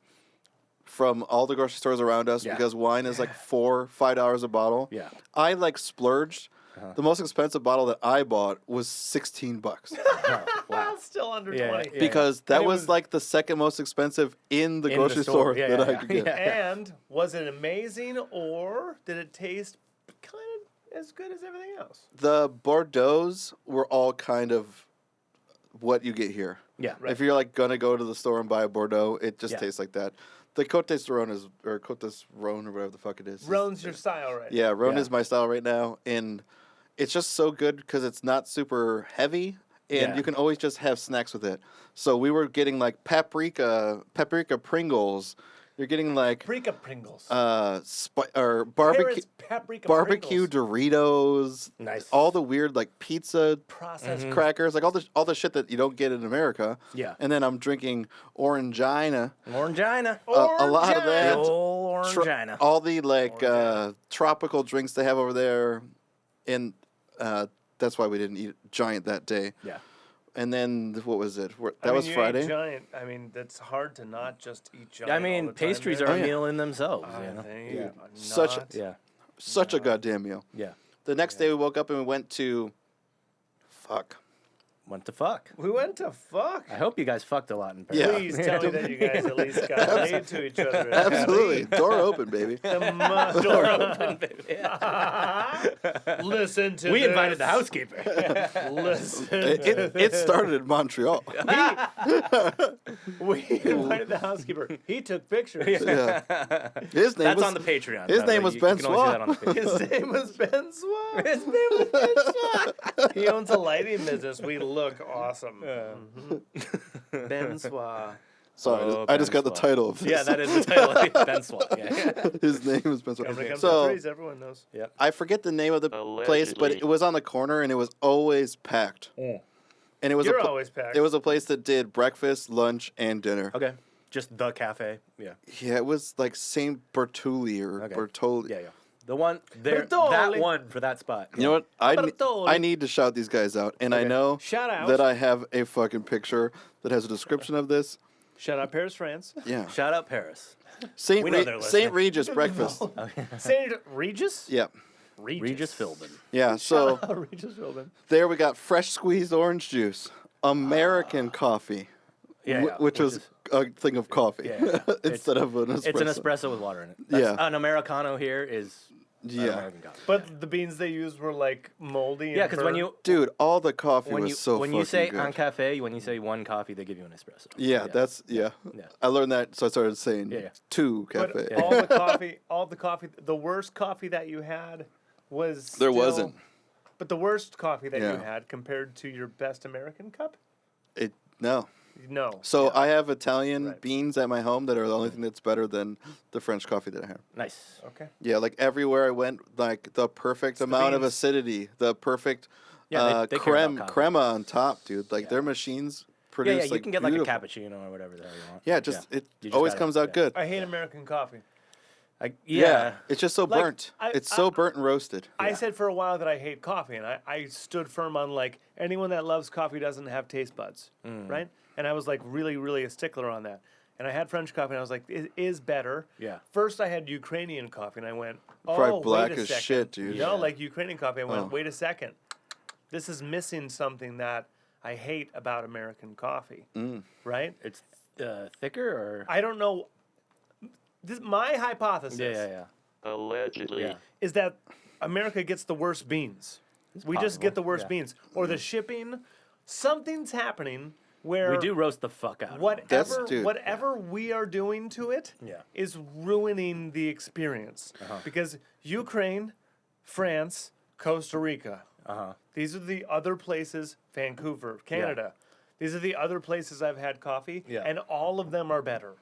from all the grocery stores around us Yeah. because wine is like $4-5 a bottle. Yeah. I like splurged. The most expensive bottle that I bought was $16 Wow. Still under Yeah, 20. yeah. because And that it was was- like the second most expensive in the In the grocery store. store Yeah, that yeah, I yeah. could get. Yeah. And was it amazing or did it taste kind of as good as everything else? The Bordeaux's were all kind of what you get here. Yeah. If you're like gonna go to the store and buy a Bordeaux, it just Yeah. tastes like that. The Côte d'Rhône is, or Côte d'Rhône or whatever the fuck it is. Roan's your style, right? Yeah, Rhône Yeah. is my style right now, and it's just so good because it's not super heavy, and Yeah. you can always just have snacks with it. So we were getting like paprika Pringles. You're getting like Paprika Pringles. or barbecue Parents paprika barbecue Pringles. Doritos. Nice. All the weird like pizza Processed crackers, like all the shit that you don't get in America. Yeah. And then I'm drinking Orangina. Orangina. A lot of The that. old Tro- Orangina. all the like Orangina. tropical drinks they have over there, and that's why we didn't eat Giant that day. Yeah. And then what was it? That I mean, was you ate Friday. Giant. I mean, that's hard to not just eat Giant. I all mean, the time pastries there. are Oh, a yeah. meal in themselves. I You know? think Yeah. not. Such- Yeah. Such a goddamn meal. Yeah. The next day we woke up and we went to, fuck. Went to fuck. We went to fuck. I hope you guys fucked a lot in Paris. Yeah. Please tell me that you guys at least got laid to each other. Absolutely, door open, baby. Door open, baby. Listen to We this. invited the housekeeper. Listen. It started in Montreal. We invited the housekeeper. He took pictures. Yeah. His name That's was on the Patreon. his by the name way. was You Ben can only see that on the Soit. Patreon. His name was Ben Swab. His name was Ben Swab. He owns a lighting business. We look awesome. Ben Swab. Sorry, Oh, I just Ben got the Soit. title of this. Yeah, that is the title. Ben Swab. Yeah. His name is Ben Soit. Company comes So to threes, everyone knows. I forget the name of the place, but Allegedly. it was on the corner and it was always packed. Mm. And it was You're a always packed. it was a place that did breakfast, lunch, and dinner. Okay. Just the cafe. Yeah. Yeah, it was like Saint Bertulli or Okay. Bertolli. Yeah, yeah. The one there, Bertolli. that one for that spot. You know what? I Bertolli. need to shout these guys out, and I Okay. know Shout out. that I have a fucking picture that has a description of this. Shout out Paris, France. Yeah. Shout out Paris. St. We know they're St. listening. Regis breakfast. St. Regis? Yeah. Regis Philbin. Yeah. So Regis Philbin. there we got fresh squeezed orange juice, American coffee, Yeah, yeah, which was a thing of coffee Yeah, yeah. instead of an espresso. It's an espresso with water in it. Yeah. An Americano here is Yeah. American coffee. But the beans they used were like moldy. Yeah, and because when burnt. you Dude, all the coffee when was you so when fucking you say good. un cafe, when you say one coffee, they give you an espresso. Yeah, that's yeah. Yeah. I learned that, so I started saying Yeah, yeah. two But cafe. all the coffee, the worst coffee that you had was There still- wasn't. But the worst coffee that you Yeah. had compared to your best American cup? No. No. So I have Italian Right. beans at my home that are the only thing that's better than the French coffee that I have. Nice. Okay. Yeah, like everywhere I went, like the perfect the amount of beans. acidity, the perfect Yeah, they care about coffee. crema on top, dude. Like their machines produce Yeah, yeah. You like can get beautiful. like a cappuccino or whatever the hell you want. Yeah, just it You just always gotta- comes out yeah. good. I hate American coffee. Yeah. It's just so Like, burnt. I- It's so burnt and roasted. I said for a while that I hate coffee, and I stood firm on like anyone that loves coffee doesn't have taste buds, right? And I was like really, really a stickler on that. And I had French coffee, and I was like, it is better. Yeah. First, I had Ukrainian coffee, and I went, oh, Probably black wait a as second. shit, dude. No, like Ukrainian coffee. I went, Oh. wait a second. This is missing something that I hate about American coffee, right? It's thicker or I don't know. My hypothesis yeah. Allegedly. Yeah. is that America gets the worst beans. We just possible, get the worst yeah. beans. Or the shipping. Something's happening where We do roast the fuck out. of it. whatever dude. whatever we are doing to it is Yeah. ruining the experience. Because Ukraine, France, Costa Rica. These are the other places, Vancouver, Canada. These are the other places I've had coffee, Yeah. and all of them are better.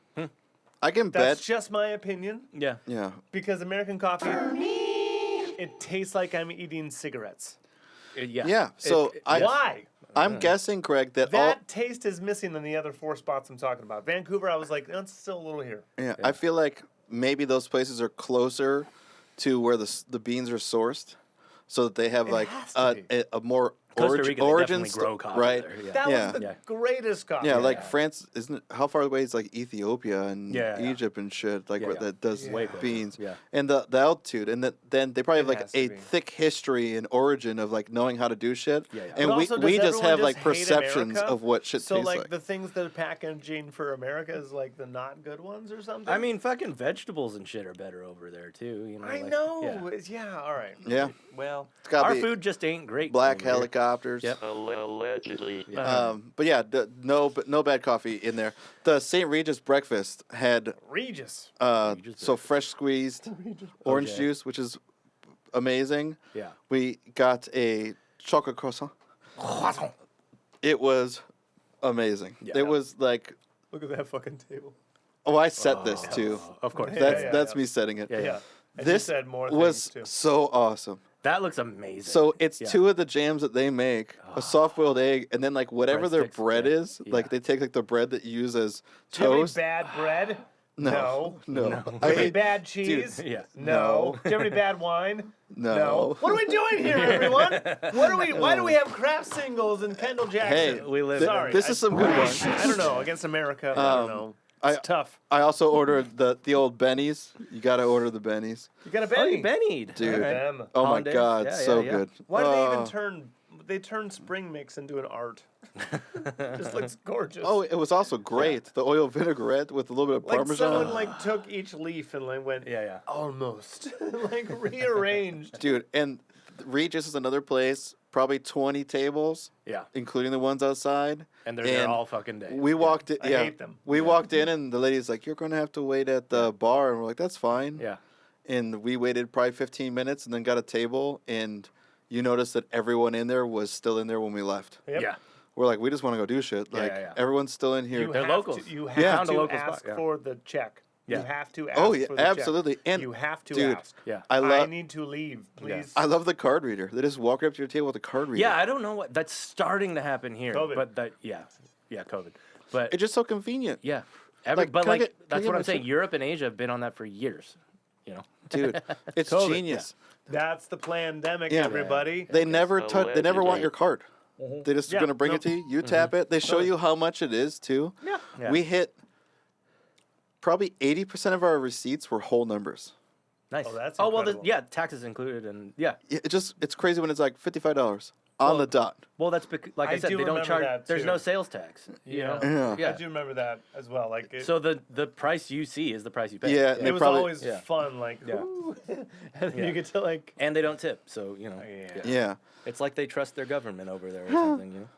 I can That's bet. just my opinion. Yeah. Yeah. Because American coffee, it tastes like I'm eating cigarettes. Yeah. Yeah. So Why? I'm guessing, Craig, that That taste is missing in the other 4 spots I'm talking about. Vancouver, I was like, no, it's still a little here. I feel like maybe those places are closer to where the beans are sourced, so that they have like has to be. a more Costa Rica, they origin definitely grow coffee right? there, yeah. That Yeah. was the Yeah. greatest coffee. Yeah, I like had. France isn't how far away is like Ethiopia and Yeah, yeah. Egypt and shit like Yeah, where yeah. that does Way closer. beans. Yeah. And the altitude and then they probably have It like has to a be. thick history and origin of like knowing how to do shit. Yeah, yeah. And But we also, we does just have everyone like hate perceptions America? of what shit So tastes like like. the things that are packaging for America is like the not good ones or something. I mean, fucking vegetables and shit are better over there too. You know. I like, know. Yeah. Yeah. All right. Yeah. Well, It's gotta Our be food just ain't great. black over here. helicopters. Yep. Allegedly. But yeah, no bad coffee in there. The St. Regis breakfast had Regis. so fresh squeezed orange OJ. juice, which is amazing. Yeah. We got a chocolate croissant. It was amazing. Yeah. It was like, Look at that fucking table. oh, I set this too. Of course. That's yeah. me setting it. Yeah, Yeah. And This you said more was things too. so awesome. That looks amazing. So it's Yeah. two of the jams that they make: a soft-boiled egg, and then like whatever their Breadsticks, bread yeah. is. Like Yeah. they take like the bread that you use as Do you have any toast. bad bread? No. Do you have I any ate- bad cheese? Yeah. No. Do you have any bad wine? No. What are we doing here, everyone? What are we? Why do we have Kraft singles and Kendall Jackson? Hey, we live. Sorry, this is some good ones. I don't know. Against America, I don't know. It's tough. I also ordered the old Bennies. You gotta order the Bennies. You got a Oh, Benny. you Bennied. Dude. All right. Them. Oh my Hollandaise? god, Yeah, so yeah. good. Why do they even Oh. turn? They turn spring mix into an art. Just looks gorgeous. Oh, it was also great. The oil vinaigrette with a little bit of like parmesan. someone like took each leaf and like went Yeah. almost like rearranged. Dude, and Regis is another place, probably 20 tables, Yeah. including the ones outside. And they're there all fucking day. We walked in. I Yeah, hate them. we walked in, and the lady's like, "You're going to have to wait at the bar," and we're like, "That's fine." Yeah. And we waited probably 15 minutes, and then got a table, and you noticed that everyone in there was still in there when we left. Yep. Yeah. We're like, we just want to go do shit. Yeah, Like yeah, yeah. everyone's still in here. You They're have locals. To, you have Yeah. Found a to local ask spot, yeah. for the check. You Yeah. have to ask Oh yeah, for the check. absolutely. And You have to dude, ask. Yeah. I I love need to leave, please. I love the card reader. They just walk up to your table with a card reader. Yeah, I don't know what that's starting to happen here. COVID. But that COVID. But It's just so convenient. yeah. Like, But can I like get- can I that's get what my I'm saying. check? Europe and Asia have been on that for years. You know. Dude, it's COVID, genius. That's the pandemic, Yeah. everybody. They never touch. They never want Allegedly. your card. They just Yeah, gonna bring no. it to you. You tap it. They show you how much it is too. Yeah. Yeah. We hit probably 80% of our receipts were whole numbers. Nice. Oh, that's well, incredible. yeah, taxes included, and yeah. It's crazy when it's like $55 on Well, the dot. Well, that's like I I said, do they don't remember charge. that, There's too. no sales tax. You know. Yeah. I do remember that as well. Like So the price you see is the price you pay. Yeah, and it they was probably always Yeah. fun. Like, Yeah. ooh. And Yeah. you get to like. And they don't tip, so you know. Yeah. yeah. It's like they trust their government over there or something. You know.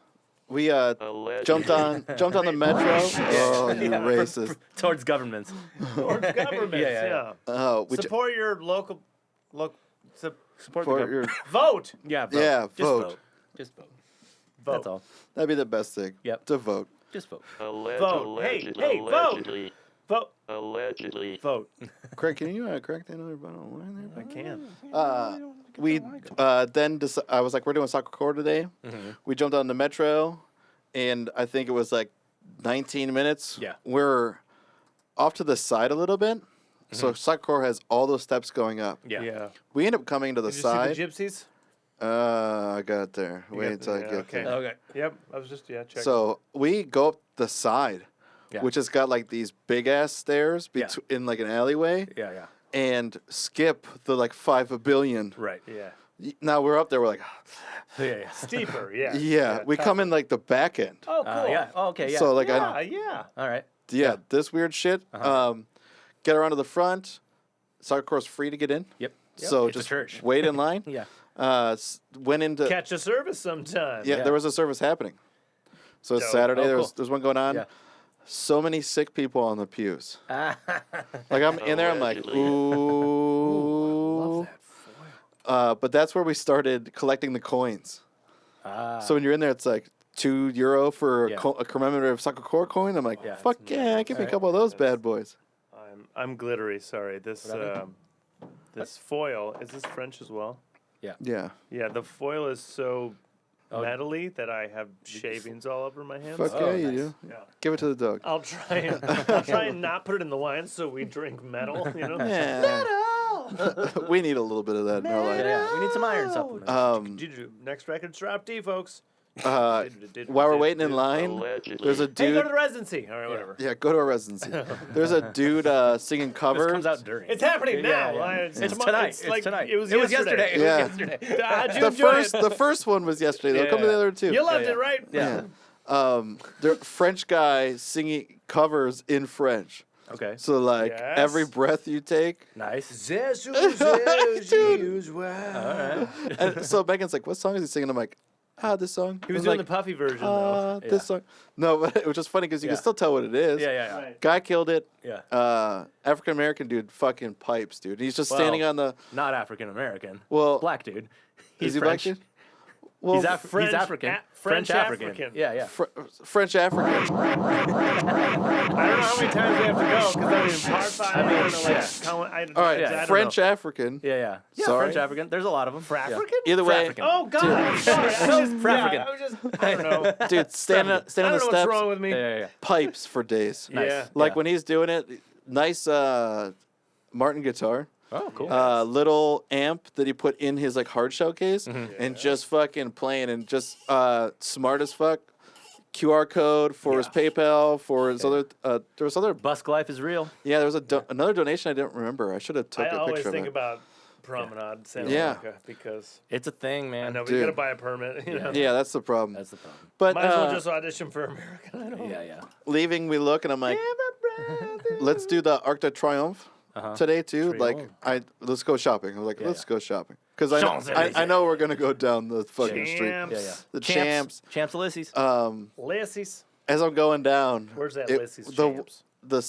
We Allegedly. jumped on the metro. Oh, you racist. Towards governments. Towards governments, Yeah. Support your local. Support for the government. your, Vote. Yeah. Vote. Yeah, Just vote. Just vote. Vote. That's all. that'd be the best thing. Yep. To vote. Just vote. Vote. Hey, vote. Allegedly. Vote. Allegedly. Vote. Craig, can you correct that other button online there? I can. We then I was like, we're doing soccer core today. Mm-hmm. We jumped on the metro, and I think it was like 19 minutes. Yeah. We're off to the side a little bit. So soccer core has all those steps going up. Yeah. Yeah. We end up coming to the Did you side. see the gypsies? I got it there. You Wait got until I the- get okay. there. Okay. Yep. I was just checking. So we go up the side, Yeah. which has got like these big ass stairs Yeah. in like an alleyway, Yeah. and skip the like 5 billion. Right. yeah. Now we're up there. We're like, Yeah. Steeper. Yeah. yeah. We come in like the back end. Oh, cool. Yeah. Oh, okay. Yeah. So like Yeah. Yeah. All right. yeah, this weird shit. Uh-huh. Get around to the front. Soccer core's free to get in. Yep. So It's a just church. wait in line. Yeah. Went into Catch a service sometime. yeah, Yeah. there was a service happening. So it's Dope. Saturday. Oh, cool. There's one going on. Yeah. So many sick people on the pews. Like I'm in there. I'm like, Allegedly. ooh. But that's where we started collecting the coins. So when you're in there, it's like €2 for Yeah. a commemorative soccer core coin. I'm like, Yeah. fuck yeah, give me a Alright. couple of those bad boys. I'm glittery. Sorry. This this foil is this French as well? Yeah. Yeah. The foil is so Oh. metally that I have shavings all over my hands. Fuck Oh, yeah, you nice. do. Yeah. Give it to the dog. I'll try and not put it in the wine so we drink metal. You know. Yeah. We need a little bit of that in our life. Yeah. We need some iron supplements. Next record's drop D, folks. While we're waiting in line, Allegedly. there's a Hey, dude. go to the residency. All right, whatever. Yeah, go to our residency. There's a dude singing this covers. comes out during. It's happening now. Yeah. It's It's tomorrow. tonight. It's It's like, tonight. It was It was yesterday. yesterday. Yeah. It was yesterday. How'd you the enjoy the first one was yesterday. They'll come to the other two. You loved Yeah, it, right? Yeah. The French guy singing covers in French. Okay. So like Yes. every breath you take. Nice. Dude. All right. And so Megan's like, "What song is he singing?" I'm like, this song. He was I'm doing like, the puffy version though. this song. No, but it was just funny because you Yeah. can still tell what it is. Yeah. Right. Guy killed it. Yeah. African American dude fucking pipes, dude. He's just Well, standing on the Not African American. well. Black dude. Is He's he French. black dude? Well, He's French- African. French African. African. Yeah. French African. I don't know how many times we have to go because I mean, part five. I don't know, like, All right, Yeah, I don't French know. African. Yeah. Sorry. French African. There's a lot of them. African? Either way, Frafrican. Oh God! I'm sorry. I was just, Frafrican. yeah, I was just. I don't know. dude, stand I on don't the know what's steps, wrong with me. Yeah. pipes for days. Nice. Yeah. Like Yeah. when he's doing it, nice Martin guitar. Oh, cool. Little amp that he put in his like hard shell case, and just fucking playing and just smart as fuck. QR code for his PayPal for his other. There was other. Busk life is real. Yeah, there was another donation I didn't remember. I should have took I a always picture think of it. about Promenade Santa Yeah. Monica because It's a thing, I man. know we Dude. gotta buy a permit. You know? Yeah, that's the problem. That's the problem. But Might as well just audition for American Idol. Yeah. leaving, we look and I'm like, let's do the Arc de Triomphe today too. Triomphe. Like, let's go shopping. I was like, let's go shopping because I Champs-Élysées. know we're gonna go down the fucking street. Champs. The champs. Champs Ulysses. Lassie's. As I'm going down, Where's that it- Lassie's the Champs? the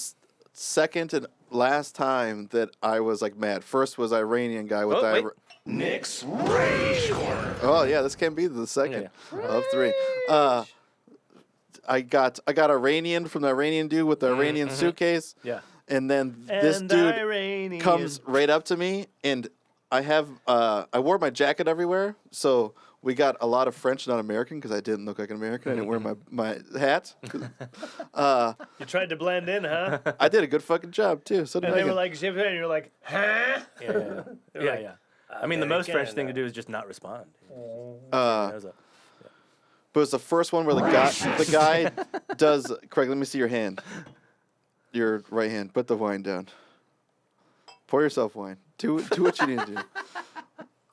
second and last time that I was like mad. First was Iranian guy with Oh, wait. Nick's Rage Corner. Oh yeah, this can be the second of three. I got Iranian from the Iranian dude with the Iranian suitcase. Yeah. And then this And dude Iranian. comes right up to me, and I have I wore my jacket everywhere, so we got a lot of French, not American, because I didn't look like an American. I didn't wear my hat. You tried to blend in, huh? I did a good fucking job too. So did And they were Megan. like, "Ship," and you're like, "Huh?" Yeah. like, Yeah. I mean, the most American, French thing to do is just not respond. But it was the first one where the guy does. Craig, let me see your hand. your right hand. Put the wine down. Pour yourself wine. Do what you need to do.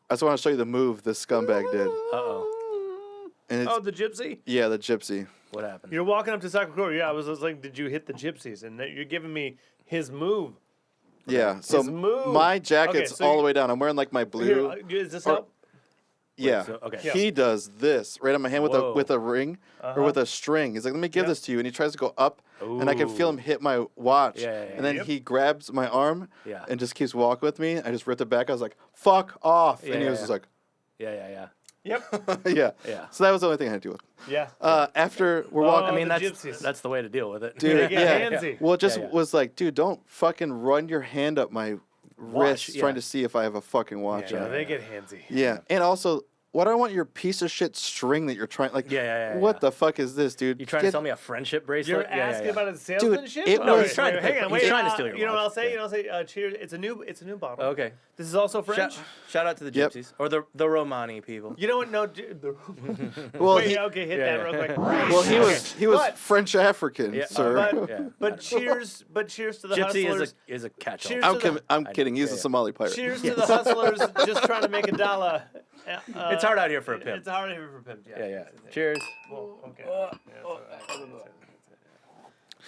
I just want to show you the move this scumbag did. Uh-oh. And it's, Oh, the gypsy? yeah, the gypsy. What happened? You're walking up to Sakakura. Yeah, I was like, did you hit the gypsies? And you're giving me his move. Yeah. So His move. my jacket's Okay, so all you- the way down. I'm wearing like my blue. Here, does this or- help? Yeah. so- okay. Yeah. He does this right on my hand Whoa. with a ring or with a string. He's like, let me give Yep. this to you. And he tries to go up, and I can feel Ooh. him hit my watch. Yeah, yeah, yeah. And then Yep. he grabs my arm Yeah. and just keeps walking with me. I just ripped it back. I was like, fuck off. Yeah, and he yeah, was yeah. just like, Yeah. Yep. yeah. Yeah. So that was the only thing I had to do with. Yeah. After we're Oh, walking, I mean, the that's gypsies. the way to deal with it. dude, They get yeah. handsy. Well, it just Yeah. was like, dude, don't fucking run your hand up my wrist yeah. trying to see if I have a fucking watch Yeah, on. they get handsy. Yeah. And also, why do I want your piece of shit string that you're trying? Like, Yeah, what yeah. the fuck is this, dude? You trying to sell me a friendship bracelet? You're Yeah, asking yeah. about his salesmanship? it Oh, was- wait, He's trying to wait, hang pick- on, he's wait. trying to steal your You know what I'll watch. say? Yeah. You know, I'll say, cheers. It's a new bottle. Okay. This is also French. Shout out to the Yep. gypsies or the Romani people. You know what? No. Well, Wait, he, okay, hit Yeah, that yeah. real quick. well, he was But- French African, Yeah, sir. But, Yeah. but cheers to the Gypsy hustlers. is a catch-all. Cheers. I'm I- kidding. He's yeah, a yeah. Somali pirate. Cheers to the hustlers just trying to make a dollar. It's hard out here for a pimp. It's hard here for a pimp. Yeah. Cheers. Well, okay. Yeah,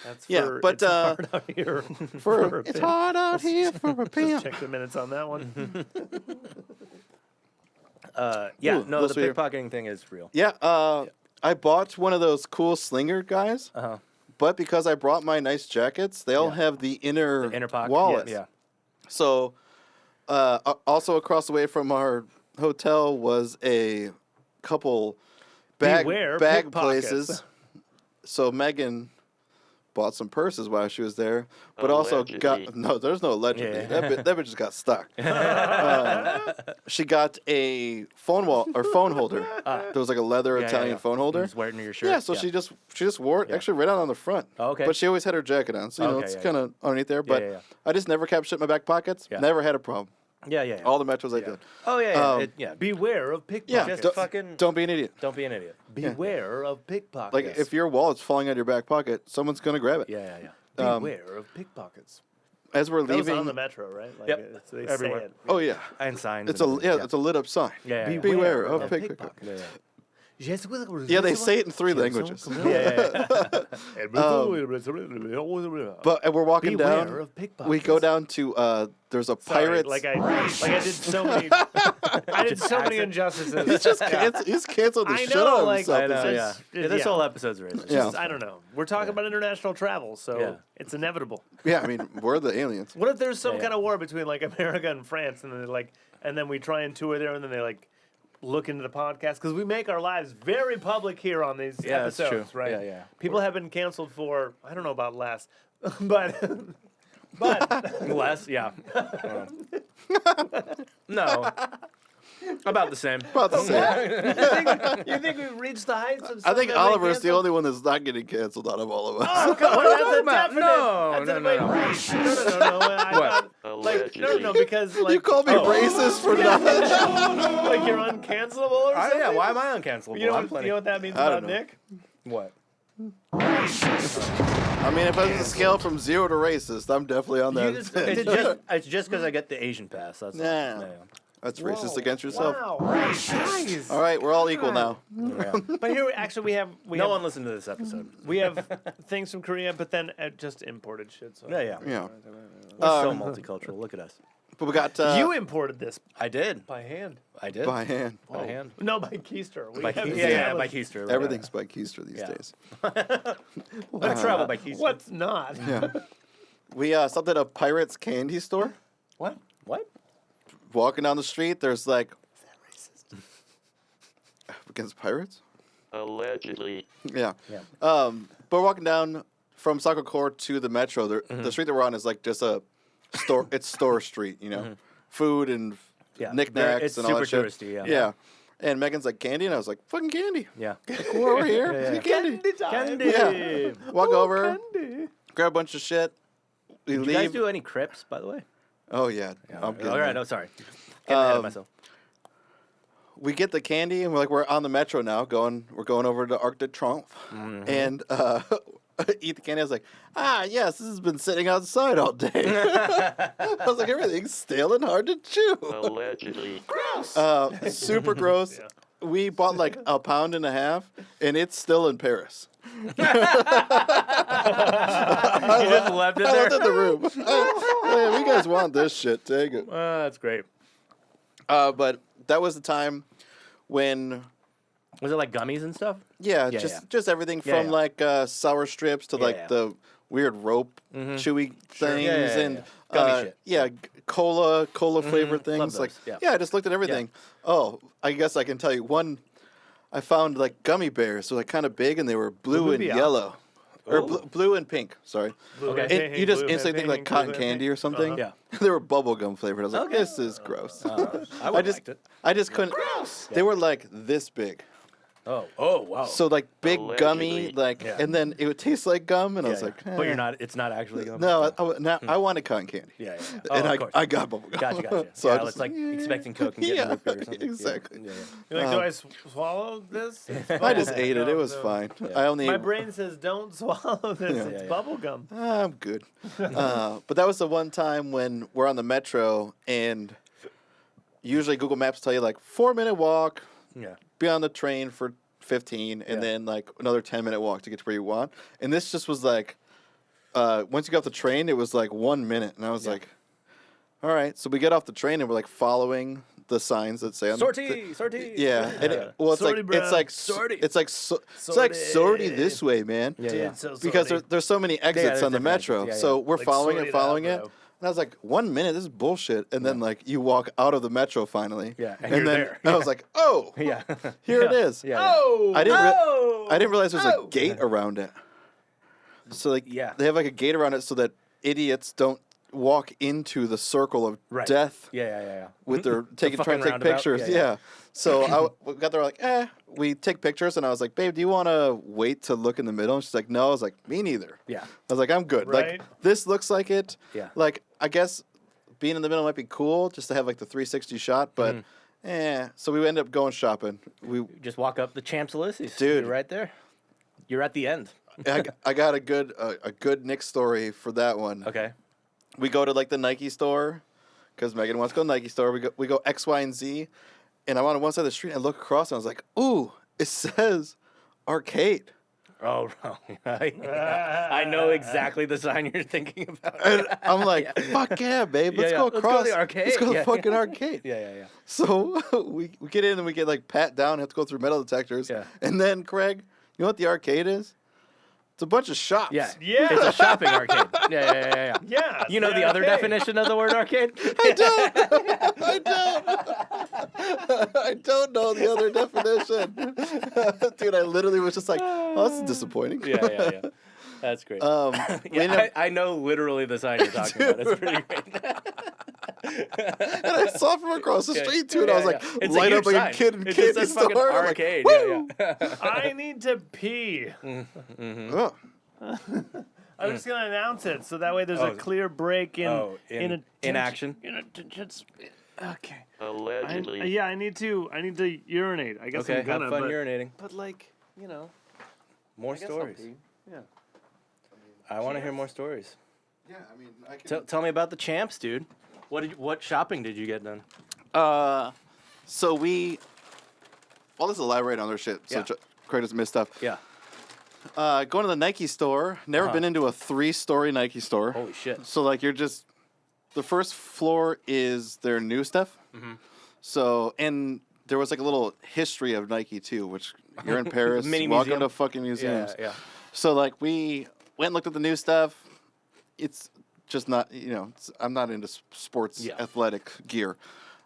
that's Yeah, for, but, it's hard out here for a It's pimp. hard out here for a Just pimp. check the minutes on that one. Yeah. Ooh, No, those the are your- pickpocketing thing is real. Yeah, I bought one of those cool slinger guys, Uh huh. but because I brought my nice jackets, they all Yeah. have the inner, Inner pocket. wallets. Yeah. So, also across the way from our hotel was a couple bag Beware pickpockets. places. So Megan bought some purses while she was there, but also got Allegedly. there's no allegedly. Yeah. That bitch just got stuck. She got a phone holder. There was like a leather Yeah, Italian yeah. phone holder. Just wear it in your shirt. Yeah, so she just wore it Yeah. actually right out on the front. Oh, okay. But she always had her jacket on, so Okay, it's yeah, kind of underneath there. But yeah. I just never kept shit in my back pockets. Yeah. Never had a problem. Yeah. All the metros I did. Oh yeah. Um, Yeah. Beware of Yeah, pickpockets. Just fucking- don't be an idiot. Don't be an idiot. Beware of pickpockets. Like if your wallet's falling out of your back pocket, someone's gonna grab it. Yeah. Beware of pickpockets. As we're That was leaving, on the metro, right? Like, Yep. They Everywhere. say it. oh yeah, And signs. it's and everything. it's a lit up sign. Yeah. Beware of pickpockets. pickpockets. Yeah. Yeah, they say it in 3 languages. Yeah. But we're walking Beware down. of pickpockets. We go down to there's a Sorry, pirates. like I did so many. I did so many injustices. he's just Yeah. he's canceled the I shit know, out of like, himself. I know. this Yeah. year. Yeah. This yeah. whole episode's racist. Yeah. Just, I don't know. We're talking about international travel, so Yeah. it's inevitable. Yeah, I mean we're the aliens. What if there's some Yeah, kind yeah. of war between like America and France, and then and then we try and tour there, and then they like look into the podcast because we make our lives very public here on these Yeah, that's episodes, true. right? Yeah, yeah. People have been canceled for I don't know about less, but Less. Yeah. No. About the same. About the same. you think we've reached the heights of? I think something Oliver's the canceled? only one that's not getting canceled out of all of us. Oh, come on, that's a No, definite. no, that's no, a, no, wait, no. no. I What? thought, like, no, because like You called me racist for not. like you're uncancelable or something. Yeah. Why am I uncancelable? You know, I'm what, plenty. you know what that means I about don't know. Nick? What? I mean, if I was a scale from 0 to racist, I'm definitely on that. It's just because I get the Asian pass. That's all. Nah. That's racist against yourself. Wow, guys. All right, we're all equal now. Yeah. But here, actually, we have No one listened to this episode. we have things from Korea, but then just imported shit. So. Yeah. Yeah, We're so multicultural. Look at us. but we got You imported this I did. by hand. I did. by hand. By hand. No, by Keister. We By have yeah, by established- Keister. Everything's by Keister these Yeah. days. I travel by Keister. What's not? Yeah. We stopped at a Pirates candy store. What? What? Walking down the street, there's like against pirates. Allegedly. Yeah. Yeah. But we're walking down from Sakakor to the metro. The street that we're on is like just a store. It's store street, you know, food and Yeah. knickknacks It's and all super that shit. touristy. Yeah. Yeah. And Megan's like, candy? And I was like, fucking candy. Yeah. We're over here. Yeah, yeah. Get candy. Candy. Yeah. Walk over, Candy. grab a bunch of shit. We Did leave. you guys do any crips, by the way? Oh, yeah. I'm getting All right. there. Oh, sorry. Getting ahead of myself. We get the candy, and we're on the metro now. We're going over to Arc de Triomphe. Mm-hmm. And eat the candy. I was like, yes, this has been sitting outside all day. I was like, everything's stale and hard to chew. Allegedly. Super gross. Yeah. We bought like a pound and a half, and it's still in Paris. You just left it I left there. it in the room. Hey, you guys want this shit? Take it. That's great. But that was the time when, Was it like gummies and stuff? yeah, Yeah, just everything Yeah, from yeah. like sour strips to like yeah. the weird rope chewy things Yeah, and Gummy shit. yeah, cola flavored things. Love Like those, yeah. I just looked at everything. Oh, I guess I can tell you one. I found like gummy bears, so like kind of big, and they were blue and Blue, yeah. yellow, or Ooh. blue and pink. Sorry. Blue Okay. and And pink, you just blue and instantly think like pink, cotton blue and candy pink. or something. Yeah. They were bubblegum flavored. I was like, Okay. this is gross. I would just liked it. I just couldn't. They were like this big. Oh, wow. So like big gummy, Allegedly. like, Yeah. and then it would taste like gum, and I Yeah, was yeah. like, But you're not. It's not actually gum. No, I wanted cotton candy. Yeah. And of course. I got bubble gum. Gotcha. So yeah, I it's just like expecting Coke and getting yeah, root beer or something. exactly. Yeah. You're like, do I swallow this? I just ate it. No, It was no. fine. Yeah. I only My ate, brain says don't swallow this. Yeah. It's Yeah. bubble gum. I'm good. But that was the one time when we're on the metro, and usually Google Maps tell you like 4-minute walk, Yeah. be on the train for 15, and Yeah. then like another 10-minute walk to get to where you want. And this just was like, once you got off the train, it was like 1 minute, and I was like, all right. So we get off the train, and we're like following the signs that say on Sortie. yeah, and well, it's Sortie, like bro. it's like Sortie. it's like it's like sortie this way, man. Yeah. Dude, so Because sorry. there's so many exits there's on the different metro, exits. Yeah, so yeah. we're Like, following sort it, it out, following it. bro. And I was like, 1 minute, this is bullshit. And then like you walk out of the metro finally. Yeah, and And you're then there. I was like, oh, Yeah. here it is. Yeah. Oh! I didn't. oh! I didn't realize there's Oh! a gate around it. So like, Yeah. they have like a gate around it so that idiots don't walk into the circle of Right. death Yeah. with their trying fucking to take roundabout. pictures. Yeah, Yeah. yeah. So we got there like, we take pictures, and I was like, babe, do you want to wait to look in the middle? And she's like, no. I was like, me neither. Yeah. I was like, I'm good. Right. Like this looks like it. Yeah. Like I guess being in the middle might be cool just to have like the 360 shot, but So we ended up going shopping. We Just walk up the Champs Elysees. Dude. You're right there. You're at the end. I got a good Nick story for that one. Okay. We go to like the Nike store because Megan wants to go to the Nike store. We go X, Y, and Z, and I'm on one side of the street and I look across and I was like, ooh, it says arcade. Oh, wrong. I know exactly the sign you're thinking about. And I'm like, fuck yeah, babe, let's Yeah, go yeah. Let's go to across. the arcade. Let's go to Yeah, the fucking yeah. arcade. Yeah. So we get in and we get like pat down, have to go through metal detectors. Yeah. And then Craig, you know what the arcade is? It's a bunch of shops. Yeah. Yeah. It's a shopping arcade. Yeah. Yeah. You know the other definition of the word arcade? I don't know the other definition. Dude, I literally was just like, oh, this is disappointing. Yeah. That's great. We Yeah, ended up- I know literally the sign you're talking about. It's pretty great. and I saw from across the Yeah, street too, and I was like, It's light up huge like a sign. kid in It candy just says fucking store. I'm like, arcade. "Woo!" Yeah. I need to pee. Oh. I'm just gonna announce it so that way there's a Oh. clear break in in action. Okay. Allegedly. I need to urinate. I guess Okay, I'm gonna. have fun but, urinating. But like, you know, More I guess I'll stories. pee. Yeah. I want to hear more stories. Yeah, I mean, I can... Tell me about the Champs, dude. What shopping did you get done? So I'll just elaborate on their shit so Yeah. Craig doesn't miss stuff. Yeah. Going to the Nike store. Never been into a 3-story Nike store. Holy shit. So like the first floor is their new stuff. Mm-hmm. So and there was like a little history of Nike too, which you're in Paris. Mini welcome museum. to fucking museums. Yeah. So like we went and looked at the new stuff. It's just not I'm not into sports Yeah. athletic gear.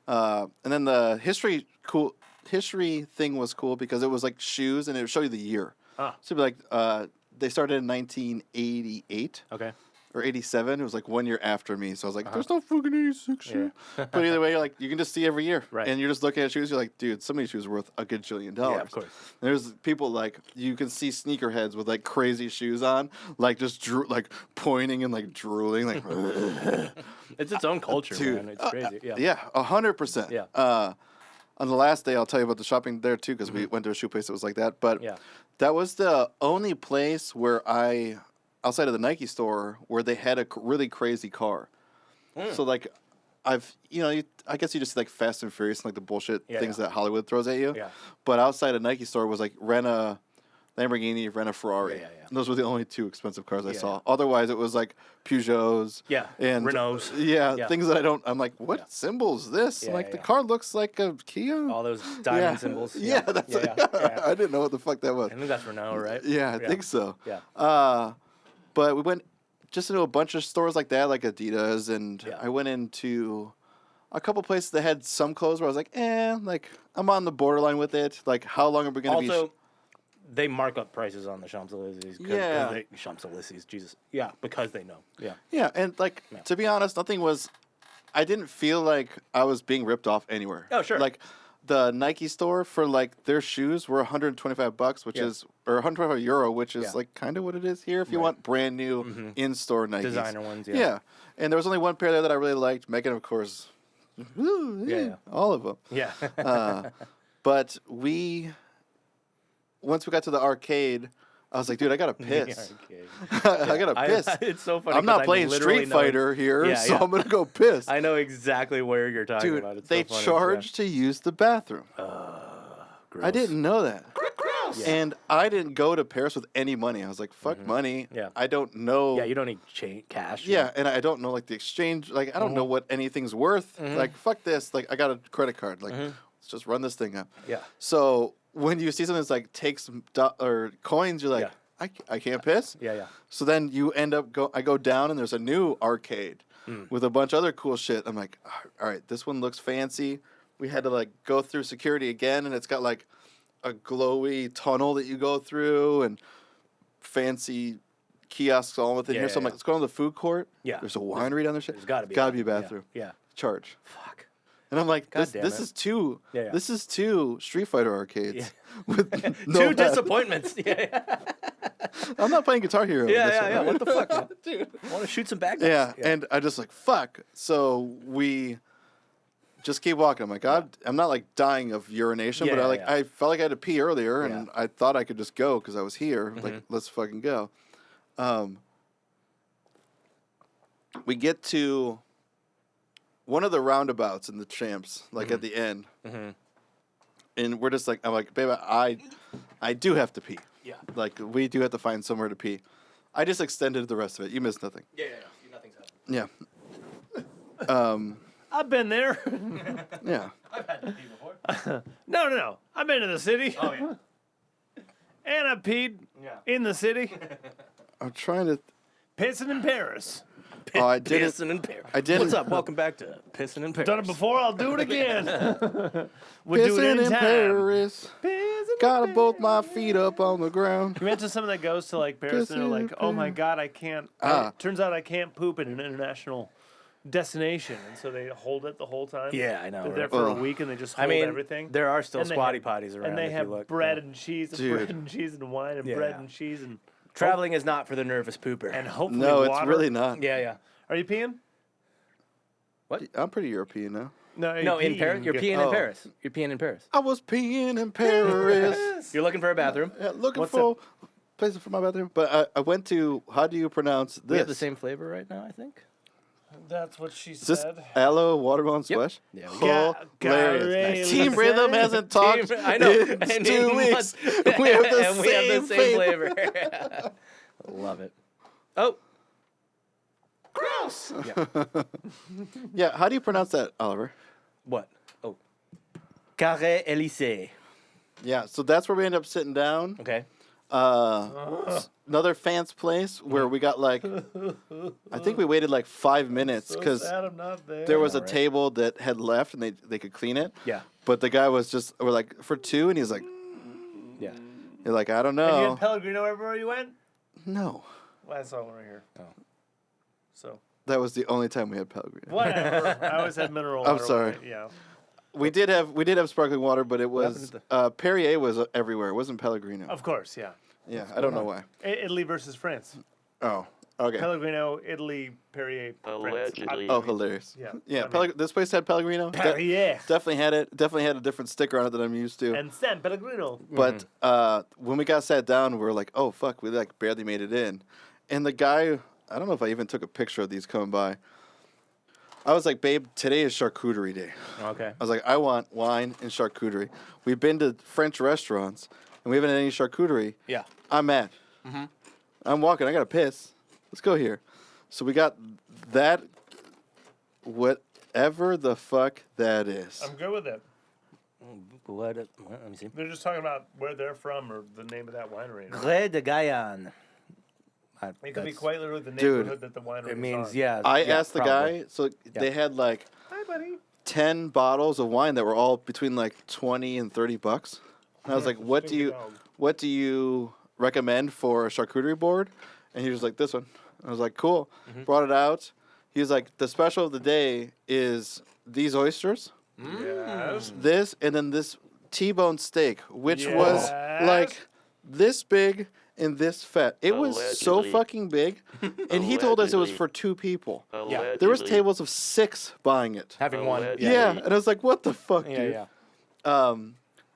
And then the history thing was cool because it was like shoes and it would show you the year. Ah. So it'd be like they started in 1988 Okay. or 87. It was like 1 year after me. So I was like, there's no fucking 86 shoe. But either way, like you can just see every year. Right. And you're just looking at shoes. You're like, dude, some of these shoes are worth a gajillion dollars. Yeah, of course. There's people like, you can see sneakerheads with like crazy shoes on, like just like pointing and like drooling. Like, It's its own culture, dude. man. It's crazy. Yeah. Yeah, 100%. Yeah. on the last day, I'll tell you about the shopping there too, because we went to a shoe place that was like that. But that was the only place where outside of the Nike store, where they had a really crazy car. So like, I guess you just see like Fast and Furious and like the bullshit things that Hollywood throws at you. Yeah. But outside of Nike store was like rent a Lamborghini, rent a Ferrari. Yeah. And those were the only two expensive cars I saw. Otherwise, it was like Peugeots. Yeah. And Renaults. Things that I'm like, what symbol is this? Like the car looks like a Kia. All those diamond symbols. That's I didn't know what the fuck that was. I think that's Renault, right? Yeah, I think so. Yeah. But we went just into a bunch of stores like that, like Adidas, and I went into a couple places that had some clothes where I was like, like I'm on the borderline with it. Like, how long are we going to be? Also, they mark up prices on the Champs-Élysées. Champs-Élysées, Jesus. Yeah, because they know. Yeah. Yeah, and like, to be honest, I didn't feel like I was being ripped off anywhere. Oh, sure. Like, the Nike store for like their shoes were $125, which is, or €125, which is like kind of what it is here if you want brand new in-store Nikes. Designer ones, Yeah. And there was only one pair there that I really liked. Megan, of course. All of them. Yeah. But once we got to the arcade, I was like, dude, I gotta piss. I gotta piss. It's so funny. I'm not playing Street Fighter here, so I'm gonna go piss. I know exactly where you're talking about. It's they so funny. charge to use the bathroom. Gross. I didn't know that. Gross. And I didn't go to Paris with any money. I was like, fuck money. Yeah. I don't know. Yeah, you don't need cash. Yeah, and I don't know like the exchange. Like I don't know what anything's worth. Like fuck this. Like I got a credit card. Like let's just run this thing up. Yeah. So when you see something that's like takes or coins, you're like, I can't piss. Yeah. So then you end up I go down and there's a new arcade with a bunch of other cool shit. I'm like, all right, this one looks fancy. We had to like go through security again, and it's got like a glowy tunnel that you go through and fancy kiosks all within here. So I'm like, let's go to the food court. Yeah. There's a winery down there. There's gotta be a bathroom. Yeah. Charge. Fuck. And I'm like, this is two. This is two Street Fighter arcades with two disappointments. I'm not playing Guitar Hero. Yeah. What the fuck, man? Dude, I want to shoot some bad guys. Yeah, and I just like fuck. So we just keep walking. I'm like, I'm not like dying of urination, but I felt like I had to pee earlier, and I thought I could just go because I was here. Like, let's fucking go. We get to one of the roundabouts in the Champs, like at the end, and we're just like, I'm like, babe, I do have to pee. Yeah. Like, we do have to find somewhere to pee. I just extended the rest of it. You missed nothing. Yeah. Nothing's happened. Yeah. I've been there. Yeah. I've had to pee before. No. I've been to the city. Oh, yeah. And I peed in the city. I'm trying to... Pissing in Paris. I did Pissing in Paris. I did. What's up? Welcome back to Pissing in Paris. Done it before, I'll do it again. We'll do it Pissing in anytime. Paris. Got both my feet up on the ground. You mentioned someone that goes to like Paris and they're like, oh my God, I can't. Turns out I can't poop in an international destination. And so they hold it the whole time. Yeah, I know. They're there for a week and they just hold everything. There are still And they squatty have- potties around. And they if have you look. bread and cheese and bread and cheese and wine and bread and cheese and Traveling is not for the nervous pooper. and hopefully No, water. it's really not. Yeah. Are you peeing? I'm pretty European now. No, in Paris. You're peeing in Paris. You're peeing in Paris. I was peeing in Paris. You're looking for a bathroom. Looking for places for my bathroom. But I went to, how do you pronounce this? We have the same flavor right now, I think. That's what she Is this said. aloe watermelon splash? Yeah, Hilarious. Nice. Team Rhythm hasn't talked I know. in 2 weeks. We have the same flavor. Love it. Oh. Gross! Yeah, how do you pronounce that, Oliver? What? Oh. Carré Elysée. Yeah, so that's where we end up sitting down. Okay. Another fan's place where we got like, I think we waited like 5 minutes because there was a table that had left and they could clean it. Yeah. But the guy was just, we're like, for two, and he's like, Yeah. you're like, I don't And you know. had Pellegrino everywhere you went? No. Well, I saw one right here. Oh. So. That was the only time we had Pellegrino. Whatever. I always had mineral water. I'm sorry. Yeah. We did have sparkling water, but it was Perrier was everywhere. It wasn't Pellegrino. Of course, yeah. Yeah, I don't know why. Italy versus France. Oh, Okay. Pellegrino, Italy, Perrier, France. Allegedly. Oh, hilarious. Yeah. Yeah. I mean, This place had Pellegrino. Perrier. Definitely had it. Definitely had a different sticker on it than I'm used to. And San Pellegrino. But when we got sat down, we were like, "Oh fuck!" We like barely made it in, and the guy, I don't know if I even took a picture of these coming by. I was like, "Babe, today is charcuterie day." Okay. I was like, "I want wine and charcuterie." We've been to French restaurants, and we haven't had any charcuterie. Yeah. I'm mad. I'm walking. I gotta piss. Let's go here. So we got that. Whatever the fuck that is. I'm good with it. Let me see. They're just talking about where they're from or the name of that winery. Grès de Guyane. It could be quite literally the Dude, neighborhood that the winery It means, is yeah. I yeah, asked the probably. guy, so they had like Hi, buddy. 10 bottles of wine that were all between like 20 and 30 bucks. And I was like, Stinky dog. what do you recommend for a charcuterie board? And he was like, this one. I was like, cool. Brought it out. He was like, the special of the day is these oysters, Yes. this, and then this T-bone steak, which was like this big and this fat. It was so Allegedly. fucking big. And he told us it was Allegedly. for 2 people. Allegedly. There was tables of 6 buying it. Having one. Allegedly. Yeah, and I was like, what the fuck, Yeah, dude? yeah.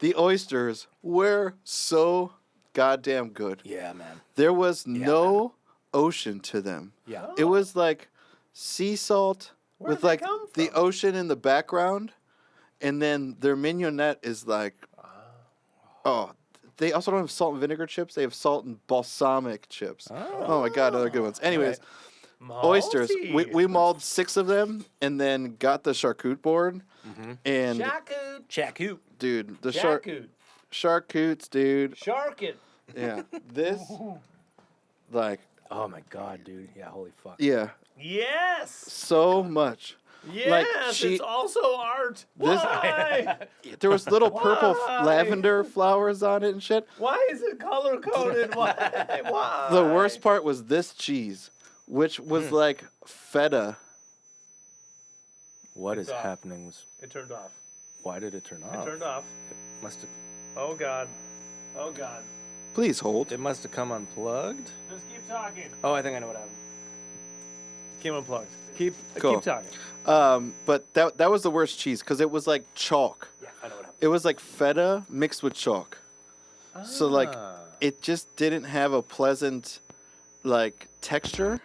The oysters were so goddamn good. Yeah, man. There was no ocean to them. Yeah. It was like sea salt Where'd with they like come the from? ocean in the background, and then their mignonette is like, oh, they also don't have salt and vinegar chips. They have salt and balsamic chips. Oh my god, other good ones. Anyways, oysters. We mauled 6 of them, and then got the charcuterie board, and Charcut. dude, the Charcuterie. charcutes, dude. Shark it. Yeah, this, like, Oh my god, dude. Yeah, holy fuck. yeah, Yes. so much. Yes. she- It's also art. This- Why? There was little purple Why? lavender flowers on it and shit. Why is it color coded? Why? Why? The worst part was this cheese, which was like feta. What is off. happening? It turned off. Why did it turn off? It turned off. Must have. Oh god. Oh god. Please hold. It must have come unplugged. Just keep talking. Oh, I think I know what happened. Came unplugged. Keep Cool. keep talking. But that was the worst cheese because it was like chalk. Yeah, I know what happened. It was like feta mixed with chalk. So like it just didn't have a pleasant like texture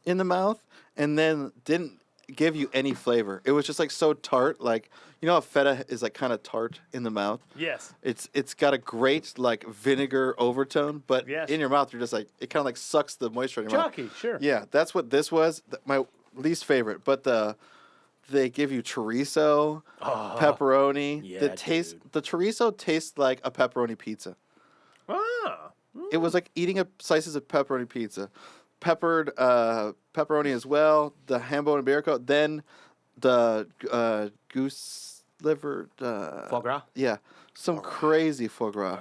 in the mouth, and then didn't give you any flavor. It was just like so tart, like you know how feta is like kind of tart in the mouth. Yes. It's got a great like vinegar overtone, but Yes. in your mouth you're just like it kind of like sucks the moisture in your mouth. Chalky, sure. Yeah, that's what this was. My least favorite, but they give you chorizo, pepperoni. yeah, The chorizo tastes like a pepperoni pizza. Ah. It was like eating slices of pepperoni pizza. Peppered pepperoni as well, the ham bone iberico, then the goose liver. Foie gras. Yeah, some crazy foie gras.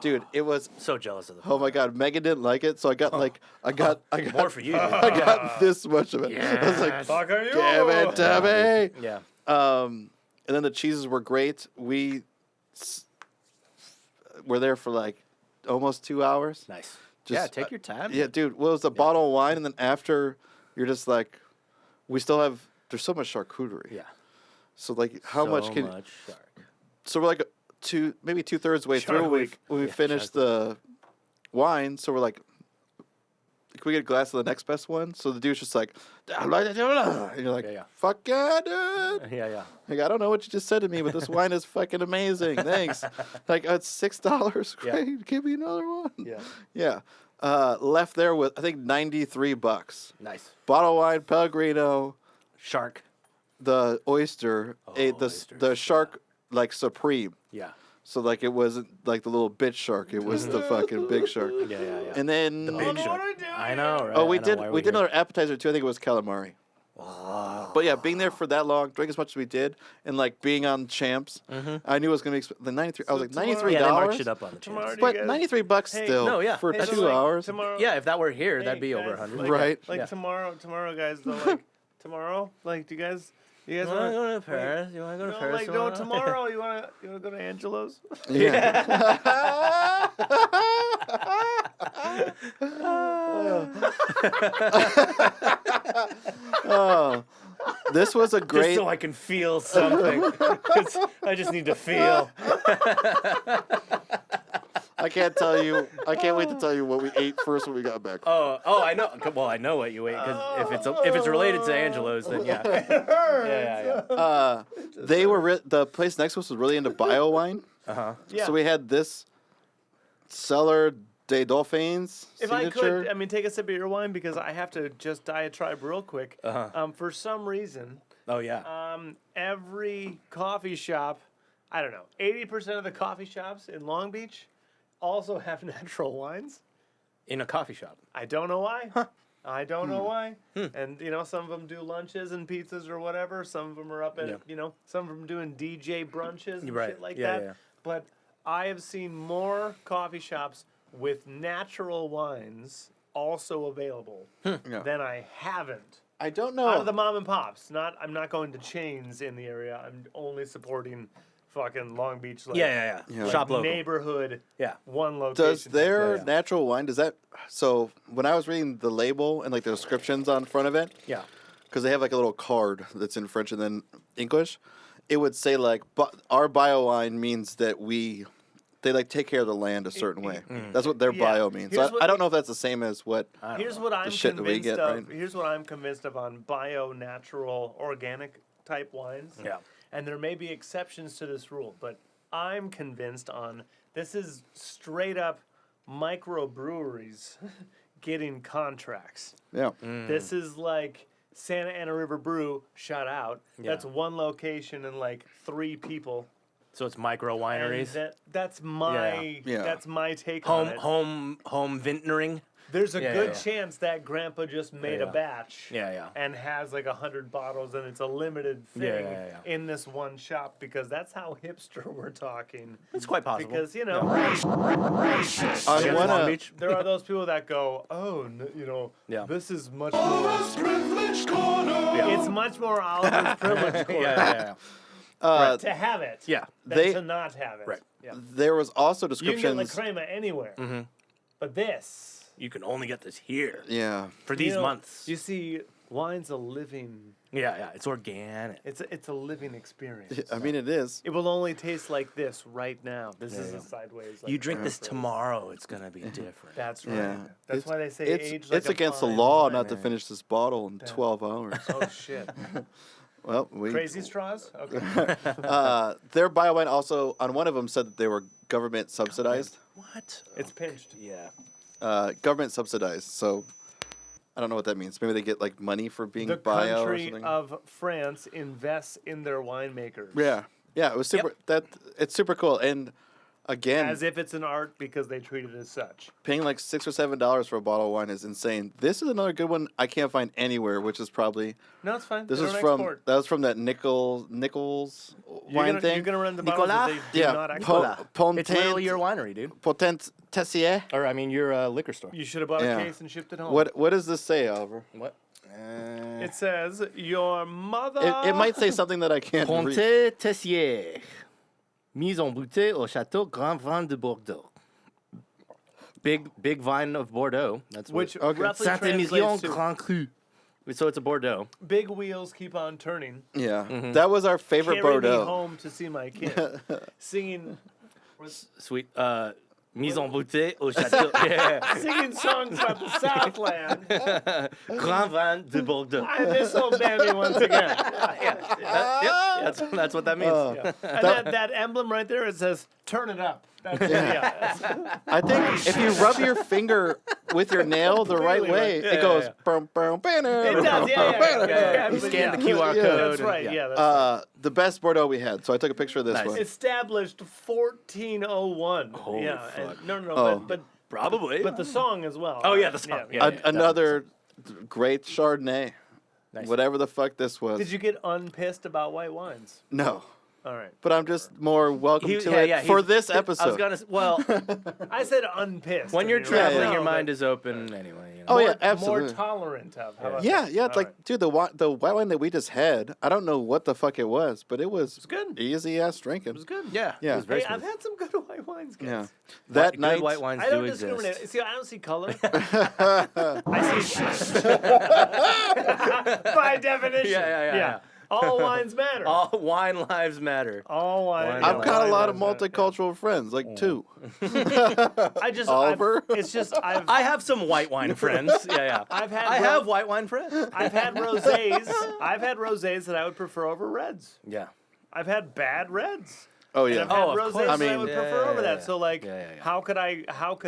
Dude, it was. So jealous of the. Oh my god, Megan didn't like it, so I got I got More for you. Dude. I got this much of it. I was like, Fuck are you? damn it, Debbie. Yeah. And then the cheeses were great. We were there for like almost 2 hours. Nice. Just- yeah, take your time. Yeah, dude. Well, it was a bottle of wine, and then after, you're just like, we still have. There's so much charcuterie. Yeah. So like, how so much can? much shark. So we're like maybe 2/3 way Shark through. Week. We Yeah, finished Shark the wine, so we're like, can we get a glass of the next best one? So the dude's just like, and you're like, Yeah. fuck yeah, dude. Yeah, yeah. Like, I don't know what you just said to me, but this wine is fucking amazing. Thanks. Like, it's $6. Yeah. Great. Give me another one. Yeah. Yeah. Left there with, I think, $93. Nice. Bottle of wine, Pellegrino, Shark. the oyster, ate the oysters, shark, like, supreme. Yeah. So, like, it wasn't, like, the little bitch shark. It was the fucking big shark. Yeah, yeah, yeah. And then... big shark. I know, right? Oh, we I know, did. why are We did here? another appetizer too. I think it was calamari. But yeah, being there for that long, drank as much as we did, and like being on champs, I knew it was gonna be the 93. I was like tomorrow- $93. Yeah, they marched it up on the Tomorrow chance. do you But guys- $93 Hey, still. no, yeah. For Hey, two so, like, hours. Tomorrow. Yeah, if that were here, Hey, that'd be over guys, 100. like- Right. Like Yeah. tomorrow, guys. Though, like tomorrow, like, do you guys You want to wanna- go to Paris? You want to go to No, Paris like no tomorrow? tomorrow. You wanna go to Angelo's? Yeah. Oh, this was a Just great. so I can feel something. I just need to feel. I can't tell you. I can't wait to tell you what we ate first when we got back. Oh, I know. Well, I know what you ate because if it's related to Angelo's, then yeah. Yeah. They were the place next to us was really into bio wine. Yeah. So we had this Cellar des Dauphins If signature. I could, take a sip of your wine because I have to just diatribe real quick. For some reason, Oh yeah. every coffee shop, I don't know, 80% of the coffee shops in Long Beach also have natural wines. In a coffee shop. I don't know why. I don't know why. And, some of them do lunches and pizzas or whatever. Some of them are up at, some of them doing DJ brunches and Right. shit like Yeah, that. yeah. But I have seen more coffee shops with natural wines also available than I haven't. I don't know. Out of the mom and pops. I'm not going to chains in the area. I'm only supporting fucking Long Beach. Like, Yeah. Yeah. Shop local. Neighborhood. Yeah. One location. Does their Yeah. natural wine, does that, so when I was reading the label and like the descriptions on front of it, Yeah. because they have like a little card that's in French and then English, it would say like, our bio wine means that they like take care of the land a certain way. That's what their bio means. So Here's what I don't know if that's the same as what, Here's what I'm shit that we convinced get, of. right? Here's what I'm convinced of on bio, natural, organic type wines. Yeah. And there may be exceptions to this rule, but I'm convinced on this is straight up microbreweries getting contracts. yeah. This is like Santa Ana River Brew, shout out. Yeah. That's one location and like 3 people. So it's micro And wineries. that's my Yeah. that's my take on Home it. vintnering. There's a good yeah. chance that grandpa just made a Yeah. batch. Yeah. And has like 100 bottles, and it's a limited thing Yeah. in this one shop because that's how hipster we're talking. It's quite possible. Because I Yeah, wanna- Long Beach. there are those people that go, oh, Yeah. this is much more. Privilege Corner. It's much more Oliver's privilege corner Yeah. to have it Yeah. than They- to not have it. Right. Yeah. There was also You can get La descriptions. Crema anywhere, but this. You can only get this here Yeah. for these months. You see, wine's a living. Yeah. It's organic. It's a living experience. I mean, it is. It will only taste like this right now. This isn't sideways. Like You drink this Frankfurt. tomorrow, it's gonna be different. That's right. Yeah. That's It's- why they say It's, age like it's a against the fine law wine. not to finish this bottle in 12 hours. Oh shit! Well, we Crazy straws. Okay. their bio wine also on one of them said that they were government subsidized. What? It's pinched. Yeah. Government subsidized. So I don't know what that means. Maybe they get like money for being The bio or country something. of France invests in their winemakers. Yeah, it was super. It's super cool. And again, As if it's an art because they treat it as such. paying like $6 or $7 for a bottle of wine is insane. This is another good one I can't find anywhere, which is probably No, it's fine. this They is don't from export. that was from that Nichols wine thing. You're gonna run the bottles that Nicolas? they do Yeah, not export. It's literally your winery, dude. Potent Tessier. Or I mean, your liquor store. You should have bought Yeah. a case and shipped it home. What does this say, Oliver? What? It says your mother. It might say something that I can't read. Pontet Tessier. Mise en bouteille au Château Grand Vin de Bordeaux. Big vine of Bordeaux. That's Which Okay. roughly Saint-Émilion translates to Grand Cru. So it's a Bordeaux. big wheels keep on turning. Yeah, that was our favorite Carry me Bordeaux. home to see my kid. Singing Sweet. Mise en bouteille au Château. Yeah. singing songs about the Southland. Grand Vin de Bordeaux. I miss old Bambi once again. That's what that means. And that emblem right there, it says, turn it up. That's, I think if you rub your finger with your nail the right Really way, right. it goes. Bum, bum, banner. It does, yeah. You scan the Yeah. QR Yeah. code. That's and- right, yeah. That's right. The best Bordeaux we had. So I took a picture of this Nice. one. Established 1401. Holy yeah, fuck. and, no, Oh. but Probably. the song as well. Oh, yeah, the song. Yeah. Another great Chardonnay. Nice. Whatever the fuck this was. Did you get unpissed about white wines? No. All right. but I'm just more welcome He- to yeah, it yeah, for he's- this I was episode. gonna. Well, I said unpissed. when I you're mean, traveling, yeah. your No, mind but is open anyway. You know? Oh, more, yeah, absolutely. More tolerant of. How about Yeah, that? yeah. All Like, right. dude, the white wine that we just had, I don't know what the fuck it was, but it was good. easy ass drinking. It was good. Yeah, Yeah. it was very Hey, I've smooth. had some good white wines, guys. Yeah. That Good night, white wines I don't do discriminate. exist. See, I don't see color. I see by definition. Yeah. All wines matter. All wine lives matter. All wine. I've I've got a wine lot of lives matter. multicultural friends, like two. I just Oliver? It's just I have some white wine friends. Yeah. I've had I have white wine friends. I've had rosés. I've had rosés that I would prefer over reds. Yeah. I've had bad reds. Oh And yeah. I've had Oh, of rosés course. that I I would mean- prefer over that. Yeah. So like, Yeah. how could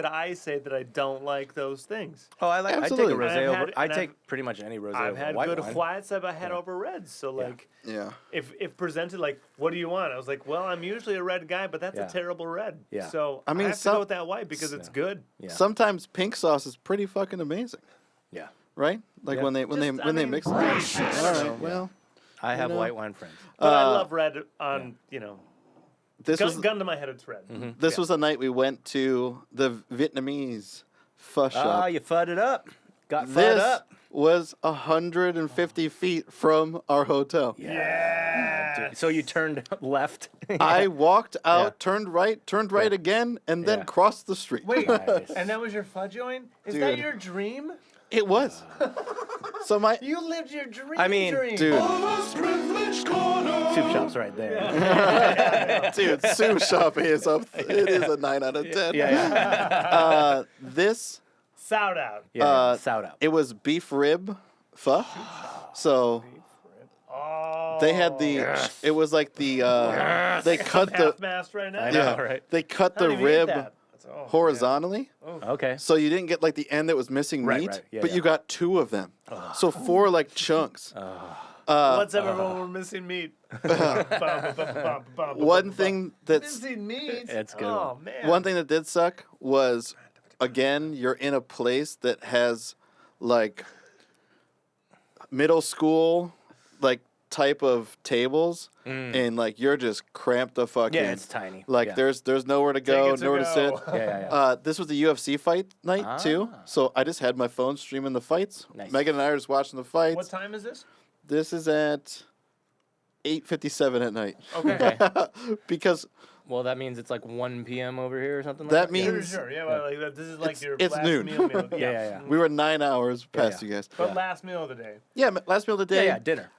I say that I don't like those things? Oh, I take a Absolutely. rosé And I've over. had- I and take pretty much any rosé I've over had white good wine. whites I've had over reds. So like, Yeah. if presented like, what do you want? I was like, well, I'm usually a red guy, but that's Yeah. a terrible red. Yeah. So I mean, have to some- go with that white because it's good. Yeah. Sometimes pink sauce is pretty fucking amazing, Yeah. right? Like Yeah. when they Just, when I they mean, mix it. I All don't know. right. Well, I have know. white wine friends. But I Uh, love red on this was gun to my head. It's red. this was the night we went to the Vietnamese pho shop. Ah, you fudded it up. Got fudded This up. was 150 feet from our hotel. Yeah. Dude, so you turned left. I walked out, Yeah. turned right again, and then Yeah. crossed the street. Wait, Nice. and that was your fudge joint? Is that Dude. your dream? It was. So my You lived your dream. I mean, dude, Oliver's Privilege Corner. Soup shop's right there. dude, soup shop is up. It is a 9 out of 10. Yeah. This Sound out. Yeah. Sout out. it was beef rib pho. So Oh. they had the. It was like the. They cut the. half mast right now. I know, Yeah, right? they cut I don't the even eat rib that. Oh, horizontally. Okay. So you didn't get like the end that was missing Right, meat, right. Yeah, but yeah. you got 2 of them. So 4 like chunks. What's up, everyone? We're missing meat. One thing that's Missing meat. It's a good Oh one. man. one thing that did suck was, again, you're in a place that has like middle school like type of tables, and like you're just cramped the fuck Yeah, in. it's tiny. Like Yeah. there's nowhere to go, Tickets to nowhere to sit. go. Yeah. This was the UFC fight night too, so I just had my phone streaming the fights. Nice. Megan and I are just watching the fights. What time is this? This is at 8:57 at night. Okay. Because Well, that means it's like 1 p.m. over here or something like That that. means- Sure. Yeah. Well, like this is like It's- your it's last noon. meal. Yeah. we were 9 hours past yeah. you guys. But last meal of the day. Yeah, last meal of the day. Yeah, dinner.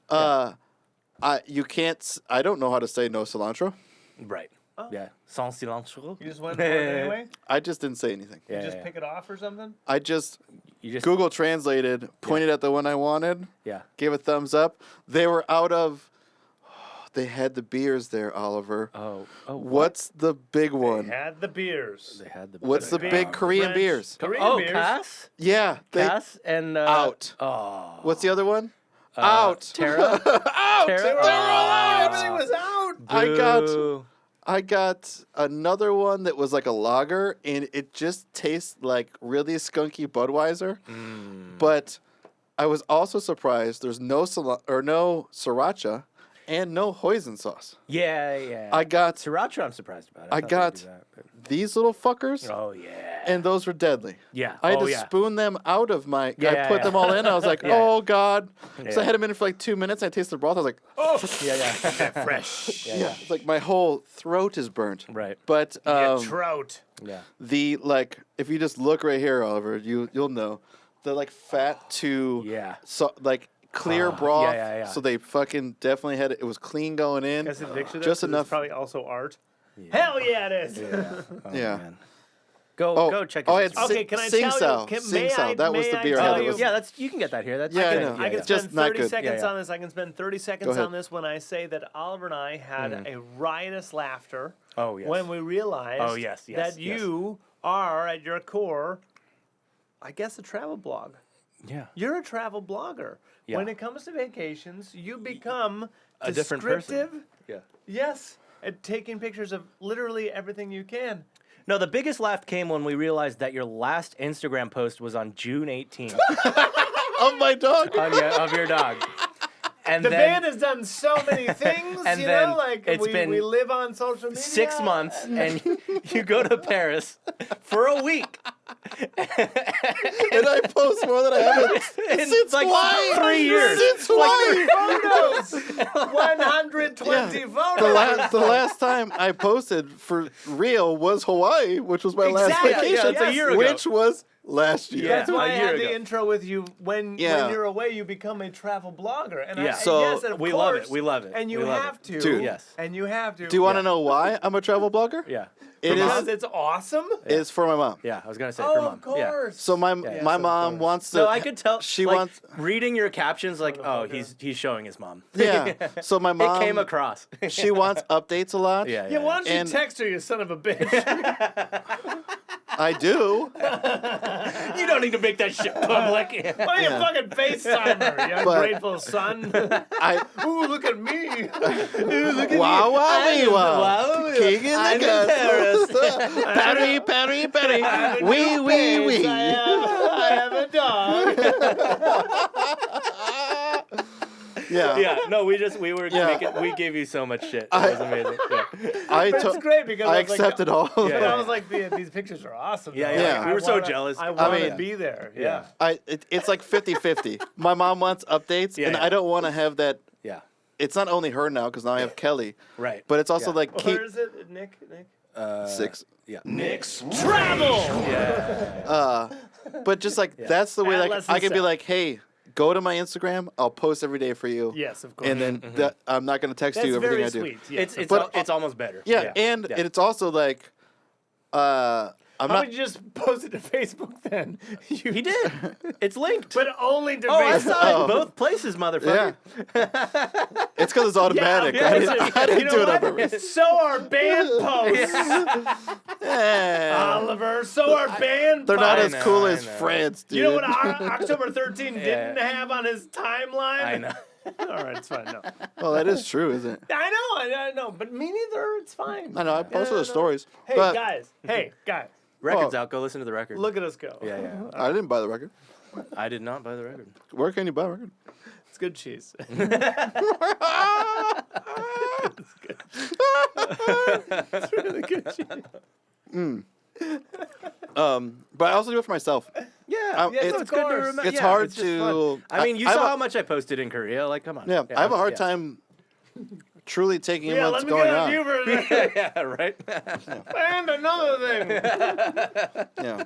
You can't. I don't know how to say no cilantro. Right. Yeah. Sans cilantro. You just went for it anyway. I just didn't say anything. Yeah, You just yeah. pick it off or something. I just You just Google translated, pointed at the one I wanted, Yeah. gave a thumbs up. They were out of. They had the beers there, Oliver. Oh. What's the big one? Had the beers. They had the. What's the big Korean French- beers? Korean Oh, beers. Cass. Yeah, they Cass and out. Oh. What's the other one? Out. Tara. Out. Tara? They're all out. Everything was out. Boo. I got another one that was like a lager, and it just tastes like really skunky Budweiser. But I was also surprised there's no no sriracha and no hoisin sauce. Yeah. I got Sriracha. I'm surprised about. I thought they'd got do that, but- these little fuckers, Oh yeah. and those were deadly. Yeah. I had oh, to yeah. spoon them out of my. I Yeah, put yeah. them all in. I was like, Yeah. oh god. So I Yeah. had them in for like 2 minutes. I tasted the broth. I was like, oh, Yeah. Fresh. yeah. It's like my whole throat is burnt. Right. But Trout. Yeah. the like, if you just look right here, Oliver, you'll know the like fat to Yeah. so like clear broth. yeah. So they fucking definitely had it. It was clean going in. Can I see the picture? Just enough. It's probably also art. Hell yeah, it is. Yeah. Oh, Yeah. Man. Go check. Oh, his it's Instagram. Okay, can I Sing tell Sao. you? Can, Sing may Sao. I, That was may the I beer I tell had. That you? was- Yeah, you can get that here. That's Yeah, I good. know. I can yeah. Just spend not 30 good. seconds Yeah. on this. I can spend 30 seconds ahead. on this when I say that Oliver and I had a riotous laughter Oh, yes. when we realized Oh, yes, that you are, at your core, I guess, a travel blog. Yeah. You're a travel blogger. Yeah. When it comes to vacations, you become A different person. descriptive. Yeah. Yes, and taking pictures of literally everything you can. No, the biggest laugh came when we realized that your last Instagram post was on June 18th Of my dog. of your dog. And The then band has done so many things, And you then know, like it's we been live on social media. 6 months, and you go to Paris for a week. And I post more than I haven't since like why? 3 years. Since why? Photos. 120 photos. The last time I posted for real was Hawaii, which was my last Exactly, vacation. yeah, it's a year ago. Which was last year. That's why a I year had ago. the intro with you. When you're away, you become a travel blogger. And Yeah. So, yes, and of we course, love it. We love it. And you We love have it. to. Dude. Yes. And you have to. Do you want to know why I'm a travel blogger? Yeah. It Because is it's awesome. is for my mom. Yeah, I was gonna say Oh, for mom. of course. So my Yes, my of mom course. wants to. So I could tell. She like, wants. reading your captions like, oh, he's showing his mom. Yeah. So my mom. It came across. She wants updates a lot. Yeah. Yeah, why don't you And- text her, you son of a bitch? I do. You don't need to make that shit public. Why don't you fucking FaceTime her, you But- ungrateful son? I. Ooh, look at me. Wow, wow, Wow. King in I'm the in Paris. guts. Patty, patty, patty. Wee, wee, wee. I have a dog. Yeah. Yeah, no, we were Yeah. making, we gave you so much shit. It was amazing. Yeah, I But it's great because I was like, accepted all of Yeah, But it. I was like, these pictures are awesome. Yeah, though. yeah. Like, We were so jealous. I want to mean- be there. Yeah. It's like 50-50. My mom wants updates, Yeah, and yeah. I don't want to have that. yeah, It's not only her now because now I have Kelly, right. but it's also Yeah. like keep Where is it, Nick? six. Yeah. Nick's Travel. Yeah. But just like that's the way like Atlas I and can be South. like, hey, go to my Instagram. I'll post every day for you. Yes, of course. And then that, I'm not going to text That's you everything very I do. sweet. Yes, It's But- it's almost better. Yeah, and Yeah. it's also like, I'm How not. would you just post it to Facebook then? He did. It's linked. But only to Oh, I Facebook. saw it Oh. in both places, motherfucker. Yeah. It's because it's automatic. Yeah, I listen, didn't you know do it on what? purpose. So are band posts, Yeah. Oliver. So are band They're not posts. as cool I as know. France, dude. You know what October 13 didn't have on his timeline? I know. All right, it's fine. No. Well, that is true, isn't it? I know, but me neither. It's fine. I know. I posted no. the stories. Hey, but guys. Hey, guys. Record's Oh. out. Go listen to the record. Look at us go. Yeah, yeah. I didn't buy the record. I did not buy the record. Where can you buy a record? It's good cheese. It's really good cheese. But I also do it for myself. Yeah, yes, it's of course. It's yeah, hard it's just to. fun. I mean, you I have saw a- how much I posted in Korea. Like, come on. Yeah, I have a hard time truly taking in Yeah, what's let me going get a on. view for that. Yeah, right. And another thing. Yeah.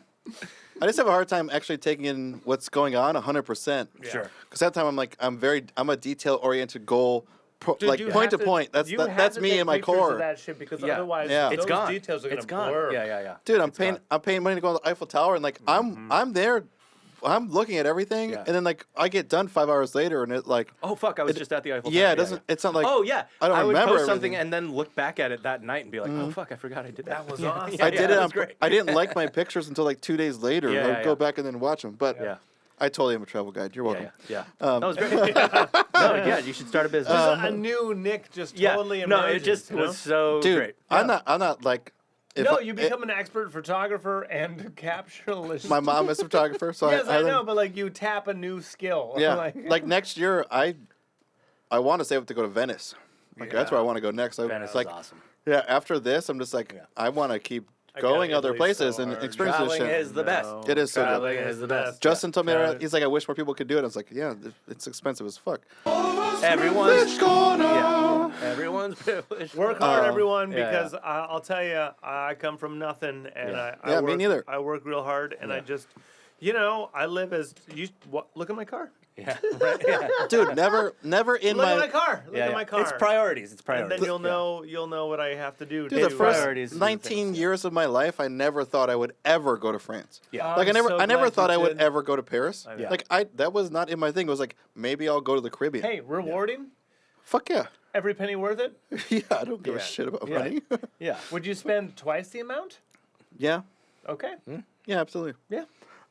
I just have a hard time actually taking in what's going on 100%. Sure. Because that time I'm a detail oriented goal, Dude, like you point to have point. That's you that, have that's to me take and my pictures core. Of that shit because Yeah. otherwise, Yeah. those It's gone. details are gonna It's gone. blur. Yeah. Dude, I'm It's paying gone. I'm paying money to go to the Eiffel Tower and like I'm there, I'm looking at everything Yeah. and then like I get done 5 hours later and it like Oh fuck! I was just at the Eiffel Tower. yeah, it doesn't it's not like Oh yeah. I don't would remember post something everything. and then look back at it that night and be like, oh fuck, I forgot I did that. That was Yeah, awesome. yeah, I did yeah, it that on was great. I didn't like my pictures until like 2 days later. Yeah, I would yeah, go yeah. back and then watch them. But Yeah. I totally am a travel guide. You're welcome. Yeah. That was great. No, yeah, you should start a business. Just a new Nick just yeah. totally No, emerges, it just you know? was so Dude, great. I'm not like if No, I- you become an expert photographer and captionalist. my mom is a photographer, so Yes, I then- know, but like you tap a new skill. Yeah, like, like next year, I want to save up to go to Venice. Like that's where I want to go next. Venice It's like is awesome. yeah. After this, I'm just like I want to keep gotta going get other Italy places so and hard. experience this Traveling shit. is the best. It is so good. Traveling is the best. Justin told me Yeah. he's like, I wish more people could do it. I was like, yeah, it's expensive as fuck. Everyone's everyone's privileged. work hard, everyone, Yeah, because I'll tell you, I come from nothing, and Yeah. I Yeah, work, me neither. I work real hard, and I just, I live as look at my car. Yeah, right. Yeah. Dude, never in Look my at my car. Look Yeah, at yeah. my car. It's priorities. It's And priorities. then you'll know what I have to do. dude, to the first priorities is the 19 things. years of my life, I never thought I would ever go to France. Yeah. Like I'm so I never glad thought you I would did. ever go to Paris. Yeah. Like that was not in my thing. It was like maybe I'll go to the Caribbean. Hey, rewarding. Fuck yeah. Every penny worth it. Yeah, I don't give a Yeah. shit about Yeah. money. Yeah. Would you spend twice the amount? yeah. Okay. Yeah, absolutely. Yeah.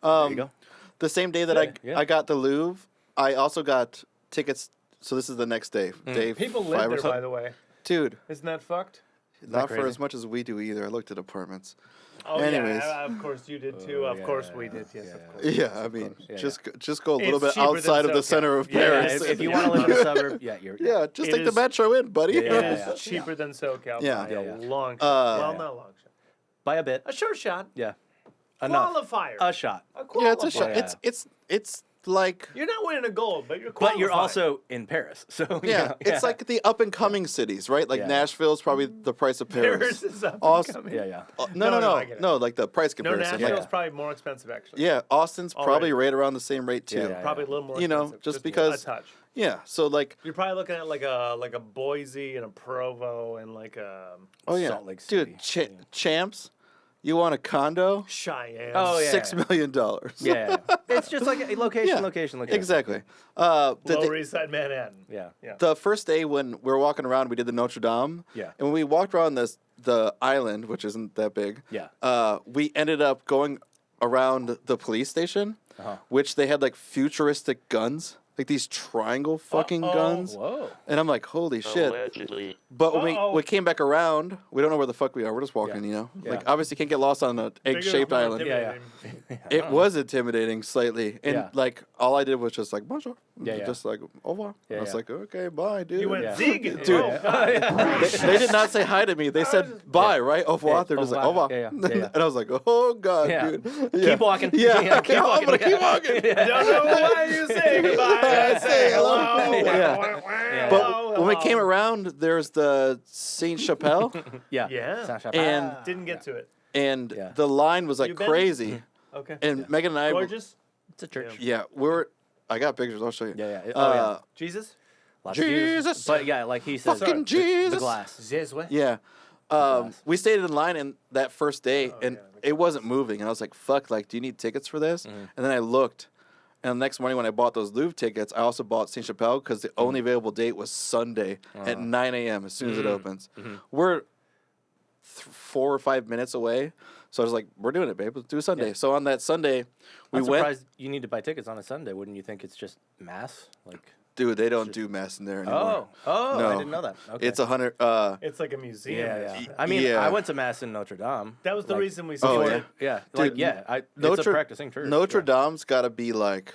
There you go. The same day that Yeah. I got the Louvre, I also got tickets. So this is the next day. Day People 5 live or there, something. by the way. Dude, Isn't that fucked? Not for crazy? as much as we do either. I looked at apartments. Oh, Anyways. yeah, of course you did too. Of yeah, course yeah, we yeah, did. Yes, yeah, of course. Yeah, I mean, Yeah, just go a little It's bit cheaper than outside of the SoCal. center of Yeah, Paris. If you want to live in a suburb, yeah, just It take the is- metro in, buddy. Yeah, It yeah, is cheaper than SoCal Yeah. by Yeah, a yeah. long shot. Well, Yeah. not a long shot. by a bit. A short shot. Yeah, enough. Qualifier. A shot. A Yeah, it's a qualifier. shot. Yeah. It's like You're not winning a gold, but you're qualifying. But you're also in Paris, so yeah, it's like the up and coming cities, right? Like Yeah. Nashville's probably the price of Paris. Paris is up and Austin- coming. yeah, yeah. No, I get it. No, like the price No, comparison. Nashville's like, probably more expensive actually. yeah, Austin's Already. probably right around the same rate too. Yeah, Yeah, yeah. Probably a little more. You know, expensive, just because- a touch. so like, You're probably looking at like a Boise and a Provo and like a oh yeah, Salt Lake City. dude, Champs, you want a condo? Cheyenne. Oh, yeah. $6 million. Yeah, it's just like a location, Yeah, location. Exactly. Lower The, East Side Manhattan. Yeah. Yeah. the first day when we were walking around, we did the Notre Dame. Yeah. And when we walked around the island, which isn't that big. Yeah. We ended up going around the police station, Uh-huh. which they had like futuristic guns, like these triangle fucking guns. Whoa. And I'm like, holy shit. Allegedly. But when Uh-oh. we came back around, we don't know where the fuck we are. We're just walking, Yeah. you know? Yeah. Like, obviously, can't get lost on an Bigger, egg-shaped more island. Yeah, intimidating. It was intimidating slightly. And, Yeah. like, all I did was just like, bonjour. Yeah, yeah. Just like, au revoir. Yeah, I was yeah. like, okay, bye, dude. You went Yeah. zig. Dude. Oh, God. They did not say hi to me. They said bye, right? Au revoir. Yeah, They're just au like, au revoir. revoir. Yeah, yeah. And I was like, oh, God, Yeah. dude. Yeah. Keep walking. Yeah, keep I'm walking. going to keep walking. I don't know why you say goodbye. I say hello. But Hello, when we hello. came around, there's the Saint Chapelle, Yeah. Yeah. Saint-Chapelle. And- Didn't get to it. and Yeah. the line was like You been? crazy. Okay. And Megan and I, Gorgeous. It's a church. yeah, I got pictures. I'll show you. Yeah, yeah. Oh, yeah. Jesus. Lots of views. Jesus. But yeah, like he says, Fucking the Jesus. glass. Jesus. Yeah. glass. We stayed in line in that first day, and yeah, it wasn't moving. And I was like, fuck, like, do you need tickets for this? And then I looked, and the next morning when I bought those Louvre tickets, I also bought Saint Chapelle because the only available date was Sunday at 9 a.m. as soon as it opens. We're 4 or 5 minutes away. So I was like, we're doing it, babe. Let's do a Sunday. Yeah. So on that Sunday, we I'm went. surprised you need to buy tickets on a Sunday. Wouldn't you think it's just mass? Like, Dude, they don't do mass in there anymore. I No. didn't know that. Okay. It's 100. It's like a museum. yeah, yeah. I mean, Yeah. I went to mass in Notre Dame. That was the Like, reason we Oh, supported. yeah. Yeah, like Dude, it's a Notre- practicing church. Notre yeah. Dame's got to be like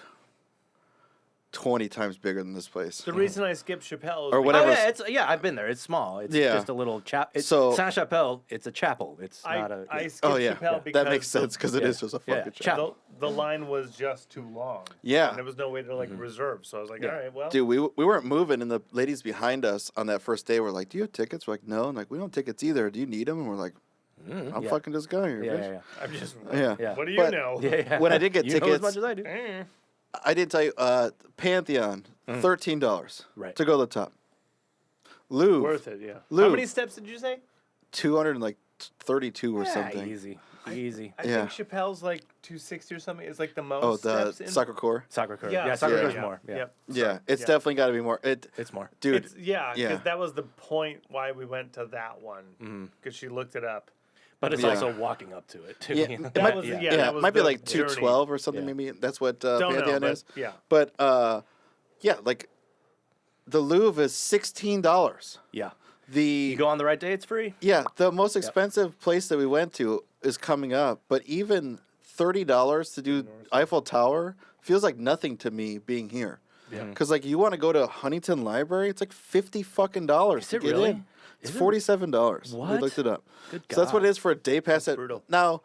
20 times bigger than this place. The reason I skipped Chappelle is Or because whatever. Oh yeah, I've been there. It's small. It's Yeah. just a little chapel. So- Saint Chapelle, it's a chapel. It's not a. I skipped Oh, yeah. Chappelle because That makes sense because it yeah. is just a Yeah. fucking Chap- chapel. the line was just too long. Yeah. And there was no way to like reserve. So I was like, Yeah. all right, well. Dude, we weren't moving, and the ladies behind us on that first day were like, "Do you have tickets?" We're like, "No." And like, "We don't have tickets either. Do you need them?" And we're like, "I'm yeah. fucking this guy here, yeah, bitch." yeah, yeah. I'm just. Yeah. Yeah. What do you But- know? Yeah, yeah. When I did get you know as tickets- much as I do. I did tell you, Pantheon, $13 Right. to go to the top. Louvre, Worth it, yeah. How Louvre. many steps did you say? 232 or Yeah, something. easy, easy. I Yeah. think Chappelle's like 260 or something. It's like the most Oh, the steps in. soccer core. Soccer Curve. Yeah, Yeah, Soccer yeah, Curve's yeah. more. Yeah, Yep. Yeah, it's Yeah. definitely got to be more. it's more. Dude, It's, yeah, because yeah. that was the point why we went to that one. Because she looked it up. But it's Yeah. also walking up to it too. Yeah, you know? it That might, was- yeah, yeah, that it was might be the like journey. 212 or something. Yeah. Maybe that's what Don't know, Pantheon but is. yeah. But yeah, like the Louvre is $16. Yeah. The You go on the right day, it's free. yeah, the most expensive place that we went to is coming up, but even $30 to do Eiffel Tower feels like nothing to me being here. Yeah. Because like you want to go to Huntington Library, it's like $50 fucking Is to it get really? in. It's Is it? $47. We What? looked it up. Good So that's what it God. is for a day pass. At brutal. now,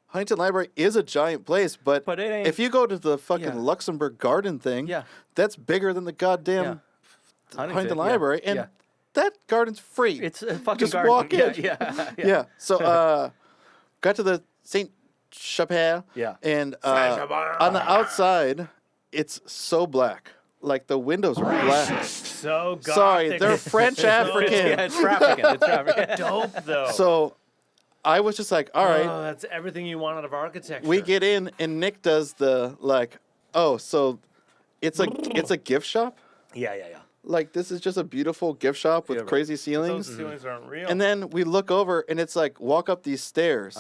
Huntington Library is a giant place, but But it ain't- if you go to the fucking Yeah. Luxembourg Garden thing, Yeah. that's bigger than the goddamn Huntington yeah, Library, and yeah. that garden's free. It's a fucking Just garden. walk in. Yeah. Yeah. So got to the Saint Chapelle. Yeah. And on the outside, it's so black. Like the windows are black. So gothic. Sorry, they're French So African. Yeah, it's trafficking. It's trafficking. dope though. So I was just like, all right, Oh, that's everything you want out of architecture. we get in, and Nick does the like, oh, so it's a gift shop. Yeah, yeah, yeah. Like this is just a beautiful gift shop with Yeah, right. crazy Those ceilings. ceilings aren't real. And then we look over, and it's like walk up these stairs,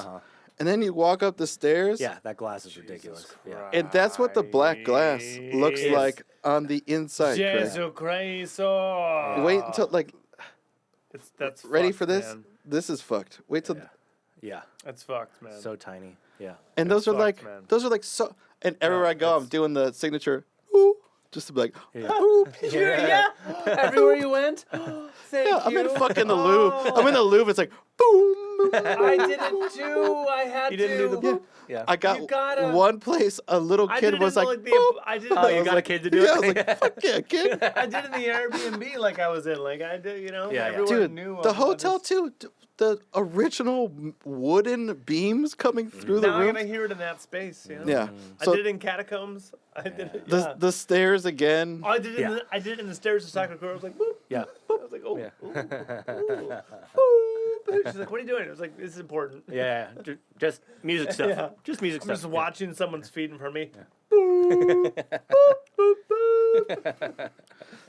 and then you walk up the stairs. Yeah, that glass is ridiculous. Yeah. And that's what the black glass looks Christ. like on the inside. Craig. Jesus Christ. Oh. Wait until like That's ready fucked, for this. man. this is fucked. Wait till, Yeah. That's fucked, man. So tiny. Yeah. and those are fucked, like, man. so. And everywhere I go, I'm it's- doing the signature, ooh, just to be like, ooh. yeah. Everywhere you went. Thank Yeah, I'm you. in fucking the Louvre. I'm in the Louvre. It's like, boom. I did it too. I had You didn't do the to. boop? Yeah. I got You gotta- one place. A little I kid did it was in like, the, boop. I did. Oh, it you in got the- a kid to do Yeah, I it? was like, fuck yeah, kid. I did it in the Airbnb like I was in. Like I did, you know. Yeah, yeah. Everyone Dude, knew the about hotel this. too. The original wooden beams coming through the Now I'm room. gonna hear it in that space. You know? Yeah. I So did it in catacombs. I did it. the Yeah. the stairs again. Oh, I did it. Yeah. I did it in the stairs of Sacred Coeur. I was like, boop. Yeah. I was like, oh. Yeah. Boop. She's like, what are you doing? I was like, this is important. Yeah. Just music stuff. Yeah. Just music I'm stuff. just watching someone's feet in front of me.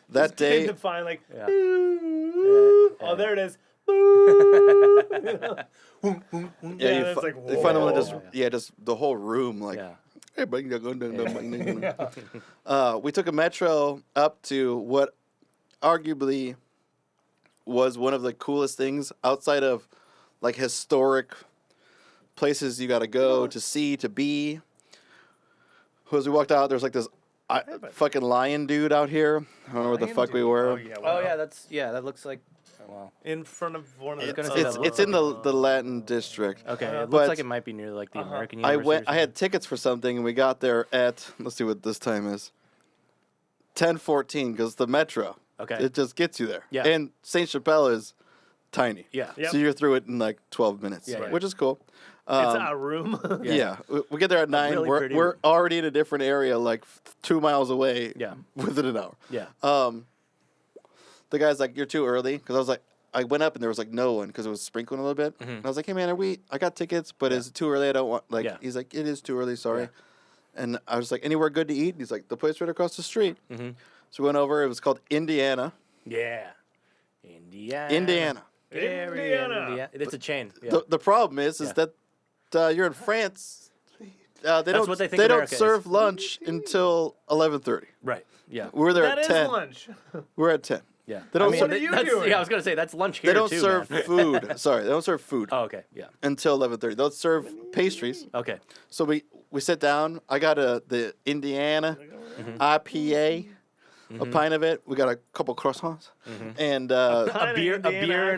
That Came day, to find like, Yeah. oh, there it is. yeah, Yeah, you, it's like, you find the one that just whoa. just the whole room like. Yeah. Hey, we took a metro up to what arguably was one of the coolest things outside of like historic places you got to go to see, to be. As we walked out, there's like this fucking lion dude out here. I don't know where the fuck we were. Oh yeah. Oh, wow. yeah. That looks like. Well. In front of one of was the. gonna say It's in the Latin district. Okay. It But looks like it might be near like the American I University. went. or I had tickets for something, and we got there at. Let's see what this time is. 10:14, because the metro. Okay. It just gets you there. Yeah. And Saint Chapelle is tiny. Yeah. Yep. So you're through it in like 12 minutes, Yeah, yeah. which is cool. It's our room. Yeah. We get there at 9. really We're pretty we're room. already in a different area, like 2 miles away. Yeah. Within an hour. Yeah. The guy's like, "You're too early," because I was like, I went up and there was like no one because it was sprinkling a little bit. Mm-hmm. And I was like, "Hey man, I got tickets, but is it too early? I don't want like." Yeah. He's like, "It is too early, sorry." Yeah. And I was like, "Anywhere good to eat?" He's like, "The place right across the street." Mm-hmm. So we went over. It was called Indiana. Yeah. Indiana. Indiana. Indiana. It's a chain. Yeah. The problem is Yeah. that you're in France. They don't. what they think they don't America is. serve lunch until 11:30. Right. Yeah. We were there That at is 10. lunch. We're at 10. Yeah. They don't I mean, serve- What are you that's- doing? Yeah, I was gonna say that's lunch here They don't too, serve man. food. Sorry, they don't serve food Oh, okay. Yeah. until 11:30. They'll serve pastries. Okay. So we sit down. I got the Indiana IPA, a pint of it. We got a couple croissants, and A beer and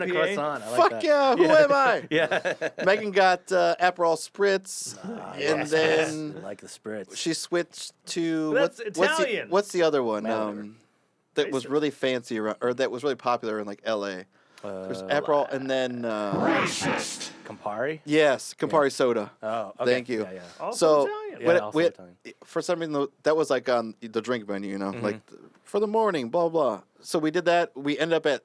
a croissant. I like fuck that. yeah, who am I? Yeah. Megan got Aperol Spritz, and Yes. then I like the spritz. she switched to That's what's Italian. What's the other one? Whatever. That was really fancy around, or that was really popular in like L.A. There's Aperol, and then Campari. yes, Campari soda. Oh, okay. Thank you. Yeah, yeah. Also So Italian. Yeah, when also we- Italian. for some reason that was like on the drink menu, you know, Mm-hmm. like for the morning, blah blah. So we did that. We ended up at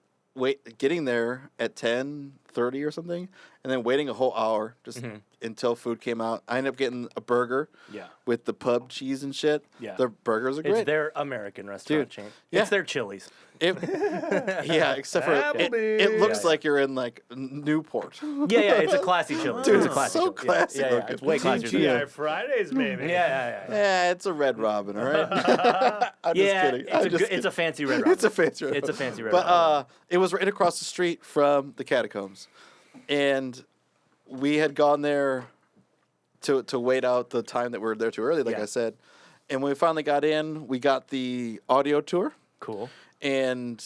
getting there at 10:30 or something, and then waiting a whole hour just until food came out. I ended up getting a burger Mm-hmm. Yeah. with the pub cheese and shit. Yeah. Their burgers are It's great. their American restaurant Dude, chain. yeah. It's their Chili's. Yeah, except for it looks Yeah. like you're in like Newport. Yeah, yeah. It's a classy Chili's. Dude, it's a it's classy so Chili's. classy Yeah, yeah, looking. It's way classier than TGI that. Fridays, maybe. Yeah, yeah, yeah. Yeah, it's a Red Robin, all right? I'm Yeah, just kidding. it's a fancy red robin. It's a fancy Red It's a Robin. fancy red But robin. it was right across the street from the catacombs, and we had gone there to wait out the time that we were there too early, like Yeah. I said. And when we finally got in, we got the audio tour, Cool. and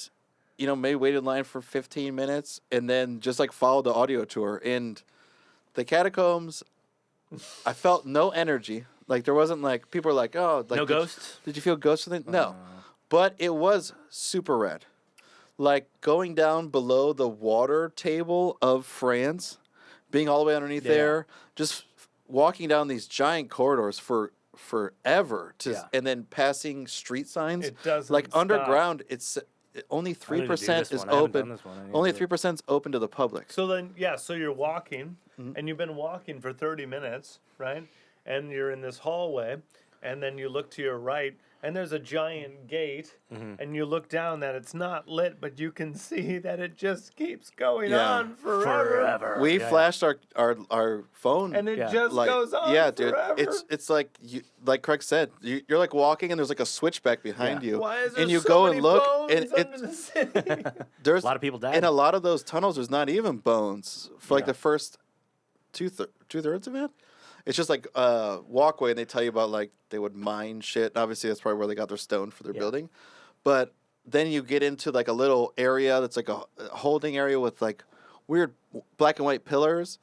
maybe waited in line for 15 minutes, and then just like followed the audio tour. And the catacombs, I felt no energy. Like there wasn't like people were like, oh, like No ghosts? Did you feel ghosts or something? No, but it was super red. Like going down below the water table of France, being all the way underneath Yeah. there, just walking down these giant corridors for forever, Yeah. and then passing street signs. It doesn't like stop. underground. It's only 3% is open. Only 3% is open to the public. So then, yeah, so you're walking, Mm-hmm. and you've been walking for 30 minutes, right? And you're in this hallway, and then you look to your right, and there's a giant gate, and you look down that it's not lit, but you can see that it just keeps going Yeah. on forever. We flashed our phone. And it Yeah. just like, goes on yeah, dude. forever. It's like like Craig said, you're like walking and there's like a switchback behind you, Why is there and you so go many and look, bones and under the city? there's A lot of people died. in a lot of those tunnels. There's not even bones for like Yeah. the first two-thirds of it. It's just like walkway, and they tell you about like they would mine shit. Obviously, that's probably where they got their stone for their building. But then you get into like a little area that's like a holding area with like weird black and white pillars,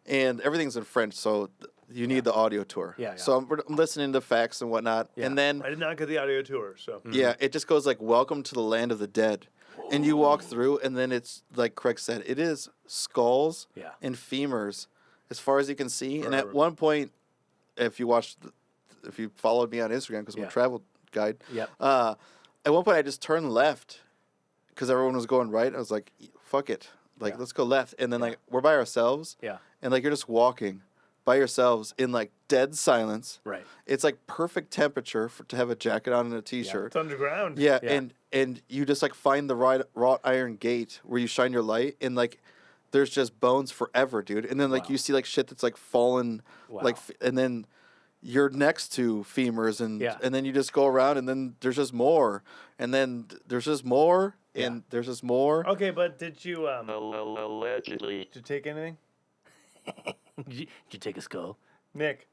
and everything's in French, so you need the audio tour. Yeah. So I'm listening to facts and whatnot, Yeah. and then I did not get the audio tour, so. yeah, it just goes like "Welcome to the Land of the Dead," and you walk through, and then it's like Craig said, it is skulls Yeah. and femurs as far as you can see. And Forever. at one point, if you followed me on Instagram, because I'm Yeah. a travel guide, Yep. at one point I just turned left because everyone was going right. I was like, fuck it, like Yeah. let's go left. And then like we're by ourselves, Yeah. and like you're just walking by yourselves in like dead silence. Right. It's like perfect temperature to have a jacket on and a t-shirt. It's underground. Yeah, Yeah. and you just like find the wrought iron gate where you shine your light, and like there's just bones forever, dude. And then like Wow. you see like shit that's like fallen, like, Wow. and then you're next to femurs, and Yeah. and then you just go around, and then there's just more, and then there's just more, Yeah. and there's just more. Okay, but did you Allegedly. did you take anything, Did you take a skull? Nick?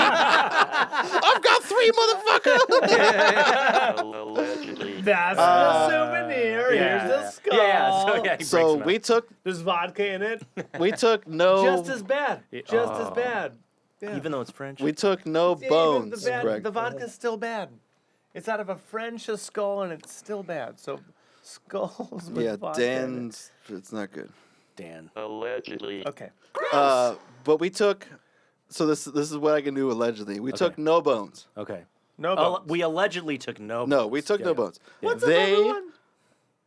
I've got 3 motherfuckers. Allegedly. That's the souvenir. Yeah. Here's the skull. Yeah. So yeah. He So breaks them we out. took There's vodka in it. no Just as bad. Just as Oh. bad. Yeah. Even though it's French. we took no Yeah, bones, The, Greg. the vodka's still bad. It's out of a French skull, and it's still bad. So skulls with Yeah, vodka in it. Dan's. It's not good. Dan. Allegedly. Okay. But we took. So this is what I can do allegedly. We took no bones. Okay. No bones. We allegedly took no. No, we took Yeah, no yeah. bones. What's They another one?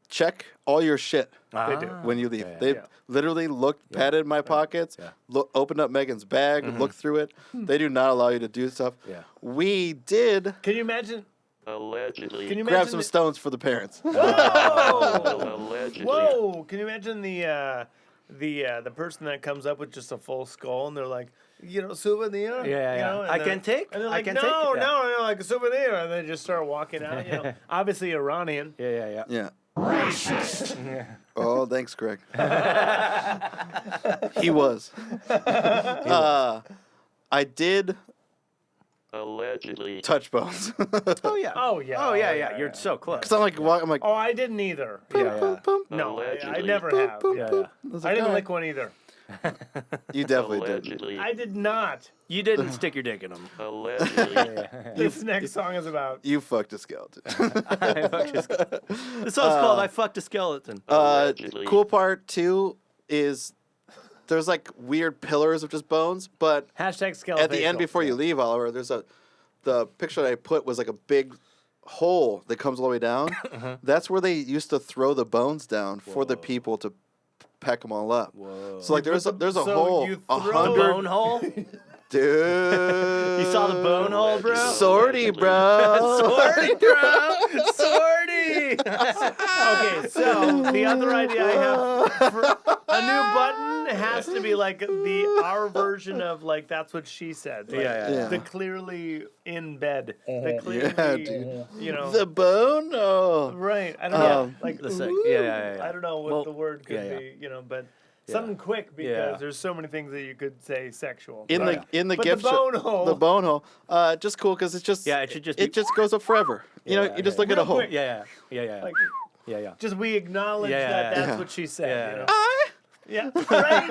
check all your shit Ah, do. when you leave. yeah, They yeah. literally looked, patted my pockets, Yeah. opened up Megan's bag, looked through it. They do not allow you to do stuff. Yeah. We did Can you imagine? Allegedly. Can you grab imagine? some the- stones for the parents. Whoa! Allegedly. Whoa! Can you imagine the person that comes up with just a full skull, and they're like, souvenir? Yeah, You yeah. know, and I they're- can take. And they're I like, can no, take it. no, no, like a souvenir, and they just start walking out. Obviously Iranian. Yeah. Yeah. Oh, thanks, Greg. He was. I did Allegedly. touch bones. Oh yeah. Oh yeah. Oh yeah. You're so close. Cause I'm like, Oh, I didn't either. Yeah. No, I Allegedly. never have. Yeah. I was I like, didn't "All lick right." one either. You definitely did. Allegedly. I did not. You didn't stick your dick in them. Allegedly. This next song is about. You fucked a skeleton. The song's called "I Fucked a Skeleton." Allegedly. Cool part too is there's like weird pillars of just bones, but Hashtag skeleton. at the end before you leave, Oliver, the picture that I put was like a big hole that comes all the way down. That's where they used to throw the bones down for the people to peck them all up. Whoa. So like there's a So hole, you a throw- The 100, bone hole. dude. You saw the bone hole, bro. Sorty, bro. Sorty, bro. Sorty. Okay, so the other idea I have for a new button has to be like our version of like that's what she said. Like, Yeah. The clearly in bed. The clearly, Yeah, dude. The bone? Oh. right. I don't know. Like The sec- ooh, yeah. I don't know what Well, the word could yeah. be. But something quick because Yeah. there's so many things that you could say sexual. In Right. the But gift the shop- bone hole. the bone hole, just cool because it's just Yeah, it should just it be- just goes up forever. You know, you just look at Real a hole. quick. Yeah. Like Yeah. just we acknowledge Yeah, that that's yeah. what she said. Yeah, You know? yeah. Yeah, right.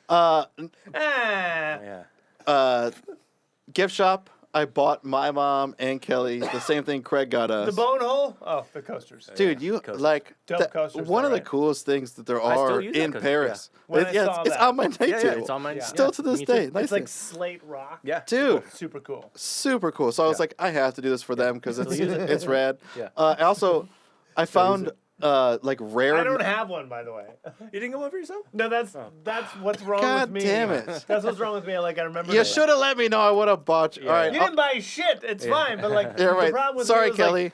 Ah, Yeah. gift shop. I bought my mom and Kelly the same thing Craig got us. The bone hole? Oh, the coasters. Dude, you coasters. like Dope that- coasters, one of the right? coooest things that there still are use that in coaster, Paris. When I saw it's that. on my night Yeah, table. it's on my. Still to this me day. too. Nice It's like thing. slate rock. Yeah. Dude, Super cool. super cool. So I was Yeah. like, I have to do this for them because it's use it. it's rad. Yeah. Also, I found like rare. I don't have one, by the way. You didn't go over yourself? No, that's what's wrong with God me. damn it. That's what's wrong with me. Like I remember. You should have let me know. I would have bought you. Yeah. All right. You didn't buy shit. It's fine, but like Yeah, right. the problem with Sorry, me was, like, Kelly.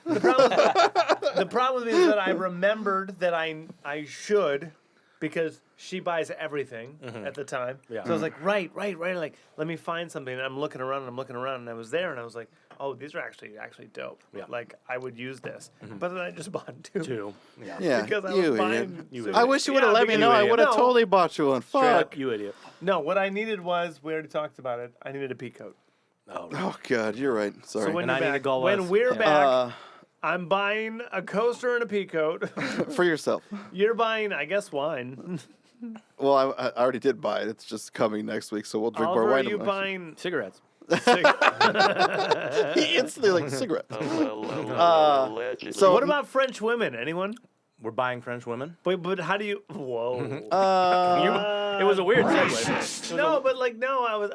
the problem with me is that I remembered that I should, because she buys everything at the time. Yeah. So I was like, right. Like, let me find something. And I'm looking around and I was there and I was like, oh, these are actually dope. Yeah. Like I would use this. But then I just bought two. Two. Yeah. Yeah. Because I you was idiot. buying. You so- idiot. I wish you would have let me because- know. I idiot. would have No. totally bought you one. Straight Fuck. up, you idiot. No, what I needed was, we already talked about it. I needed a pea coat. Oh, Oh God, you're right. Sorry. So when And I you're need a back, Gauloise. when we're Yeah. back, I'm buying a coaster and a pea coat. For yourself. You're buying, I guess, wine. Well, I already did buy it. It's just coming next week, so we'll drink Oliver, more are wine. you buying? cigarettes. He instantly like cigarettes. Allegedly. So What about French women? Anyone? We're buying French women. But how do you? Whoa. It was a weird segue. No, but like no, I was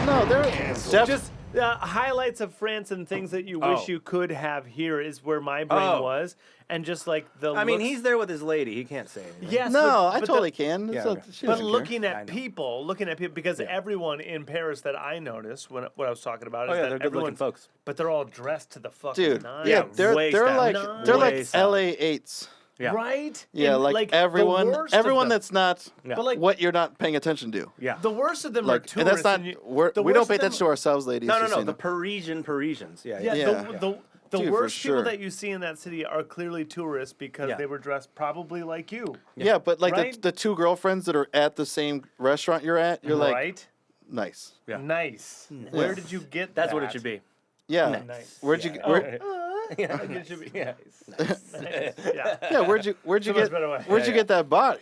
no, there just highlights of France and things that you wish Oh. you could have here is where my brain Oh. was, and just like the. I mean, looks- he's there with his lady. He can't say anything. yes. No, but, I but totally the, can. Yeah, It's not- okay. she But doesn't care. looking I at know. people, because everyone in Paris that I noticed when what I was talking about Oh is yeah, that they're everyone, good-looking folks. but they're all dressed to the fucking Dude, nines. yeah, they're way like stacked. they're Way like stacked. LA 8s. Yeah. Right? Yeah, And, like the everyone worst of them- that's not Yeah. But like what you're not paying attention to. Yeah. the worst of them are Like, tourists. and that's not you- we're, the we don't worst pay of them- attention to ourselves, ladies. No, just so you the know. Parisians. Yeah. Yeah, Yeah. the Dude, for worst people sure. that you see in that city are clearly tourists because Yeah. they were dressed probably like you. Yeah, but like Right? the two girlfriends that are at the same restaurant you're at, you're like right? nice. Yeah. Nice. Where did you get That's that? what it should be. Yeah. Nice. Where'd you Yeah. Oh, where, Yeah. it should be Yeah. nice. Yeah. yeah, where'd you So much get better way. where'd you get that body?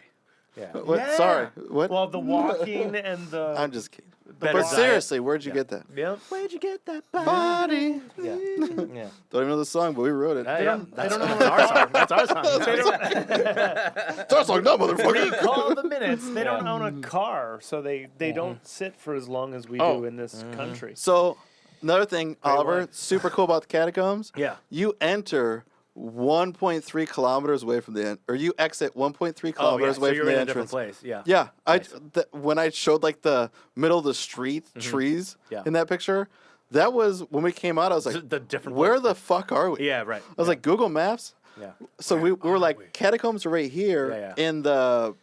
Yeah. What Yeah. sorry. What? Well, the walking and the. I'm just kidding. Better But diet. seriously, where'd you Yeah. get that? Yep. Where'd you get that Body. Yeah. Yeah. Don't even know the song, but we wrote it. Yeah, they don't that's know our song. That's our song. They don't It's our song, no motherfucker. recall the minutes. They don't own a car, so they don't sit for as long as we Oh. do in this country. So another thing, Oliver, white. super cool about the catacombs. Yeah. You enter 1.3 kilometers away from the end, or you exit 1.3 Oh, yeah. kilometers So away you're from in the a different entrance. place. Yeah. Yeah, Nice. when I showed like the middle of the street trees Yeah. in that picture, that was when we came out. I was It's like, the different. where place. the fuck are we? Yeah. Right. I was like, Google Maps. Yeah. So we were like, catacombs are right here Yeah, in the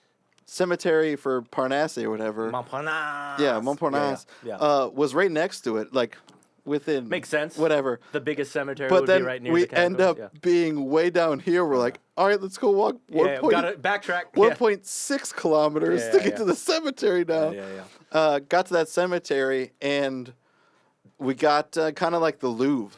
cemetery for Parnasse or whatever. Montparnasse. Yeah, Montparnasse. Yeah. Was right next to it, like within Makes sense. Whatever. The biggest cemetery But would then be right near we the end up catacombs. being way down here. We're like, all right, let's go walk Yeah. Yeah. Gotta backtrack. 1.6 kilometers Yeah, to yeah, get yeah. to the cemetery now. Yeah. Yeah. Got to that cemetery and we got kind of like the Louvre.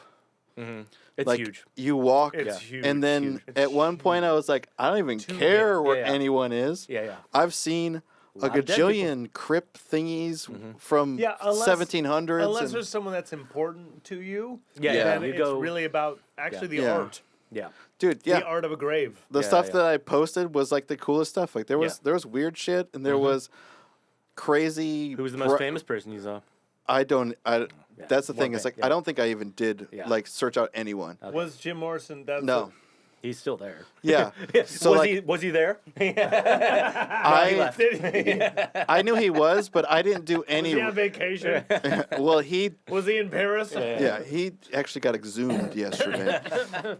It's Like huge. you walk, It's huge. and then huge. at one point I was like, I don't even care where Yeah, yeah. anyone is. Yeah. Yeah. I've seen a lot of dead gajillion crypt thingies from Yeah, unless- 1700s. Unless and- there's someone that's important to you, Yeah, yeah, then you it's go- really about actually the Yeah. art. Yeah. dude, yeah, The art of a grave. the Yeah, stuff yeah. that I posted was like the coolest stuff. Like there was weird shit, and there was crazy. Who was the most famous person you saw? I don't. That's the more thing. It's fam- like yeah. I don't think I even did Yeah. like search out anyone. Okay. Was Jim Morrison? That's No. He's still there. Yeah. So was like he there? I left. I knew he was, but I didn't do Was any. he on vacation? Well, he Was he in Paris? yeah, he actually got exhumed yesterday.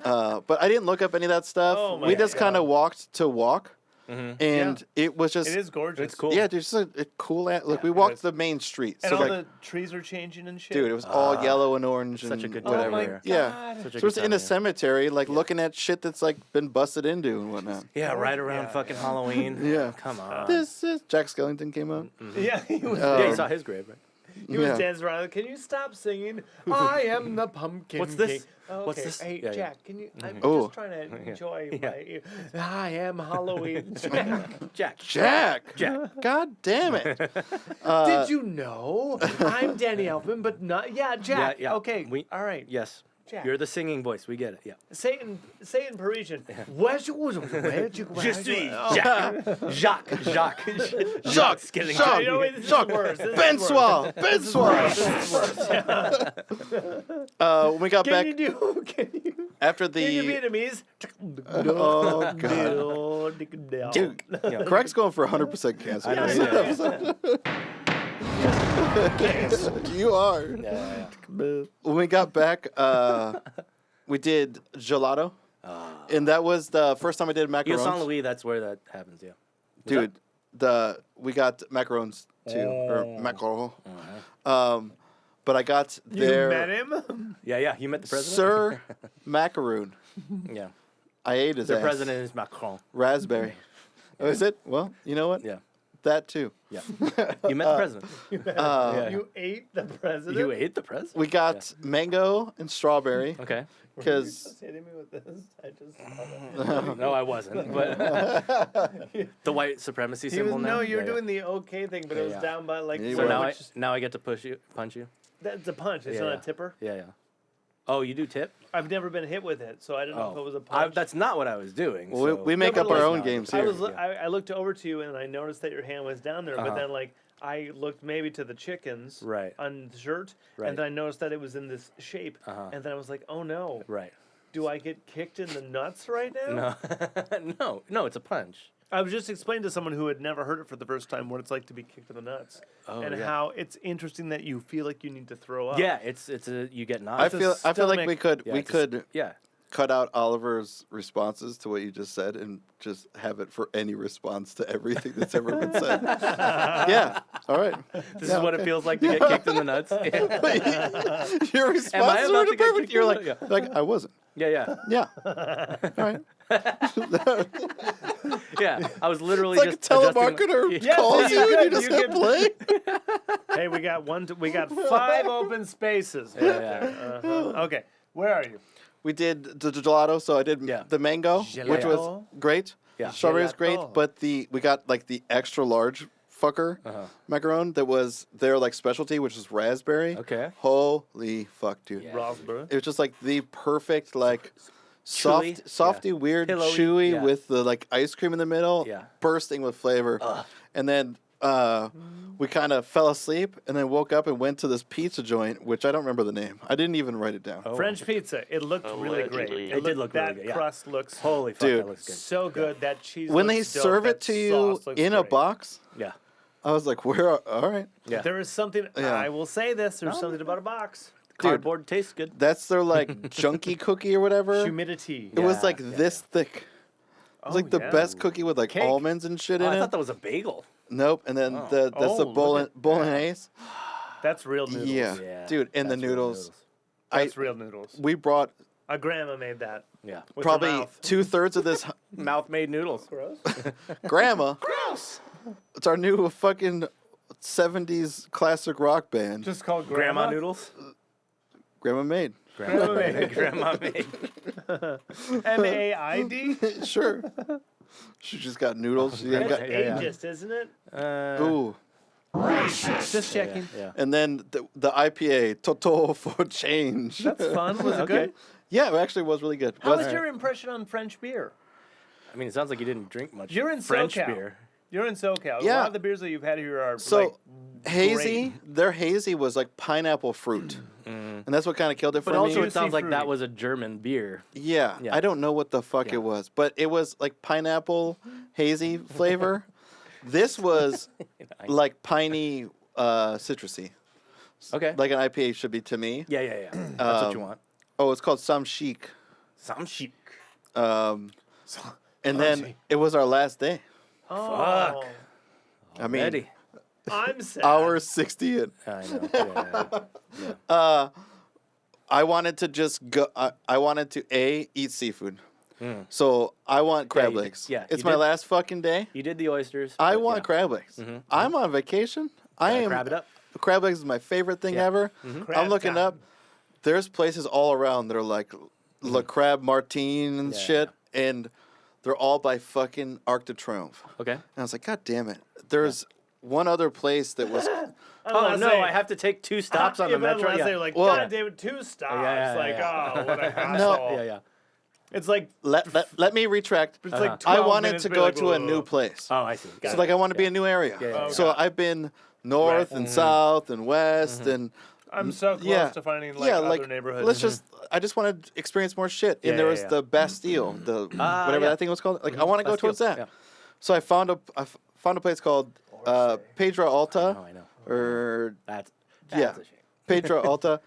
But I didn't look up any of that stuff. Oh my We just kind of God. walked to walk, Mm-hmm. and it was just It is gorgeous. It's cool. yeah, dude, just a cool. Look, we it walked is. the main street, And so all like, the trees are changing and shit. dude, it was all yellow and orange Such a and good oh whatever. my here. Yeah. God. Such a So it's good in time, a cemetery, like looking at shit that's like been busted into and whatnot. Yeah, right around Yeah, fucking yeah. Halloween. Yeah. Come on. This is Jack Skellington came out. Yeah, he was. Yeah, you Um, saw his grave, right? He was yeah. dancing around. Can you stop singing? I am the pumpkin. What's this? King. Oh, What's okay. this? Hey, Yeah, yeah. Jack, can you? I'm Oh. just trying to enjoy Yeah. my. I am Halloween. Jack. Jack. God damn it. Did you know? I'm Danny Elfman, but not. Yeah, Jack. Yeah, yeah. Okay. We- all right. Yes. Jack. You're the singing voice. We get it. Yeah. Say it in Parisian. Je suis Jacques. Jacques. Jacques, getting Jacques, No, wait, this is Jacques, worse. This is Bensoir, This is Bensoir. worse. When we got back Can you after do your the Vietnamese? oh god, dude, Yeah. Craig's going for 100% cancer. I know. Yeah, Yeah. You are. Yeah. When we got back, we did gelato, and that was the first time I did Ile macarons. Saint Louis, that's where that happens, yeah. Dude, we got macarons too, or macaron. But I got You their met him? Yeah, you met the president? Sir Macaroon. Yeah. I ate his The ass. president is Macron. Raspberry. Oh, is it? Well, you know what? Yeah. That too. Yeah. You met the president. Yeah. You ate the president? You ate the president? We got mango and strawberry Okay. because Just hitting me with this. I just saw that. No, I wasn't. But the white supremacy He was, symbol now. no, you're Yeah, doing the okay thing, but it was Yeah. down by like. Yeah, you So were. now I get to punch you. That's a punch. It's Yeah, not yeah. a tipper. Yeah. Oh, you do tip? I've never been hit with it, so I don't know if it was a I, punch. that's not what I was doing. well, so- we make No, up but our listen, own games I here. was. I looked over to you and I noticed that your hand was down there, but then like I looked maybe to the chickens Right. on the shirt, Right. and then I noticed that it was in this shape, and then I was like, oh no, Right. do I get kicked in the nuts right now? No. No, it's a punch. I was just explaining to someone who had never heard it for the first time what it's like to be kicked in the nuts, Oh, and yeah. how it's interesting that you feel like you need to throw up. Yeah, it's a you get I nauseous. feel like we stomach- could Yeah, we it's a could Yeah. cut out Oliver's responses to what you just said and just have it for any response to everything that's ever been said. Yeah. All right. This is what it feels like to get kicked in the nuts. Your responses about were to get perfect. kicked You're in the- like I wasn't. Yeah. Yeah. All right. Yeah. I was literally It's like a just adjusting telemarketer Yeah, calls so you you and you could- just you hit could- play. Hey, we got 5 open spaces. Yeah. Okay, where are you? We did the gelato, so I did Yeah. the mango, which was Gelato? great. Yeah. Strawberry was great, Gelato. but we got like the extra large fucker macaron that was their like specialty, which is raspberry. Okay. Holy fuck, dude! Yeah. Raspberry. It was just like the perfect like Chewy, softy, yeah. weird, Pillowy, chewy yeah. with the like ice cream in the middle, Yeah. bursting with flavor. And then we kind of fell asleep and then woke up and went to this pizza joint, which I don't remember the name. I didn't even write it down. Oh. French pizza. It looked really great. Allegedly. It did look really that good, yeah. crust looks Holy fuck, Dude. that looks good. so good. That cheese. When they looks dope, serve it that to you sauce looks in a great. box, Yeah. I was like, "Where? All right." Yeah. There is something. Yeah. I will say this. There's something about a box. Cardboard tastes good. That's their like junky cookie or whatever. Humidity. It was Yeah, like yeah, this thick. It was like the yeah. best cookie with like Cake. almonds and shit Oh, in I it. thought that was a bagel. Nope. And then that's the look at bolognese. That's real noodles. Yeah. Yeah. Dude, and the That's real noodles. That's real noodles. We brought A grandma made that. Yeah. With her probably mouth. 2/3 of this Mouth made noodles. Gross. grandma. Gross. It's our new fucking 70s classic rock band. Just called Grandma noodles. Grandma made. Grandma made. Grandma made. MAID. Sure. She just got noodles. She ain't That's got, yeah. ageist, isn't it? ooh. Just checking. Yeah. And then the IPA, Toto for change. That's fun. Was it Okay. good? Yeah, it actually was really good. How Was- was your impression on French beer? I mean, it sounds like you didn't drink much You're in French SoCal. beer. You're in SoCal. A Yeah. lot of the beers that you've had here are So like, hazy, great. their hazy was like pineapple fruit. And that's what kind of killed it for But also, me. it sounds like that fruity. was a German beer. Yeah, Yeah. I don't know what the fuck Yeah. it was, but it was like pineapple hazy flavor. This was like piney citrusy. Okay. Like an IPA should be to me. Yeah. That's what you want. Oh, it's called Some Chic. Some chic. And then it was our last day. Oh, I mean, Ready. I'm sad. hour 60 in. I know. Yeah. I wanted to just go. I wanted to eat seafood. So I want crab you did- legs. yeah, It's you my did. last fucking day. You did the oysters. I but want yeah. crab legs. I'm on vacation. I am. Crab it up. Crab legs is my favorite thing Yeah. ever. Crab I'm looking time. up. There's places all around that are like Le Crab Martine and Yeah. shit, and they're all by fucking Arc de Triomphe. Okay. And I was like, God damn it. There's one other place that was. Oh Unless no, they- I have to take 2 stops on the metro. Unless Yeah. they're like, Well- God damn it, 2 stops. yeah. Oh, what a hassle. Yeah. It's like Let me retract. it's like I 12 wanted minutes to be go like, to a "Whoa." new place. Oh, I see. Got So it. like I want to be a new area. Yeah. So I've been north and south and west and I'm so close yeah. to finding like yeah, other like neighborhoods. let's I just want to experience more shit. Yeah, And there yeah, was yeah. the Bastille, the whatever yeah. that thing was called. Like I want to go towards Bastille, that. yeah. So I found a place called Pedro Alta Oh, I know. or That's yeah. a shame. Pedro Alta.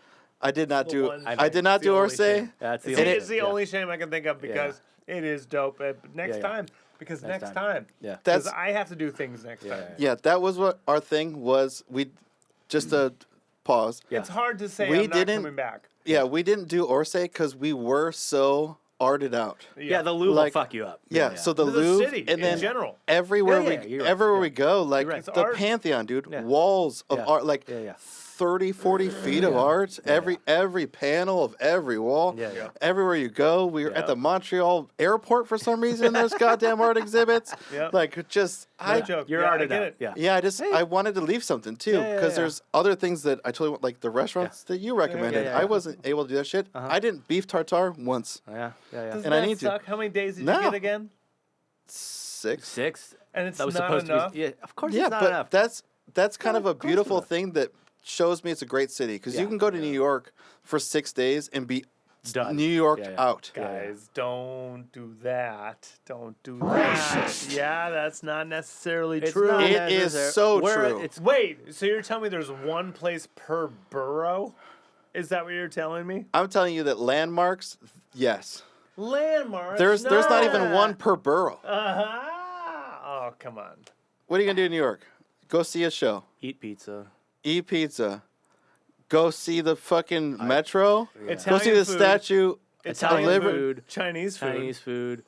I did not the do one I did not It's the do only Orse. shame. That's the It's, only it's the yeah. only shame I can think of because it is dope. But next Yeah. time, because Next next time. time, Yeah. because That's I have to do things next time. yeah, that was what our thing was. We just to pause. Yeah. It's hard to say We I'm not didn't- coming back. Yeah, we didn't do Orse because we were so arted out. Yeah, the Louvre Like- will fuck you up. Yeah, so the The Louvre city and in then general. everywhere Yeah, you're right. everywhere Yeah. we go, like You're right. the It's art. Pantheon, dude, Yeah. walls of Yeah. art, like Yeah. 30, 40 feet of art. Every panel of every wall. Yeah, yeah. Everywhere you go, we were Yeah. at the Montreal airport for some reason. There's goddamn art exhibits. Yep. Like just No I joke. You're yeah, I arted get out. it. Yeah. yeah, I wanted to leave something too, Yeah, because yeah. there's other things that I totally want, like the restaurants that you recommended. yeah. I wasn't able to do that shit. I didn't beef tartare once. Yeah. Doesn't And I that need to. suck? How many days did No. you get again? 6. 6. And it's That was not supposed enough. to be. Yeah, of course Yeah, it's not but enough. that's kind of a course beautiful not. thing that shows me it's a great city because you Yeah. can go to New York for 6 days and be Done. New York Yeah. out. Guys, don't do that. Don't do that. Yeah, that's not necessarily It's true. not It is necessary. so We're- true. It's Wait, so you're telling me there's one place per borough? Is that what you're telling me? I'm telling you that landmarks, yes. Landmarks. There's not even one per borough. Uh-huh. Oh, come on. What are you gonna do in New York? Go see a show, eat pizza. eat pizza, go see the fucking metro, Italian go see the food, statue. Italian Liber- food, Chinese food. Chinese food.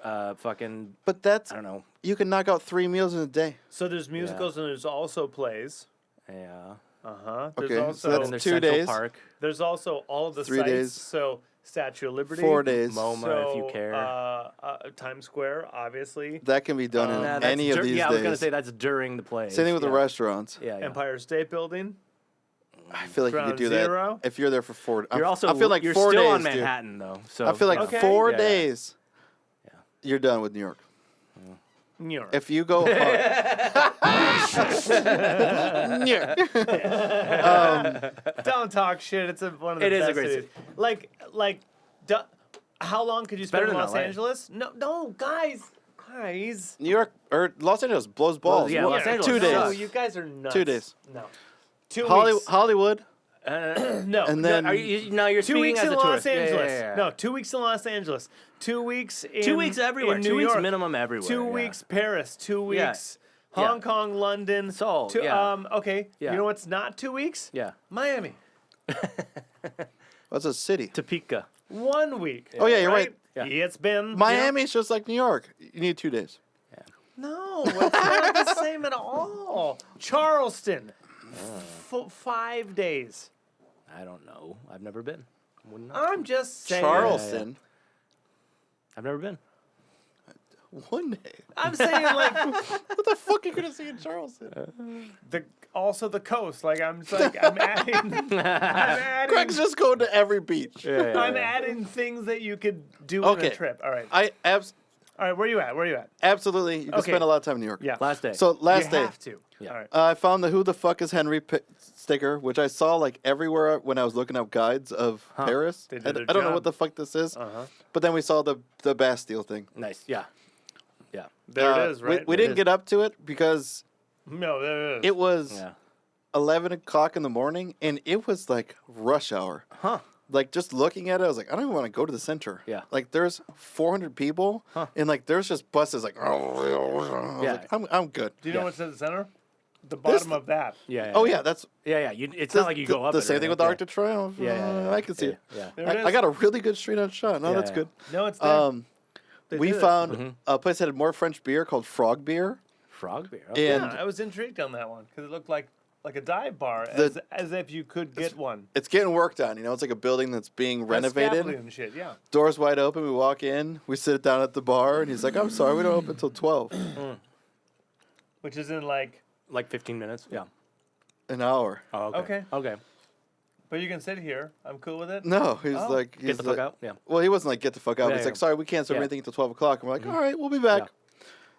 Fucking. But that's I don't know. you can knock out 3 meals in a day. So there's musicals and there's also plays. Yeah. Uh-huh. There's Okay, so also that's And there's 2 Central days. Park. there's also all of the 3 sites. days. So Statue of Liberty. 4 days. MoMA, if you care. Times Square, obviously. That can be done in Nah, that's any of these yeah, I was gonna days. say that's during the play. Same thing with yeah. the restaurants. Yeah, yeah. Empire State Building. I feel like you could Ground do Zero. that if you're there for 4. You're also. I feel like you're 4 still days, on dude. Manhattan though. So I feel like Okay. 4 Yeah. days. Yeah. You're done with New York. New York. If you go hard. Don't talk shit. It's one of the It is a best great cities. city. How long could you spend better in than Los LA. Angeles? No, guys. New York or Los Angeles blows balls. yeah, What- Los Angeles 2 days. No, sucks. you guys are nuts. 2 days. No. 2 weeks. Hollywood. No. And then Are you, now you're 2 speaking weeks as in a Los tourist. Angeles. Yeah. No, 2 weeks in Los Angeles. 2 weeks in 2 weeks everywhere. in 2 New weeks York. minimum everywhere. 2 yeah. weeks Paris. 2 Yeah. weeks Hong Kong, London. Seoul, Two, yeah. Okay. Yeah. You know what's not 2 weeks? Yeah. Miami. That's a city. Topeka. 1 week. Oh, yeah, you're right. Yeah. It's been Miami's just like New York. You need 2 days. No, it's not the same at all. Charleston. 5 days. I don't know. I've never been. Wouldn't know. I'm just saying. Charleston. I've never been. 1 day. I'm saying like What the fuck are you gonna see in Charleston? also the coast. Like I'm adding. I'm adding. Greg's just going to every beach. I'm adding things that you could do Okay. in a trip. All right. I All right. Where you at? Where you at? absolutely. You can Okay. spend a lot of time in New York. Yeah. Last day. So last you day, have to. Yeah. All right. I found the "Who the fuck is Henry" sticker, which I saw like everywhere when I was looking up guides of Paris. They I, did their I don't know job. what the fuck this is, Uh-huh. but then we saw the Bastille thing. nice. Yeah. Yeah. There it is. Right. We It didn't is. get up to it because No, there it is. it was Yeah. 11 o'clock in the morning, and it was like rush hour. Huh. Like just looking at it, I was like, I don't even want to go to the center. Yeah. Like there's 400 people, and like there's just buses like. I was Yeah. like, I'm good. Do you know what's at the center? The bottom of that. Yeah. Oh yeah, that's Yeah. It's not like you go up. the it or same thing with the anything. Arc de Triomphe. Yeah. I can see it. Yeah. There it is. I got a really good straight on shot. No, Yeah, that's yeah. good. No, it's there. They We did it. found a place that had more French beer called Frog Beer. Frog beer. Okay. And Yeah, I was intrigued on that one because it looked like a dive bar, The- as if you could get one. it's getting worked on. You know, it's like a building that's being Has renovated. scaffolding and shit. Yeah. Doors wide open. We walk in. We sit down at the bar, and he's like, "I'm sorry, we don't open until 12." Which is in like Like 15 minutes. Yeah. An hour. Oh, okay. Okay. Okay. But you can sit here. I'm cool with it. No, he's Oh. like, Get the fuck out. Yeah. Well, he wasn't like, get the fuck out. Yeah, He's yeah. like, sorry, we can't serve Yeah. anything until 12 o'clock. And we're like, all right, we'll be back. Yeah.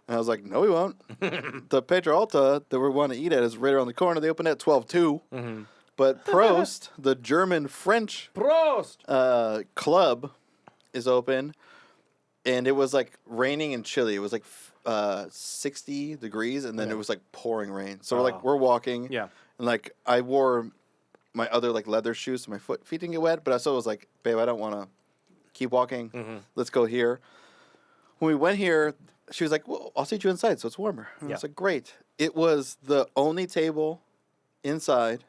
And I was like, no, we won't. The Pedro Alta that we want to eat at is right around the corner. They open at 12 too. Mm-hmm. But Prost, the German-French Prost. club, is open. And it was like raining and chilly. It was like 60 degrees, and then Yeah. it was like pouring rain. So Oh. we're walking. Yeah. And like I wore my other like leather shoes so my feet didn't get wet, but I still was like, babe, I don't want to keep walking. Mm-hmm. Let's go here. When we went here, she was like, well, I'll seat you inside so it's warmer. And I was Yeah. like, great. It was the only table inside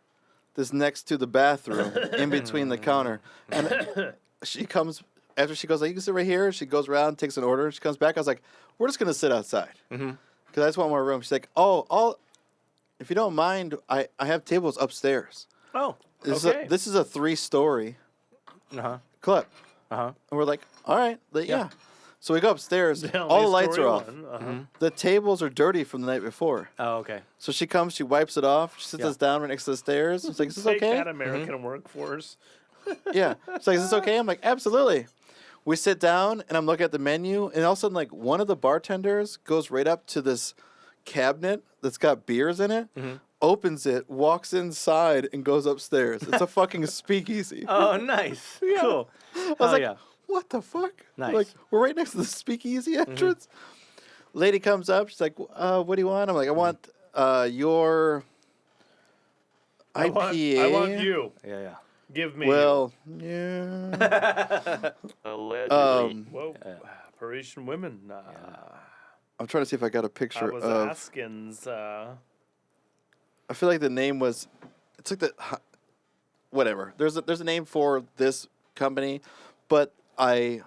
that's next to the bathroom in between the counter. And she comes, after she goes, like, you can sit right here. She goes around, takes an order. She comes back. I was like, we're just going to sit outside. Mm-hmm. Because I just want more room. She's like, oh, if you don't mind, I have tables upstairs. Oh. Okay. This is a 3-story Uh-huh. club. Uh-huh. And we're like, all right, yeah. So we go upstairs. The All the only lights are story off. one. Mm-hmm. The tables are dirty from the night before. Oh, okay. So she comes, she wipes it off. She sits Yeah. us down right next to the stairs. She's like, is this Take okay? that American workforce. Yeah. She's like, is this okay? I'm like, absolutely. We sit down, and I'm looking at the menu, and all of a sudden, like, one of the bartenders goes right up to this cabinet that's got beers in it, opens it, walks inside, and goes upstairs. It's a fucking speakeasy. Oh, nice. Cool. I was like, yeah. what the fuck? Nice. Like, we're right next to the speakeasy entrance. Lady comes up. She's like, what do you want? I'm like, I want your IPA. I want you. Yeah, yeah. Give me. Well, yeah. Allegedly. Whoa. Parisian women. I'm trying to see if I got a I picture was of. asking. I feel like the name was. It's like the. Whatever. There's a name for this company, but I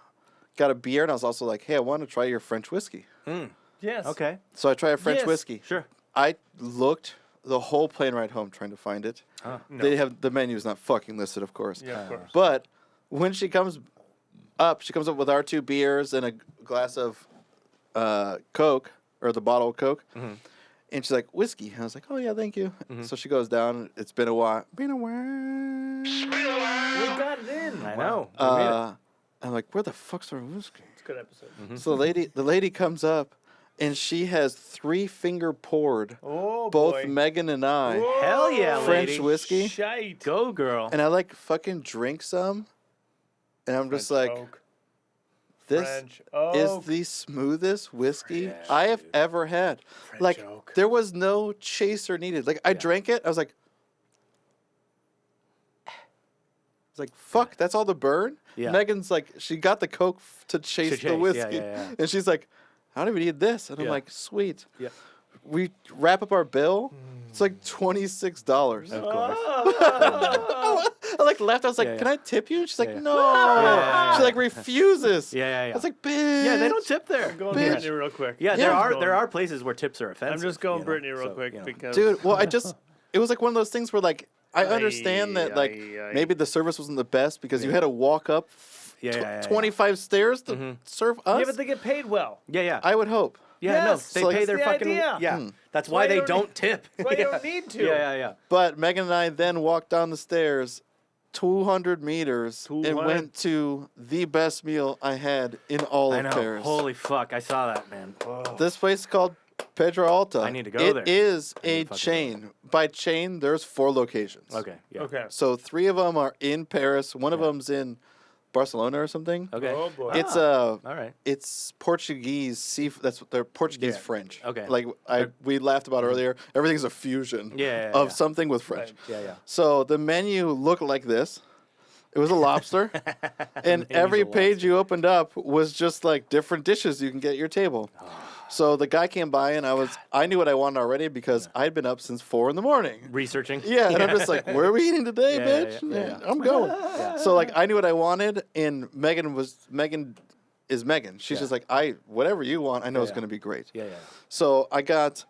got a beer and I was also like, hey, I want to try your French whiskey. Yes. Okay. So I try a French Yes. whiskey. Sure. I looked the whole plane ride home trying to find it. No. They have the menu's not fucking listed, of course. Yeah, of course. But when she comes up with our 2 beers and a glass of Coke, or the bottle of Coke. And she's like, whiskey. And I was like, oh, yeah, thank you. So she goes down. It's been a while. We got it in. I know. We made it. I'm like, where the fuck's our whiskey? It's a good episode. So the lady comes up, and she has 3-finger poured Oh, both boy. Megan and I Whoa. Hell yeah, French lady. whiskey. Shite. Go, girl. And I like fucking drink some, and I'm just like, French oak. this French is oak. the smoothest whiskey Fresh, I have ever had. French Like, oak. there was no chaser needed. Like, I drank it, I was like, it's like, fuck, that's all the burn? Yeah. Megan's like, she got the Coke to chase chase, the yeah, whiskey. yeah. And she's like, I don't even need this. And I'm Yeah. like, sweet. Yeah. We wrap up our bill. It's like $26. Of course. I like left. I was like, Yeah, yeah. can I tip you? And she's like, Yeah, yeah. no. Yeah. She like refuses. Yeah, yeah, yeah. I was like, bitch. Yeah, they don't tip there. I'm going Bitch. Brittany real quick. Yeah, Yeah. there are places where tips are offensive. I'm just going you know, Brittany real so, quick you know. because. Dude, well, it was like one of those things where like, I understand that like Aye. maybe the service wasn't the best because you had to walk up Yeah, 25 stairs to serve us. Yeah, but they get paid well. Yeah, yeah. I would hope. Yeah, Yes, no, so they pay that's their the fucking. idea. Yeah, that's why why they you don't don't tip. That's why you Yeah. don't need to. Yeah, yeah. But Megan and I then walked down the stairs 200 meters and 200. went to the best meal I had in all I of know. Paris. Holy fuck! I saw that, man. This place is called Pedro Alta. I need to go It there. is I need a to fucking chain. By chain, there's 4 locations. Okay. Yeah. Okay. So 3 of them are in Paris. One of them's in Barcelona or something. Okay. Oh boy. It's All right. it's Portuguese seafood. That's what they're Portuguese Yeah. French. Okay. Like we laughed about earlier. Everything's a fusion. Yeah, of yeah. something with French. Right. Yeah, yeah. So the menu looked like this. It was a lobster, and Menu's every a page lobster. you opened up was just like different dishes you can get at your table. So the guy came by, and I knew what I wanted already because I'd been up since 4 in the morning. Researching. Yeah, and I'm just like, where are we eating today, Yeah, bitch? yeah, yeah. I'm going. So like, I knew what I wanted, and Megan is Megan. She's Yeah. just like, whatever you want, I know it's yeah. gonna be great. Yeah, yeah. So I got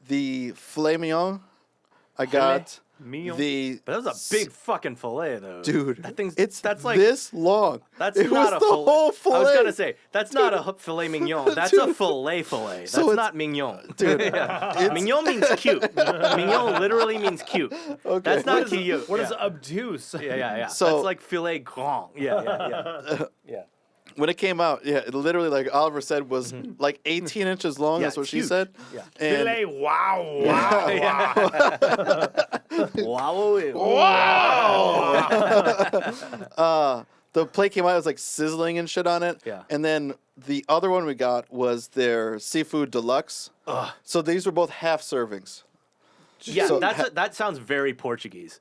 the filet mignon. I got Mignon. the. But that was a big fucking fillet, though. Dude, That thing's that's like this long. That's it not was a the fillet. whole fillet. I was gonna say that's not a filet mignon. That's a fillet. That's So it's- not mignon. Dude, Yeah. Mignon means cute. Mignon literally means cute. Okay. That's not cute. What yeah. is obtuse? Yeah. So- that's like filet grand. Yeah. Yeah. when it came out, yeah, it literally, like Oliver said, was like 18 inches long. Yeah, That's what it's she huge. said. Yeah. And Filet, wow. Wow. the plate came out, it was like sizzling and shit on it. Yeah. And then the other one we got was their seafood deluxe. So these were both half servings. Yeah, So- that sounds very Portuguese.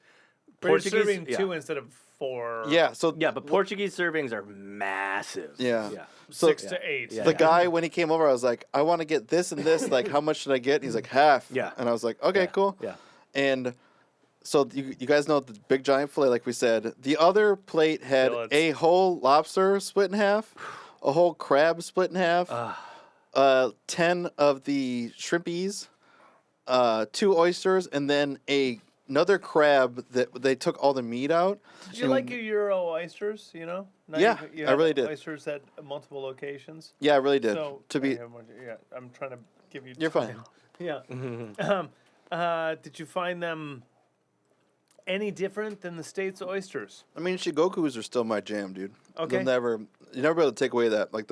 But you're serving yeah. 2 instead of 4. Yeah. So Yeah, but Portuguese servings are massive. Yeah. Yeah. So 6 to 8. Yeah. the guy, when he came over, I was like, I want to get this and this. Like, how much should I get? And he's like, half. Yeah. And I was like, okay, Yeah. cool. Yeah. And so you guys know the big giant fillet, like we said. The other plate had Fillets. a whole lobster split in half, a whole crab split in half, 10 of the shrimpies, 2 oysters, and then another crab that they took all the meat out. Did you like your Euro oysters, you know? Now Yeah, you I have really did. Oysters at multiple locations. Yeah, I really did. So, to be, yeah, I'm trying to give you you're fine. Yeah. Did you find them any different than the States oysters? I mean, Shigokus are still my jam, dude. Okay. You never be able to take away that. Like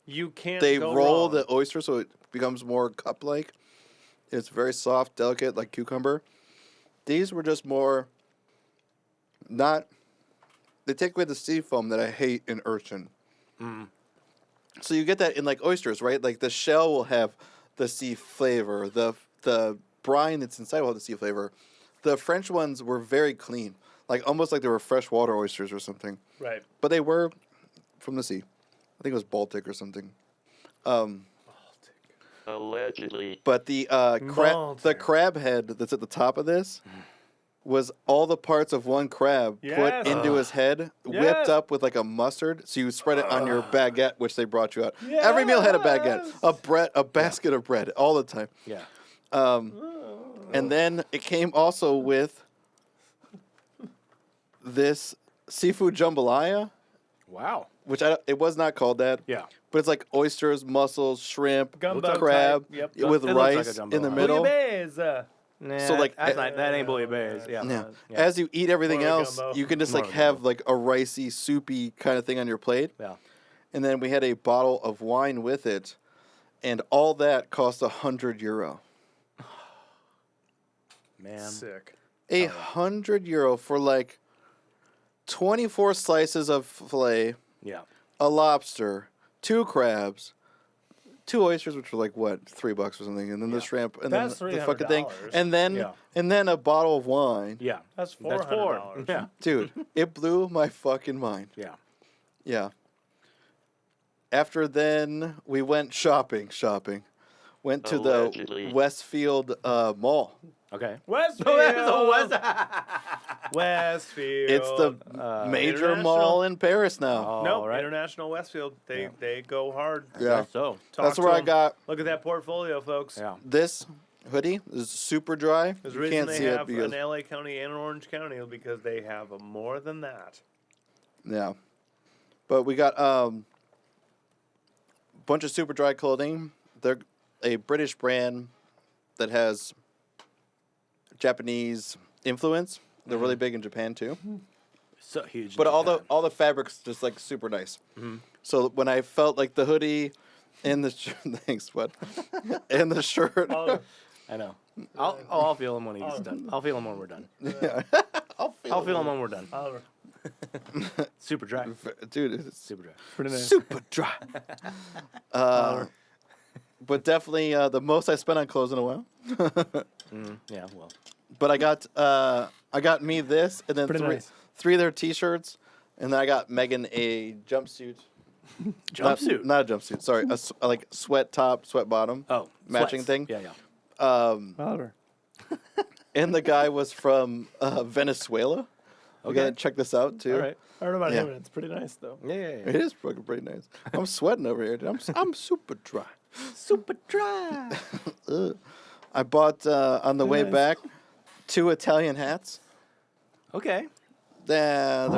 You can't they go roll wrong. the oyster so it becomes more cup-like. It's very soft, delicate, like cucumber. These were just more not. They take away the sea foam that I hate in urchin. So you get that in like oysters, right? Like the shell will have the sea flavor. The brine that's inside will have the sea flavor. The French ones were very clean, like almost like they were freshwater oysters or something. Right. But they were from the sea. I think it was Baltic or something. Allegedly. But the Baltic. crab head that's at the top of this was all the parts of one crab Yes. put into his head, Yes. whipped up with like a mustard. So you spread it on your baguette, which they brought you out. Every meal had a baguette, Yes. a basket of bread all the time. Yeah. And then it came also with this seafood jambalaya, Wow. which it was not called that. Yeah. But it's like oysters, mussels, shrimp, Gumbo crab, type, yep. with It looks like a rice in the jambalaya. middle. Bouillabaisse. Nah, So, like, that ain't bouillabaisse. Yeah. Yeah. Yeah. As you eat everything More else, gumbo. you can just More like have gumbo. like a ricey, soupy kind of thing on your plate. Yeah. And then we had a bottle of wine with it, and all that cost €100. Man. Sick. €100 for like 24 slices of filet, Yeah. a lobster, 2 crabs, 2 oysters, which were like what, $3 or something, and then the shrimp, and That's then the fucking thing, $300. and then a bottle of wine. Yeah. That's That's $400. Yeah. Dude, it blew my fucking mind. Yeah. Yeah. After then, we went shopping. Went to Allegedly. the Westfield Mall. Okay. Westfield. Westfield. It's the major International. mall in Paris now. Nope, All right. International Westfield. They go hard. Yeah. So. Talk That's to where I 'em. got Look at that portfolio, folks. Yeah. this hoodie. This is super dry. There's a You reason can't they see it have because an LA County and an Orange County because they have more than that. yeah. But we got a bunch of super dry clothing. They're a British brand that has Japanese influence. They're really big in Japan too. So huge. But in Japan. all the fabrics just like super nice. So when I felt like the hoodie and the thanks, what, and the shirt, I know. I'll feel him when he's done. I'll feel him when we're done. I'll I'll feel him when we're done. Oliver. Super dry. dude, it's Super dry. Pretty nice. super dry. But definitely the most I spent on clothes in a while. Yeah. Well. But I got me this, and then Pretty nice. three of their T-shirts, and then I got Megan a jumpsuit. Jumpsuit. Not a jumpsuit. Sorry, like sweat top, sweat bottom. Oh. matching sweats. thing? Yeah. Yeah. Oliver. And the guy was from Venezuela. Okay, Okay. check this out too. All right. I don't know about Yeah. him. It's pretty nice though. Yeah. It is fucking pretty nice. I'm sweating over here, dude. I'm super dry. Super dry. Ugh. I bought on the way Nice. back 2 Italian hats. Okay. They're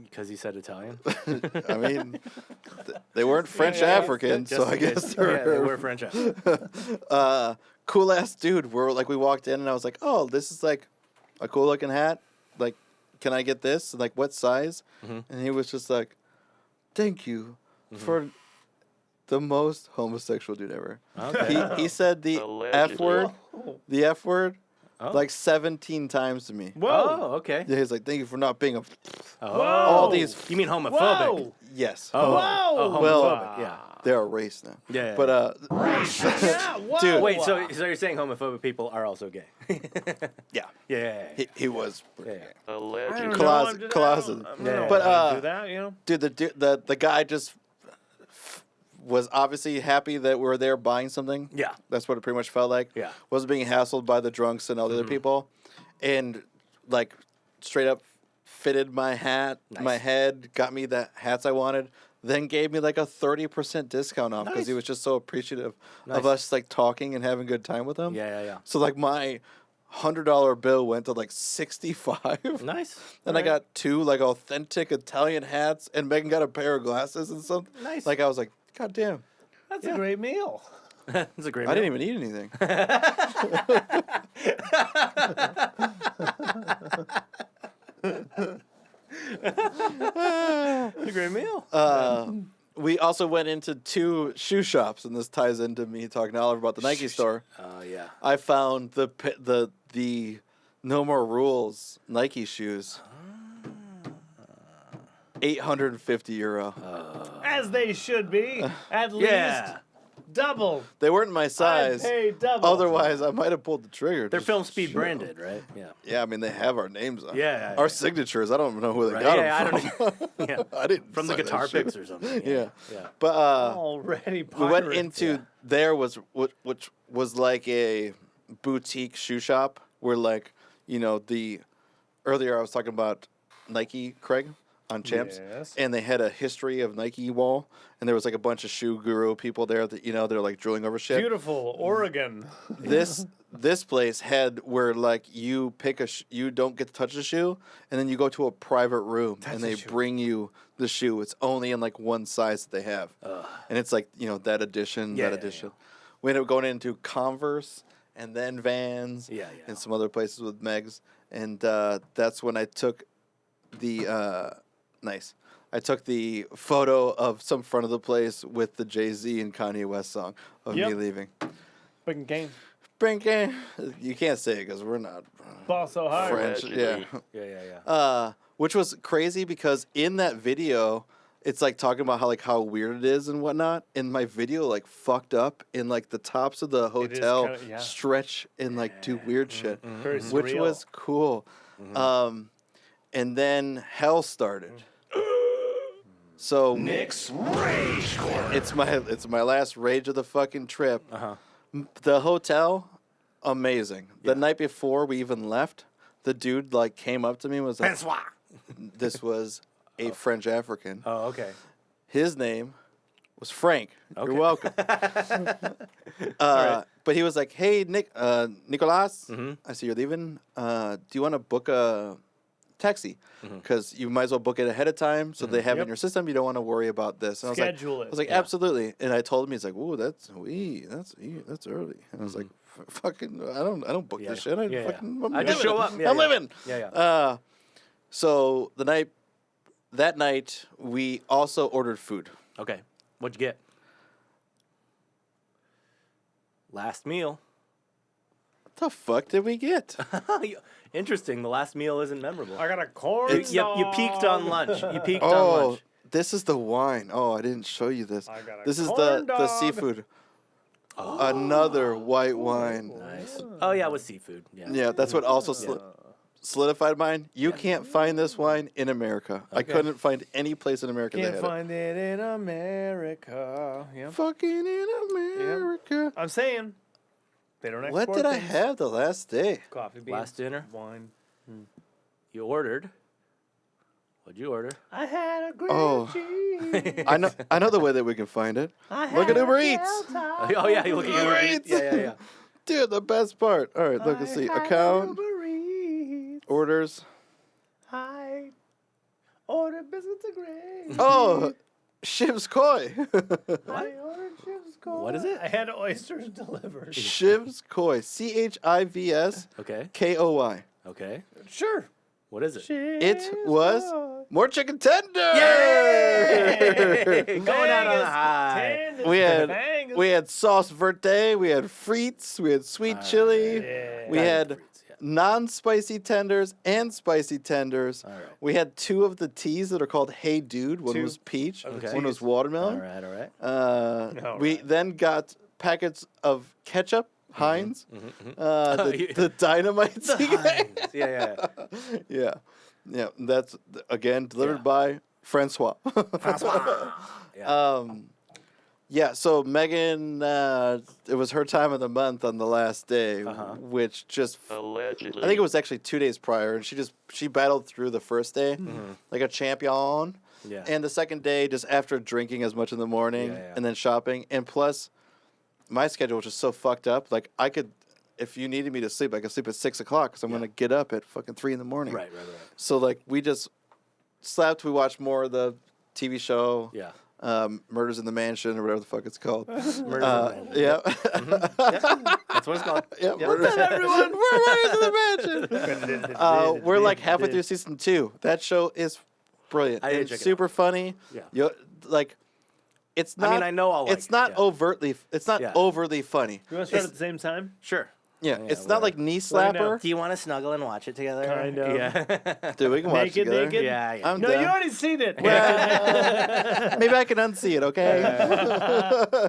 Because you said Italian. I mean, they weren't French African, so I guess they were French African. Cool ass dude. We walked in and I was like, oh, this is like a cool looking hat. Like, can I get this? Like, what size? And he was just like, thank you for the most homosexual dude ever. Okay. He said the F word, like 17 times to me. Whoa. Oh, okay. Yeah, he's like, thank you for not being a. All these- You mean homophobic? Whoa. Yes. Oh, Whoa. oh, homophobic. Well, yeah. they're a race now. Yeah. But Yeah, whoa. Dude. Wait. So you're saying homophobic people are also gay? yeah, Yeah. he was. Yeah. I Allegedly. don't know, Closet- I'm just- closet. I don't know But, how to do that, you know? Dude, the guy just was obviously happy that we were there buying something. Yeah. That's what it pretty much felt like. Yeah. Wasn't being hassled by the drunks and all the other people. And, like, straight up fitted my hat, my head, got me the hats I wanted, then gave me, like, a 30% discount off because he was just so appreciative of us, like, talking and having a good time with him. Yeah. So, like, my $100 bill went to, like, 65. Nice. And I got 2 like authentic Italian hats, and Megan got a pair of glasses and something. Nice. Like I was like, God damn, That's a great meal. It's a great. I meal. didn't even eat anything. It's a great meal. We also went into 2 shoe shops, and this ties into me talking to Oliver about the Nike store. Oh yeah. I found the No More Rules Nike shoes. €850. As they should be. At Yeah. least double. They weren't my size. I'd pay double. Otherwise, I might have pulled the trigger. They're Just film speed shit. branded, right? Yeah. Yeah, I mean they have our names on. Yeah, Our yeah. signatures. I don't know who they Right, got yeah, them I from. don't. Yeah. I didn't From the sign that guitar shit. picks or something. Yeah. Yeah. But Already we went pirated. into there which was like a boutique shoe shop where like the earlier I was talking about Nike, Craig, on Champs, Yes. and they had a history of Nike wall, and there was like a bunch of shoe guru people there that they're like drilling over shit. Beautiful Oregon. This place had where like you pick you don't get to touch the shoe, and then you go to a private room and they bring you the shoe. It's only in like one size that they have, and it's like that edition, Yeah, that edition. We ended up going into Converse and then Vans, and some other places with Megs, and that's when I took the I took the photo of some front of the place with the Jay-Z and Kanye West song of me leaving. Big game. Brinking. You can't say it because we're not Ball so hard. French. Yeah. Yeah. Which was crazy because in that video, it's like talking about how weird it is and whatnot. And my video like fucked up and like the tops of the hotel kinda- stretch and like do weird shit, Very which surreal. was cool. And then hell started. So Nick's Rage Corner. it's my last rage of the fucking trip. Uh-huh. The hotel, amazing. The night before we even left, the dude like came up to me and was like, François. this was a French African. Oh, okay. His name was Frank. Okay. You're welcome. But he was like, hey, Nicolas, I see you're leaving. Do you want to book a taxi? Because you might as well book it ahead of time so they have it in your system. You don't want to worry about this. And Schedule I it. was like, absolutely. And I told him, he's like, ooh, that's early. And I was like, fucking, I don't book this shit. I'm I just show up. Yeah, I'm yeah. living. Yeah. So that night, we also ordered food. Okay. What'd you get? Last meal. What the fuck did we get? Interesting. The last meal isn't memorable. I got a corn You peaked on lunch. You peaked on Oh, lunch. this is the wine. Oh, I didn't show you this. I got a This is corn the dog. seafood. Another white wine. Nice. Oh yeah, with seafood. Yeah. Yeah, that's what also solidified mine. You can't find this wine in America. I couldn't find any place in America that Can't had find it in America. it. Yep. Fucking in America. I'm saying they don't export What did I things. have the last day? Coffee beans. Last dinner? Wine. You ordered. What'd you order? I had a grilled Oh. cheese. I know the way that we can find it. I Look at had Uber a Eats. Delta. Oh yeah, you look at Uber your Eats. Yeah. Dude, the best part. All right, look and see. Account, orders. I ordered biscuits and gravy. Oh, Shiv's Koi. I ordered Shiv's Koi. What is it? I had oysters delivered. Shiv's Koi. CHIVS Okay. KOI. Okay. Sure. What is it? It was more chicken tender. Going out on a high. We had sauce verte, we had frites, we had sweet chili, we had non-spicy tenders and spicy tenders. All right. We had 2 of the teas that are called Hey Dude. One was peach, one was watermelon. All right. We then got packets of ketchup, Heinz, the dynamite. Yeah. Yeah. That's again delivered by Francois. Yeah, so Megan, it was her time of the month on the last day, which just, Allegedly. I think it was actually 2 days prior, and she battled through the first day like a champion. Yeah. And the second day, just after drinking as much in the morning and then shopping, and plus my schedule was just so fucked up, like I could, if you needed me to sleep, I could sleep at 6 o'clock because I'm going to get up at fucking 3 in the morning. Right. So like we just slept, we watched more of the TV show. Yeah. Murders in the Mansion or whatever the fuck it's called. Murders in the Mansion. Yeah. That's what it's called. Yeah, Murders in the Mansion. We're like halfway through season 2. That show is brilliant. I didn't It's check it super funny. Yeah. Like, it's not. I mean, I know I'll like it's not it, overtly. It's not Yeah. overly funny. You want to start at the same time? Sure. Yeah, Yeah, it's not like knee Let me know. slapper. Do you want to snuggle and watch it together? Kind of. Yeah. Dude, we can watch Naked, together. naked? Yeah. I'm No, down. you already seen it. Maybe I can unsee it, okay?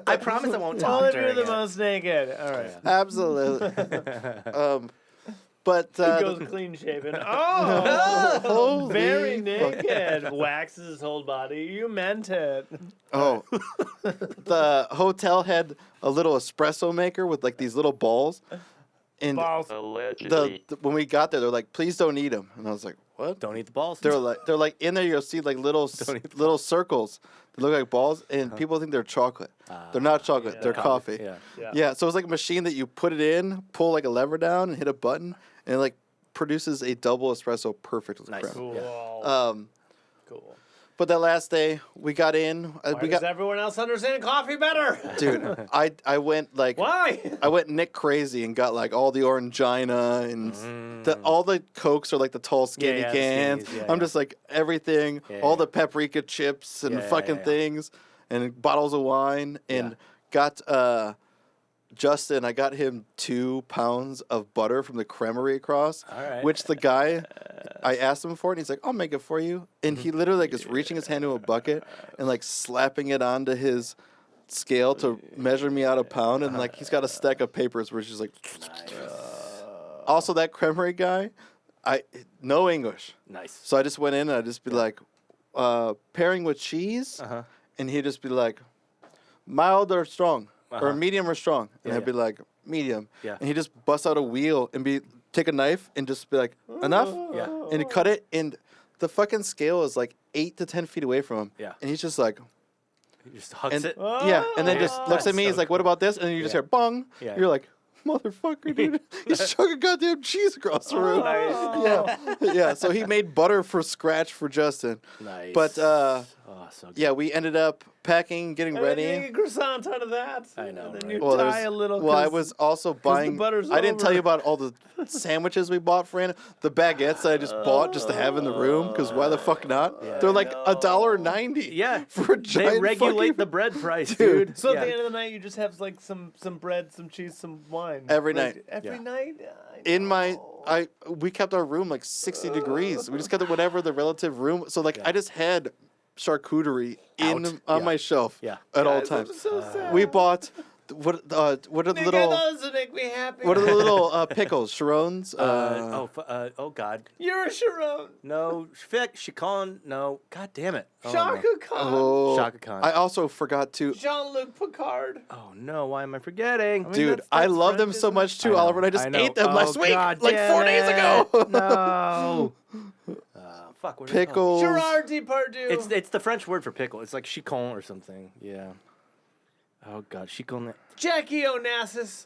I promise I won't All talk of you are during the it. most naked. All right. Absolutely. But He goes clean shaven. Oh, holy very fuck. naked. Waxes his whole body. You meant it. Oh, the hotel had a little espresso maker with like these little balls, and Balls. Allegedly. when we got there, they're like, "Please don't eat them," and I was like, "What?" Don't eat the balls. They're like in there. You'll see like little little circles that look like balls, and people think they're chocolate. They're not chocolate. They're coffee. Yeah. Yeah. So it's like a machine that you put it in, pull like a lever down, and hit a button, and it like produces a double espresso perfect with Nice. creme. Cool. Cool. But that last day, we got in. Why does everyone else understand coffee better? Dude, I went like Why? I went Nick crazy and got like all the Orangina and all the Cokes are like the tall skinny Yeah, the cans. skinnies, yeah, I'm yeah. just like everything, Yeah, all yeah. the paprika chips and Yeah, yeah, fucking yeah. things and bottles of wine and got Justin, I got him 2 pounds of butter from the creamery across, All right. which the guy, I asked him for it, and he's like, I'll make it for you. And he literally like is reaching his hand to a bucket and like slapping it onto his scale to measure me out a pound. And like he's got a stack of papers where she's like, also that creamery guy, no English. Nice. So I just went in and I'd just be like, pairing with cheese. And he'd just be like, mild or strong, or medium or strong. And Yeah, I'd be like, medium. Yeah. And he'd just bust out a wheel and take a knife and just be like, enough? Yeah. And he'd cut it, and the fucking scale is like 8 to 10 feet away from him. Yeah. And he's just like, He just hucks and it. yeah, and then just looks at me. He's like, "What about this?" And then you just hear bong. Yeah. You're like, "Motherfucker, dude!" He's chugging goddamn cheese across the room. Yeah. So he made butter for scratch for Justin. Nice. But oh, so good. yeah, we ended up packing, getting And then you ready. get croissant out of that. I know, And then right? you Well, tie a little. well, I 'cause was also buying. butter's I didn't tell over. you about all the sandwiches we bought for Anna. The baguettes that I just bought just to have in the room. Because why the fuck not? They're like $1.90. Yeah. For a They giant regulate fucking- the bread price, Dude. dude. So at Yeah. the end of the night, you just have like some bread, some cheese, some wine. Every Like, night. Every Yeah. night. In my, we kept our room like 60 degrees. We just kept it whatever the relative room. So like I just had charcuterie Out. on my shelf Yeah. at all Guys, I'm times. so sad. We bought what are the Nick, little doesn't make me happy. what are the little pickles? Sharon's. oh God. You're a Sharon. No, Chicon. No. God damn it. Oh, Shaka no. Khan. Oh, Shaka Khan. I also forgot to. Jean-Luc Picard. Oh no, why am I forgetting? Dude, that's I love French, them so isn't it? much too, I know, Oliver. And I just I know. ate them last Oh, week, God like 4 days damn ago. it. No. Fuck. What are they called? Pickles. Gerard Depardieu. It's the French word for pickle. It's like chicon or something. Yeah. Oh God, chicon. Jackie Onassis.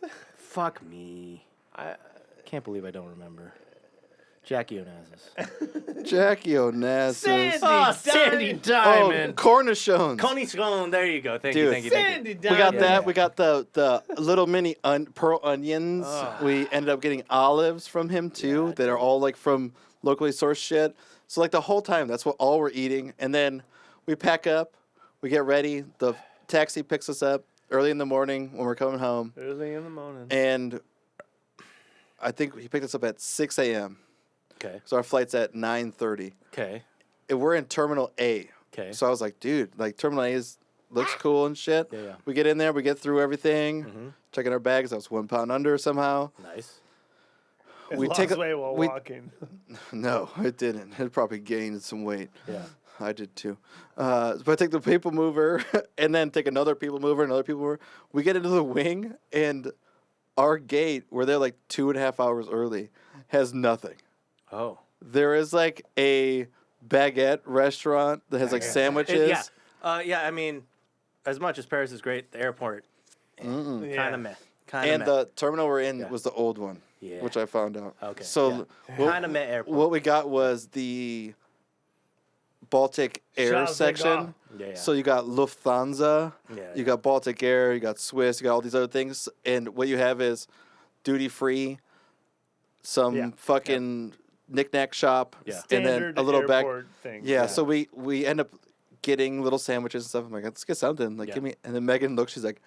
fuck me. I can't believe I don't remember. Jackie Onassis. Jackie Onassis. Sandy Oh, Diamond. cornichons. Cornichon. There you go. Thank Dude. you. Thank you. Thank Sandy you. Diamond. We got Yeah, that. yeah. We got the little mini pearl onions. We ended up getting olives from him too. That are all like from locally sourced shit. So like the whole time, that's what all we're eating. And then we pack up. We get ready. The taxi picks us up early in the morning when we're coming home. Early in the morning. And I think he picked us up at 6 a.m. Okay. So our flight's at 9:30. Okay. And we're in Terminal A. Okay. So I was like, dude, like Terminal A looks cool and shit. Yeah, yeah. We get in there, we get through everything, checking our bags. I was 1 pound under somehow. Nice. We lost take weight while walking. No, it didn't. It probably gained some weight. Yeah. I did too. But I take the people mover and then take another people mover. We get into the wing and our gate, we're there like 2.5 hours early, has nothing. Oh. There is like a baguette restaurant that has like sandwiches. Yeah. I mean, as much as Paris is great, the airport, kind of meh. And the terminal we're in was the old one, which I found out. Okay. So kind of meh airport. what we got was the Baltic Air Charles de section. Yeah, yeah. So you got Lufthansa, Yeah, you got Baltic Air, you got Swiss, you got all these other things. And what you have is duty free, some fucking knick-knack shop, Yeah. and then Standard a little back. airport thing. Yeah, so we end up getting little sandwiches and stuff. I'm like, let's get something. Like, Yeah. give me. And then Megan looks. She's like,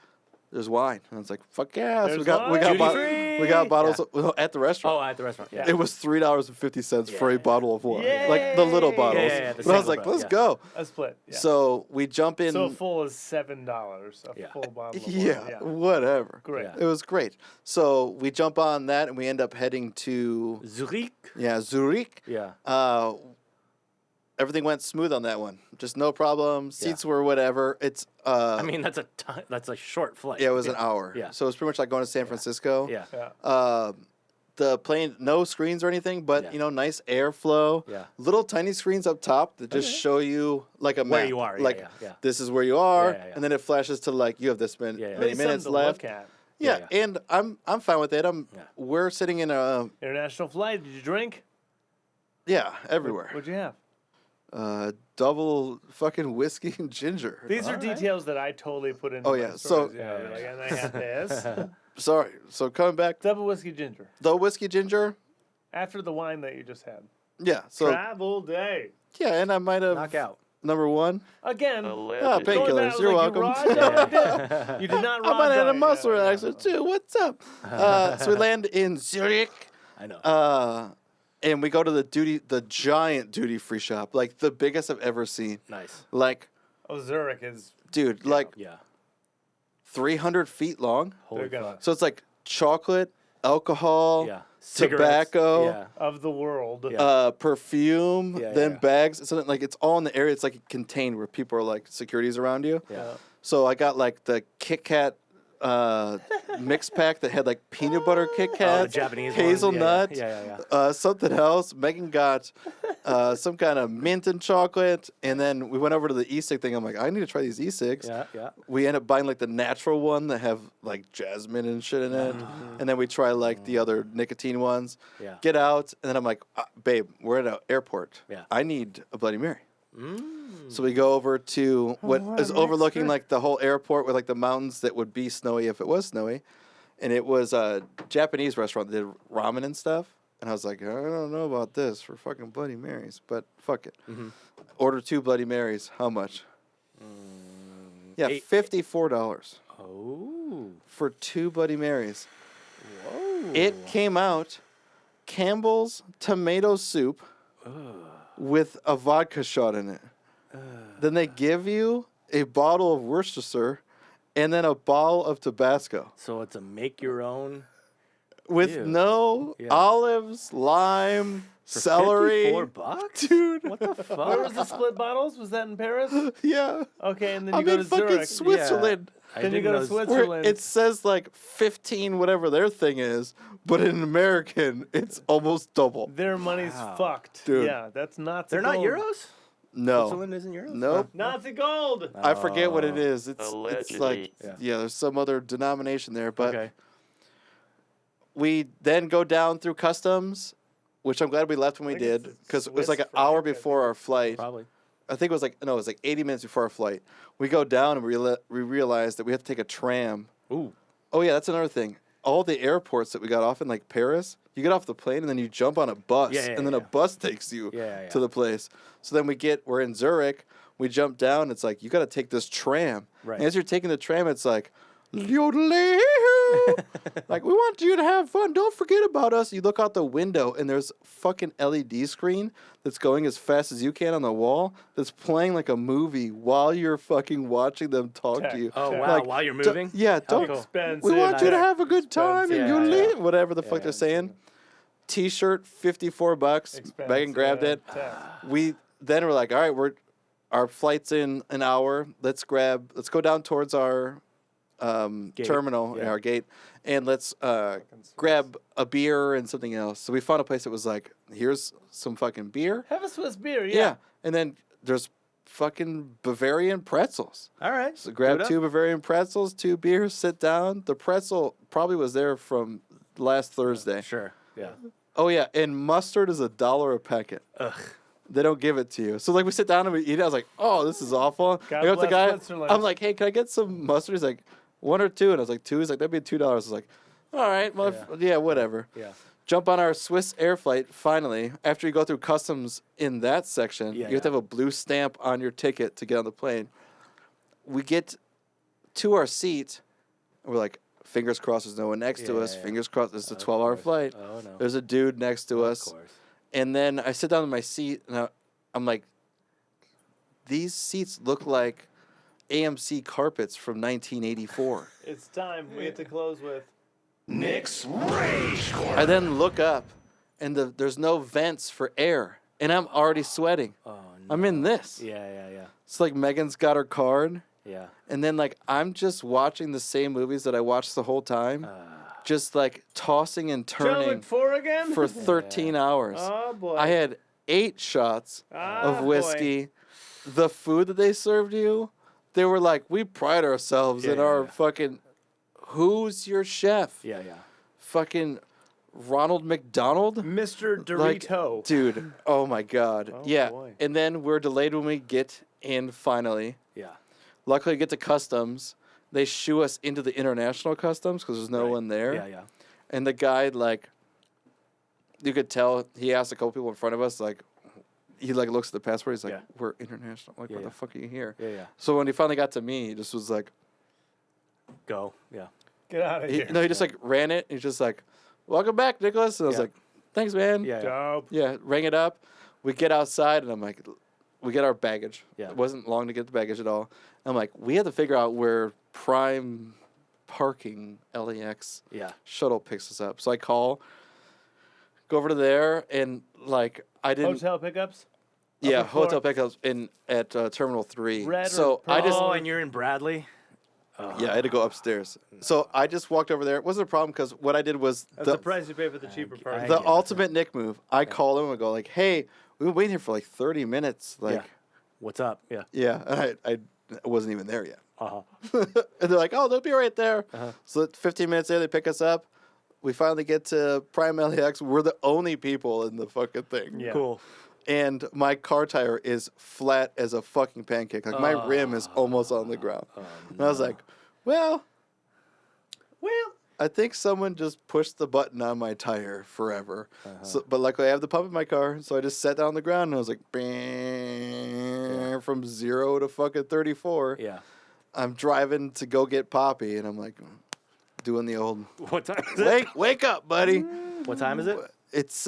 "There's wine." And I was like, "Fuck yeah!" So There's we got wine. Duty-free! we got bottles at the restaurant. Oh, at the restaurant. Yeah. It was $3.50 for Yeah. a bottle of wine, like the little bottles. Yeah, the but I was single like, bottle, "Let's yeah. go!" A split. Yeah. So we jump in. So a full is $7. A Yeah. full bottle of wine. yeah, whatever. Great. Yeah. It was great. So we jump on that, and we end up heading to Zurich. Zurich. Yeah. Everything went smooth on that one. Just no problem. Seats were whatever. It's I mean, that's a short flight. yeah, it was an hour. Yeah. So it was pretty much like going to San Francisco. Yeah. Yeah. The plane, no screens or anything, but Yeah. nice airflow. Yeah. Little tiny screens up top that just show you like a map. Where you are, yeah, Like yeah. this is where you are, Yeah. and then it flashes to like you have this many, Yeah, yeah. many It's minutes something to left. look at. Yeah, Yeah, and I'm fine with it. We're sitting in a International flight. Did you drink? everywhere. What'd you have? Double fucking whiskey and ginger. These are details that I totally put into Oh, my yeah, stories. so- Like, and I had this. Sorry. So coming back, Double whiskey ginger. the whiskey ginger. After the wine that you just had. Yeah. So Travel day. yeah, and I might have Knockout. number one. Again. Allegedly. going painkillers. back, You're like, welcome. You, raw dogged it. You did not raw I might have a dog it. muscle Yeah, relaxer too. What's up? So we land in Zurich. I know. And we go to the giant duty free shop, like the biggest I've ever seen. Nice. Like, Oh, Zurich is. dude, like Yeah. 300 feet long. Holy They're gonna- fuck. So it's like chocolate, alcohol, Yeah. tobacco, Yeah. Of the world. Yeah. perfume, Yeah, then yeah. bags. So like it's all in the area. It's like contained where people are like securities around you. Yeah. So I got like the Kit Kat mix pack that had like peanut butter Kit Oh, the Kats, Japanese one. hazelnut, Yeah. something else. Megan got some kind of mint and chocolate, and then we went over to the e-cig thing. I'm like, I need to try these e-cigs. Yeah. We end up buying like the natural one that have like jasmine and shit in it, and then we try like the other nicotine ones. Yeah. Get out, and then I'm like, babe, we're at an airport. Yeah. I need a Bloody Mary. So we go over to what is overlooking like the whole airport with like the mountains that would be snowy if it was snowy. And it was a Japanese restaurant that did ramen and stuff. And I was like, I don't know about this for fucking Bloody Marys, but fuck it. Order 2 Bloody Marys. How much? Yeah, $54 Oh. for 2 Bloody Marys. Whoa. It came out Campbell's tomato soup with a vodka shot in it. Then they give you a bottle of Worcestershire and then a bottle of Tabasco So it's a make your own with Ew. no Yeah. olives, lime, for celery. $54? Dude. What the Where fuck? was the split bottles? Was that in Paris? Yeah. Okay, and then you I'm go in to fucking Zurich. Switzerland. I Then you didn't go to know- Switzerland. Where it says like 15 whatever their thing is, but in American it's almost double. Their money's Wow. fucked. Dude. Yeah, that's Nazi They're not gold. euros? No. Switzerland isn't euros? Nope. Nazi gold. I forget what it is. It's like Allegedly. yeah. There's some other denomination there, but Okay. we then go down through customs, which I'm glad we left when we I think it's did a because it was like an Swiss hour franc, I before think. our flight. Probably. I think it was like 80 minutes before our flight. We go down and we realized that we had to take a tram. Ooh. Oh yeah, that's another thing. All the airports that we got off in like Paris, you get off the plane and then you jump on a bus, Yeah, and then a yeah. bus takes you Yeah, yeah. to the place. So then we're in Zurich. We jump down. It's like you got to take this tram. Right. And as you're taking the tram, it's like, yodeling. Like, we want you to have fun. Don't forget about us. You look out the window and there's a fucking LED screen that's going as fast as you can on the wall that's playing like a movie while you're fucking watching them talk Tech. to you. Oh, Like, wow. While you're moving? Yeah, How don't. cool. Expensive. We want you to tech. have a good time and Yeah, you yeah. leave. Whatever the fuck Yeah. they're saying. T-shirt, $54. Megan grabbed it. Tech. We then were like, all right, our flight's in an hour. Let's go down towards our terminal, Yeah. our gate, and let's grab a beer and something else. So we found a place that was like, here's some fucking beer. Have a Swiss beer, Yeah. And then there's fucking Bavarian pretzels. All right. So grab Do it up. 2 Bavarian pretzels, 2 beers, sit down. The pretzel probably was there from last Thursday. Sure. Yeah. Oh yeah, and mustard is $1 a packet. Ugh. They don't give it to you. So like we sit down and we eat it. I was like, oh, this is awful. God I go up to the bless guy. Switzerland. I'm like, hey, can I get some mustard? He's like, 1 or 2. And I was like, 2. He's like, that'd be $2. I was like, all right, yeah, whatever. Yeah. Jump on our Swiss air flight. Finally, after you go through customs in that section, Yeah, you have to have a blue stamp on your ticket to get on the plane. We get to our seat. And we're like, fingers crossed there's no one next to us. Yeah. Fingers crossed this is a 12-hour flight. Oh, no. There's a dude next to us. Of course. And then I sit down in my seat, and I'm like, these seats look like AMC carpets from 1984. It's time. We get to close with. Nick's Rage Corner. I then look up, and there's no vents for air, and I'm already sweating. Oh, no. I'm in this. Yeah. It's like Megan's got her card, Yeah. and then like I'm just watching the same movies that I watched the whole time, just like tossing and John turning Wick 4 again? for 13 hours. Oh, boy. I had 8 shots of boy. whiskey. The food that they served you, they were like, we pride ourselves in our fucking. Who's your chef? Yeah. Fucking Ronald McDonald? Mr. Like, Dorito. dude, oh my God. Oh, yeah. boy. And then we're delayed when we get in finally. Yeah. Luckily, we get to customs. They shoo us into the international customs because there's no one there. Yeah. And the guy, like, you could tell he asked a couple people in front of us, like, he like looks at the passport. He's like, Yeah. we're international. Like, why Yeah. the fuck are you here? Yeah. So when he finally got to me, he just was like, Go. Yeah. Get out of here. he just like ran it. He's just like, welcome back, Nicholas. And I was Yeah. like, thanks, man. Yeah. Dope. Yeah, rang it up. We get outside, and I'm like, we get our baggage. Yeah. It wasn't long to get the baggage at all. I'm like, we had to figure out where Prime Parking LAX Yeah. shuttle picks us up. So I go over to there, and like I didn't. Hotel pickups? Yeah, upper floor? hotel pickups at Terminal 3. Red or so I just Oh, and you're in Bradley? yeah, I had to go upstairs. So I just walked over there. It wasn't a problem because what I did was That's the price you pay for the cheaper I part. get the it. ultimate Nick move. I call him and go like, "Hey, we've been waiting here for like 30 minutes." Like, Yeah. What's up? Yeah. yeah, and I wasn't even there yet. Uh-huh. And they're like, "Oh, they'll be right there." Uh-huh. So 15 minutes there, they pick us up. We finally get to Prime LAX. We're the only people in the fucking thing. Yeah. Cool. And my car tire is flat as a fucking pancake. Like my rim is almost on the ground. And I was like, well, I think someone just pushed the button on my tire forever. So, but luckily I have the pump in my car, so I just sat down on the ground and I was like, bang, from 0 to fucking 34. Yeah. I'm driving to go get Poppy, and I'm like, doing the old, What time is it? wake up, buddy. What time is it? It's,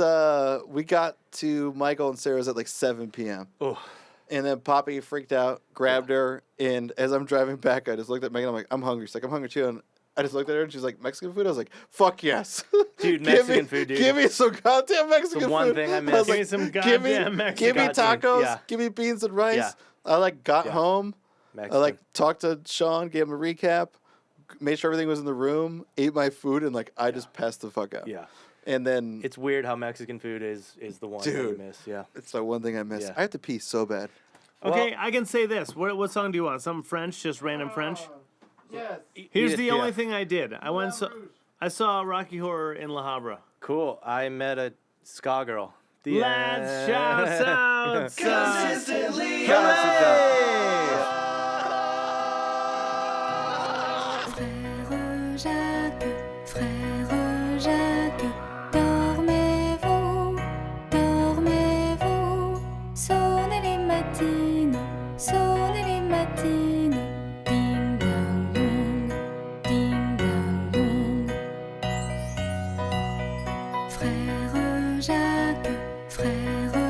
we got to Michael and Sarah's at like 7 p.m. Oh. And then Poppy freaked out, grabbed her, and as I'm driving back, I just looked at Megan. I'm like, I'm hungry. She's like, I'm hungry too. And I just looked at her, and she's like, Mexican food? I was like, fuck yes. Dude, Give Mexican me- food, dude. Give me some goddamn Mexican The food. one thing I miss. was Give me like, some give me, goddamn Mexican Give me food. tacos. Yeah. Give me beans and rice. Yeah. I like got Yeah. home. Mexican. I like talked to Sean, gave him a recap, made sure everything was in the room, ate my food, and like I just passed the fuck out. Yeah. And then It's weird how Mexican food is the one that you Dude. miss. Yeah. it's the one thing I miss. Yeah. I have to pee so bad. Okay, I can say this. What song do you want? Some French, just random French? Yes. Here's Yeah, the yeah. only thing I did. I I saw Rocky Horror in La Habra. Cool. I met a ska girl. The Let's end. shout out. Consistently Frère Jacques, dormez-vous, dormez-vous, sonnez les matines, ding dang dong, ding dang dong. Frère Jacques, frère